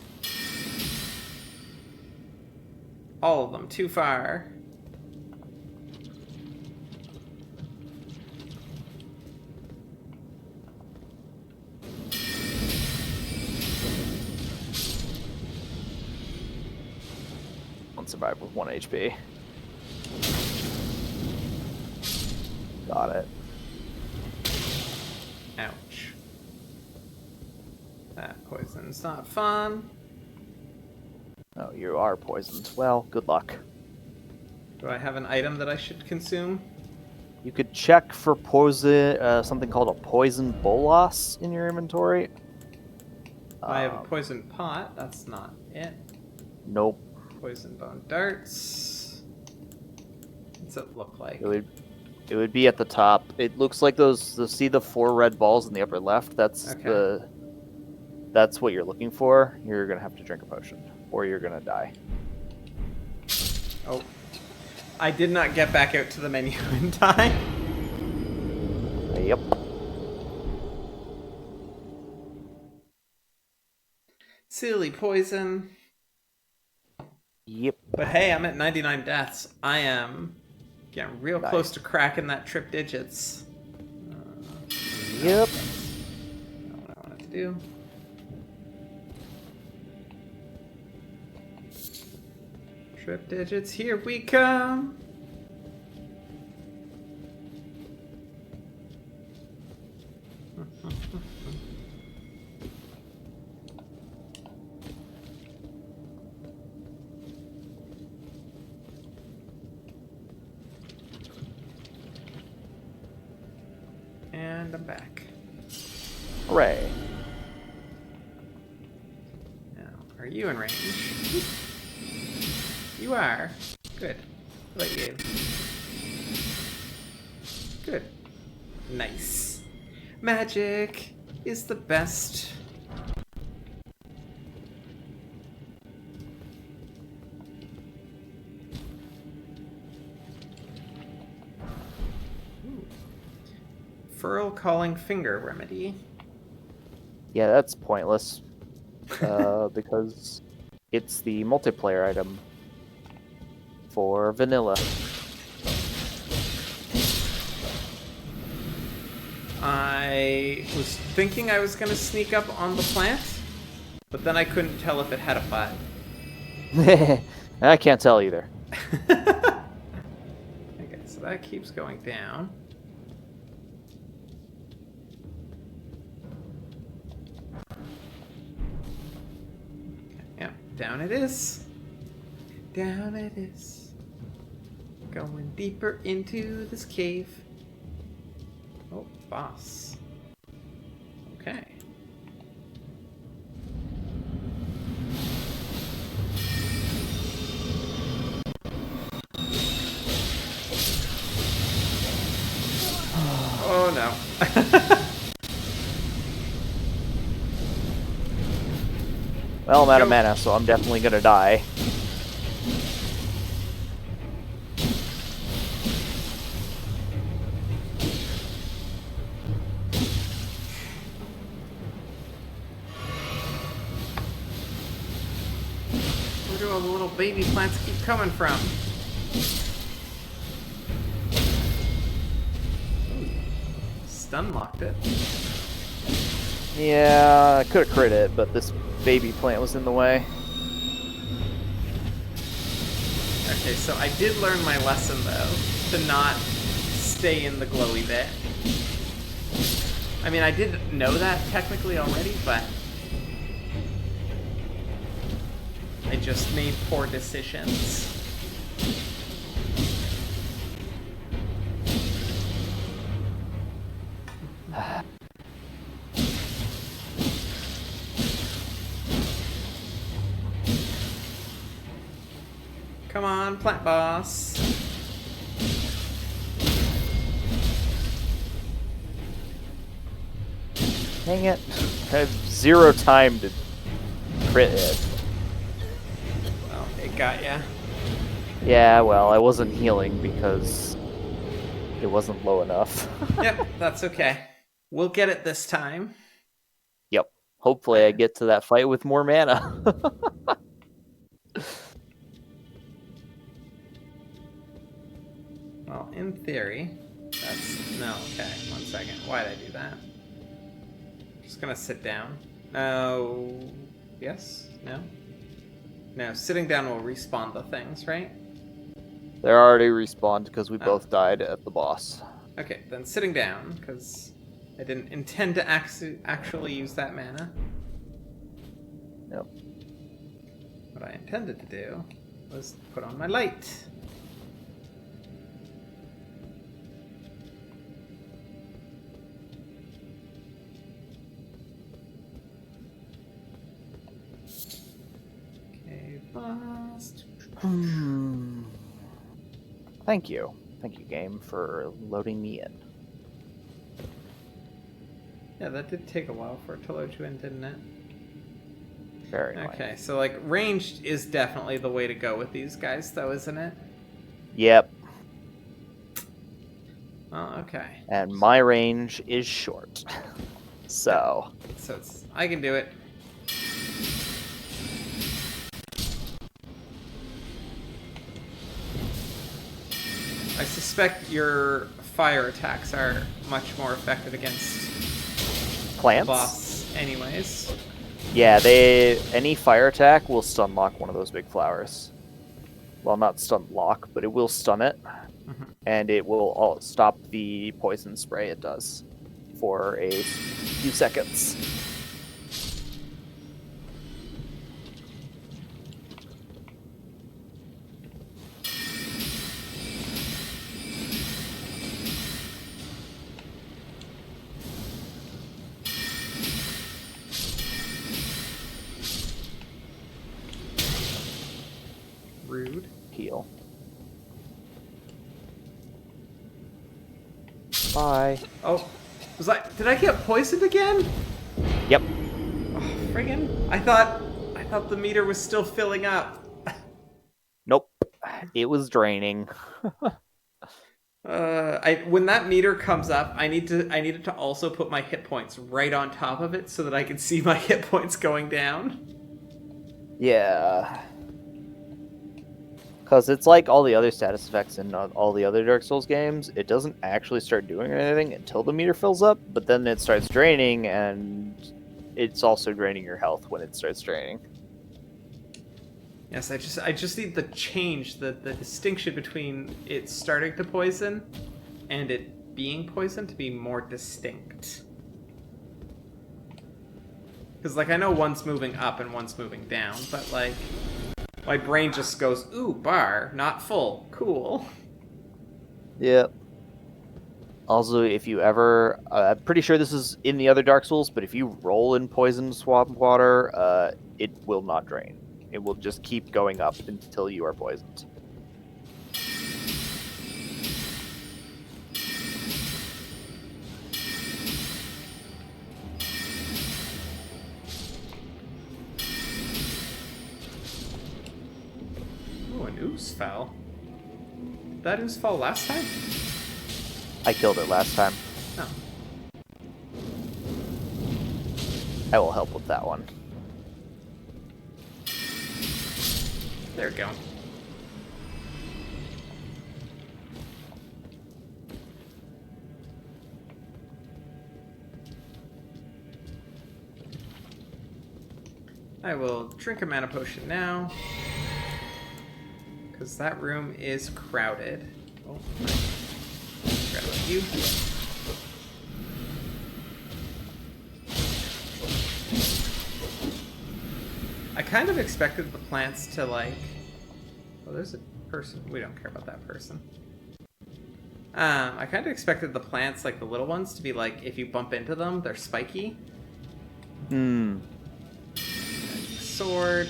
B: All of them, too far.
A: Survive with 1 HP. Got it.
B: Ouch. That poison's not fun.
A: Oh, you are poisoned. Well, good luck.
B: Do I have an item that I should consume?
A: You could check for poison, something called a poison bolas in your inventory.
B: I have a poison pot. That's not it.
A: Nope.
B: Poison bone darts. What's it look like?
A: It would be at the top. It looks like those. See the 4 red balls in the upper left? That's
B: Okay.
A: That's what you're looking for. You're gonna have to drink a potion, or you're gonna die.
B: Oh. I did not get back out to the menu in time.
A: Yep.
B: Silly poison.
A: Yep.
B: But hey, I'm at 99 deaths. I am getting real close to cracking that trip digits.
A: Yep.
B: Not what I wanted to do. Trip digits, here we come. And I'm back.
A: Hooray.
B: Now, are you in range? You are. Good. What about you? Good. Nice. Magic is the best. Furl calling finger remedy.
A: Yeah, that's pointless. Because it's the multiplayer item for vanilla.
B: I was thinking I was going to sneak up on the plant, but then I couldn't tell if it had a butt.
A: I can't tell either.
B: Okay, so that keeps going down. Yeah, down it is. Down it is. Going deeper into this cave. Oh, boss. Okay. Oh no.
A: Well, I'm out of mana, so I'm definitely gonna die.
B: Where do all the little baby plants keep coming from? Stun locked it.
A: Yeah, I could have crit it, but this baby plant was in the way.
B: Okay, so I did learn my lesson though, to not stay in the glowy bit. I mean, I did know that technically already, but I just made poor decisions. Come on, plant boss.
A: Dang it. I have 0 time to crit it.
B: Well, it got ya.
A: Yeah, well, I wasn't healing because it wasn't low enough.
B: Yep, that's okay. We'll get it this time.
A: Yep. Hopefully I get to that fight with more mana.
B: Well, in theory, that's... No, okay, 1 second. Why'd I do that? Just gonna sit down. No... Yes? No? No, sitting down will respawn the things, right?
A: They're already respawned because we
B: Oh.
A: both died at the boss.
B: Okay, then sitting down, because I didn't intend to actually use that mana.
A: Yep.
B: What I intended to do was put on my light. Lost.
A: Thank you. Thank you, game, for loading me in.
B: Yeah, that did take a while for it to load you in, didn't it?
A: Very nice.
B: Okay, so like ranged is definitely the way to go with these guys, though, isn't it?
A: Yep.
B: Oh, okay.
A: And my range is short. So
B: I can do it. I suspect your fire attacks are much more effective against the
A: plants.
B: boss, anyways.
A: Yeah, any fire attack will stun lock one of those big flowers. Well, not stun lock, but it will stun it, and it will stop the poison spray it does for a few seconds.
B: Rude.
A: Heal. Bye.
B: Oh, did I get poisoned again?
A: Yep.
B: Oh, friggin'. I thought the meter was still filling up.
A: Nope. It was draining.
B: When that meter comes up, I needed to also put my hit points right on top of it so that I can see my hit points going down.
A: Yeah. Because it's like all the other status effects in all the other Dark Souls games, it doesn't actually start doing anything until the meter fills up, but then it starts draining, and it's also draining your health when it starts draining.
B: Yes, I just need the change, the distinction between it starting to poison and it being poisoned to be more distinct. Because, like, I know one's moving up and one's moving down, but, like, my brain just goes, ooh, bar, not full, cool.
A: Yep. Also, if you ever, I'm pretty sure this is in the other Dark Souls, but if you roll in poisoned swamp water, it will not drain. It will just keep going up until you are poisoned.
B: Ooh, an ooze fell. Did that ooze fall last time?
A: I killed it last time.
B: Oh.
A: I will help with that one.
B: There we go. I will drink a mana potion now. Because that room is crowded. Oh, forgot about you. I kind of expected the plants to, like... Oh, there's a person. We don't care about that person. I kind of expected the plants, like the little ones, to be like, if you bump into them, they're spiky.
A: Hmm.
B: Sword.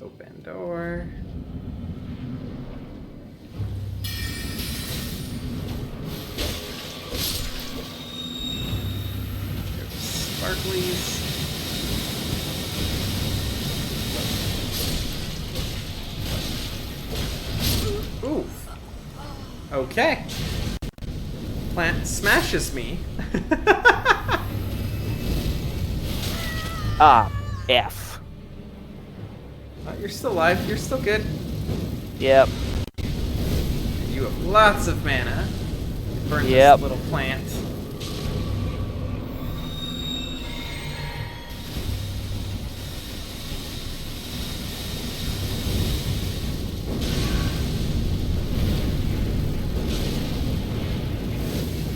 B: Open door. Sparklies. Oof. Okay. Plant smashes me.
A: Ah, F.
B: You're still alive. You're still good.
A: Yep.
B: You have lots of mana. Burn
A: Yep.
B: this little plant.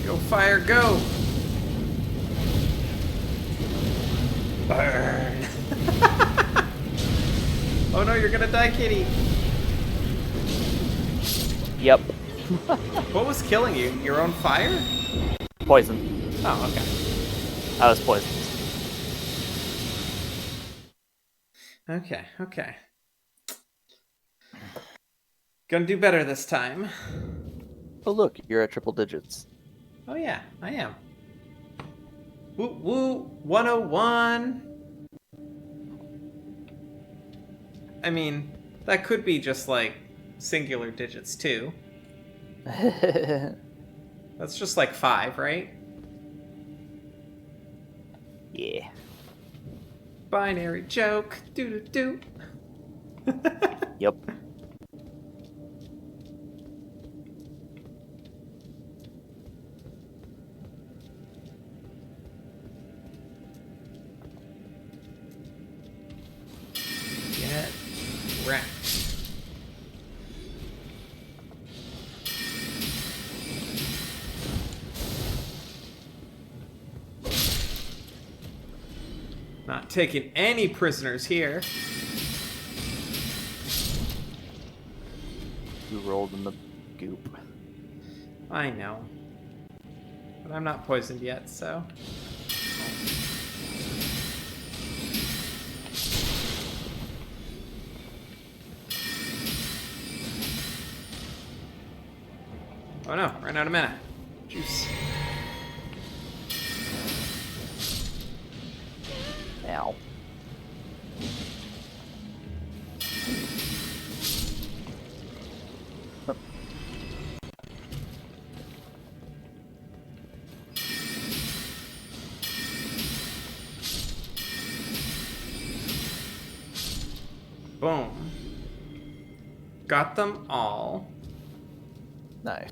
B: Go fire, go! Burn! Oh no, you're gonna die, kitty!
A: Yep.
B: What was killing you? Your own fire?
A: Poison.
B: Oh, okay.
A: I was poisoned.
B: Okay, okay. Gonna do better this time.
A: Oh, look, you're at triple digits.
B: Oh yeah, I am. Woo woo 101. I mean, that could be just like singular digits too. That's just like 5, right?
A: Yeah.
B: Binary joke. Doo doo doo.
A: Yep.
B: Get wrecked. Not taking any prisoners here.
A: You rolled in the goop.
B: I know. But I'm not poisoned yet, so. Oh no, ran out of mana. Juice.
A: Ow.
B: Boom. Got them all.
A: Nice.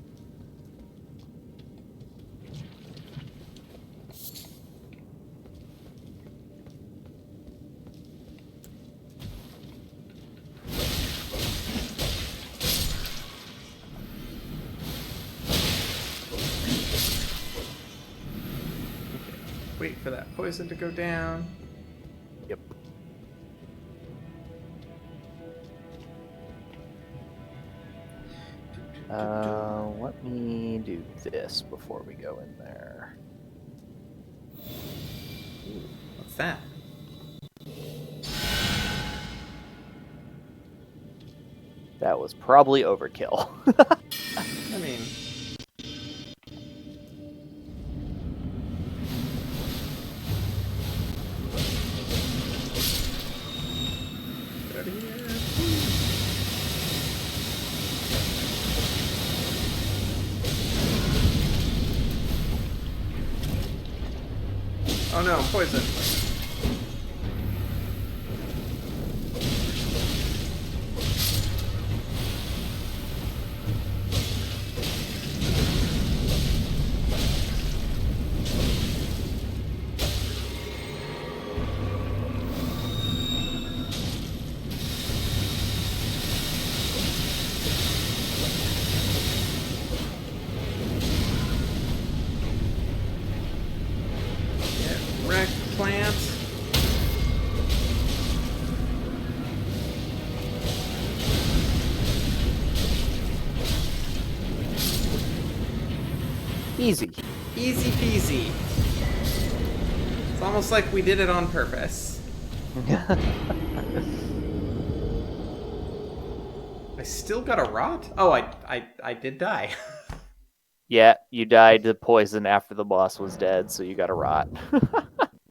B: Wait for that poison to go down.
A: Yep. Let me do this before we go in there.
B: What's that?
A: That was probably overkill.
B: I mean... Get out of here. Oh no, poison. Get wrecked, plant.
A: Easy.
B: Easy peasy. It's almost like we did it on purpose. I still got a rot? Oh, I did die.
A: Yeah, you died to poison after the boss was dead, so you got a rot.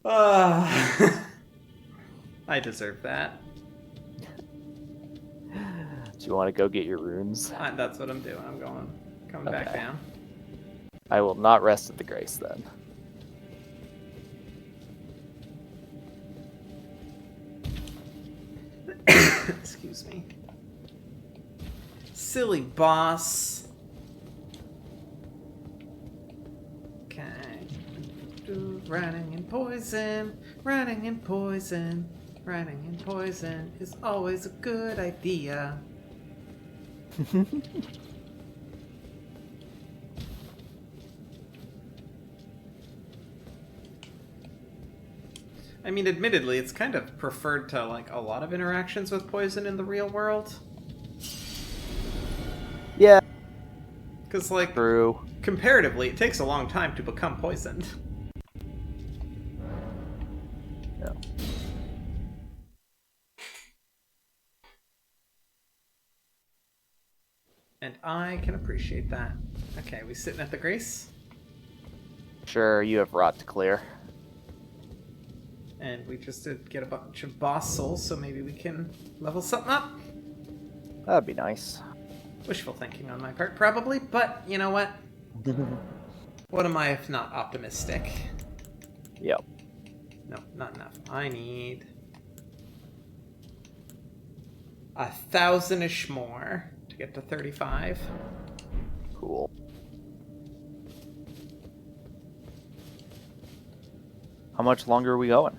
B: I deserve that.
A: Do you want to go get your runes?
B: That's what I'm doing. I'm coming back
A: Okay.
B: down.
A: I will not rest at the Grace then.
B: Excuse me. Silly boss. Okay. Running in poison, running in poison, running in poison is always a good idea. I mean, admittedly, it's kind of preferred to, like, a lot of interactions with poison in the real world.
A: Yeah,
B: Because, like,
A: true.
B: comparatively, it takes a long time to become poisoned.
A: No.
B: And I can appreciate that. Okay, we sitting at the Grace?
A: Sure, you have rot to clear.
B: And we just did get a bunch of boss souls, so maybe we can level something up.
A: That'd be nice.
B: Wishful thinking on my part, probably, but you know what? What am I if not optimistic?
A: Yep.
B: No, not enough. I need 1,000-ish more to get to 35.
A: Cool. How much longer are we going?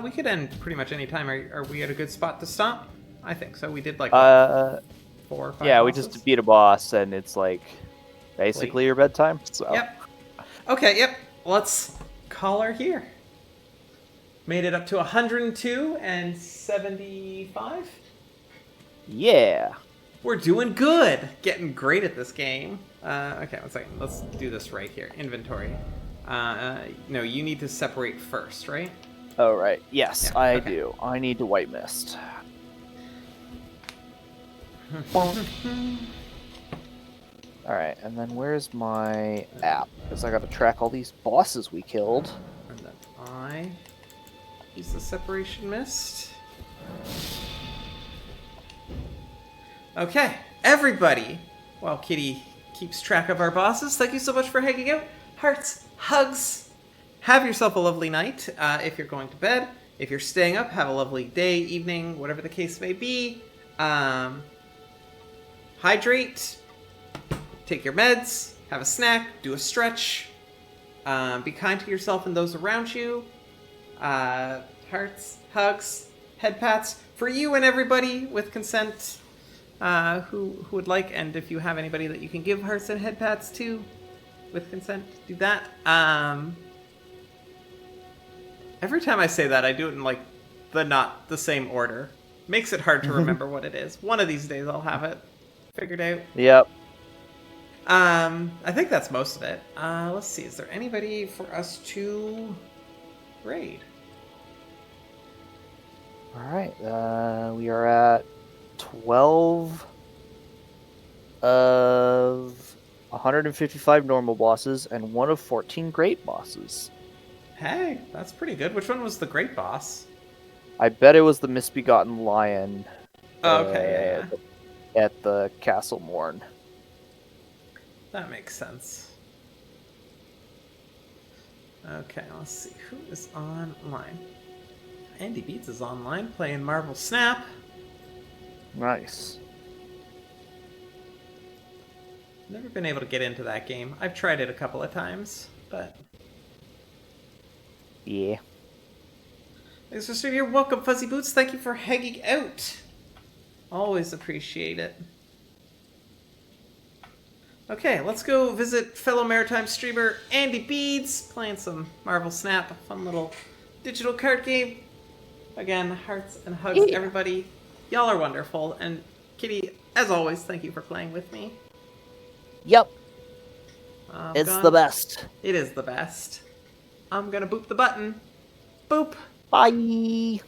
B: We could end pretty much any time. Are we at a good spot to stop? I think so. We did like 4 or 5
A: yeah, we
B: bosses?
A: just beat a boss, and it's like basically your bedtime. So.
B: Yep. Okay, yep. Let's call her here. Made it up to 102 and 75.
A: Yeah.
B: We're doing good. Getting great at this game. Okay, one second. Let's do this right here. Inventory. No, you need to separate first, right?
A: Oh, right. Yes,
B: Yeah,
A: I
B: okay.
A: do. I need to white mist. Alright, and then where's my app? Because I gotta track all these bosses we killed.
B: And then I use the separation mist. Okay, everybody. While Kitty keeps track of our bosses, thank you so much for hanging out. Hearts, hugs. Have yourself a lovely night if you're going to bed. If you're staying up, have a lovely day, evening, whatever the case may be. Hydrate. Take your meds. Have a snack. Do a stretch. Be kind to yourself and those around you. Hearts, hugs, head pats for you and everybody with consent who would like. And if you have anybody that you can give hearts and head pats to with consent, do that. Every time I say that, I do it in like not the same order. Makes it hard to remember what it is. One of these days I'll have it figured out.
A: Yep.
B: I think that's most of it. Let's see, is there anybody for us to raid?
A: Alright, we are at 12 of 155 normal bosses and 1 of 14 great bosses.
B: Hey, that's pretty good. Which one was the great boss?
A: I bet it was the misbegotten lion.
B: Oh, okay, yeah.
A: At the Castle Morn.
B: That makes sense. Okay, let's see. Who is online? Andy Beats is online playing Marvel Snap.
A: Nice.
B: Never been able to get into that game. I've tried it a couple of times, but...
A: Yeah.
B: Thanks for streaming. You're welcome, Fuzzy Boots. Thank you for hanging out. Always appreciate it. Okay, let's go visit fellow Maritime streamer Andy Beads, playing some Marvel Snap, a fun little digital card game. Again, hearts and hugs, everybody. Y'all are wonderful. And Kitty, as always, thank you for playing with me.
A: Yep. It's the best.
B: It is the best. I'm gonna boop the button. Boop.
A: Bye.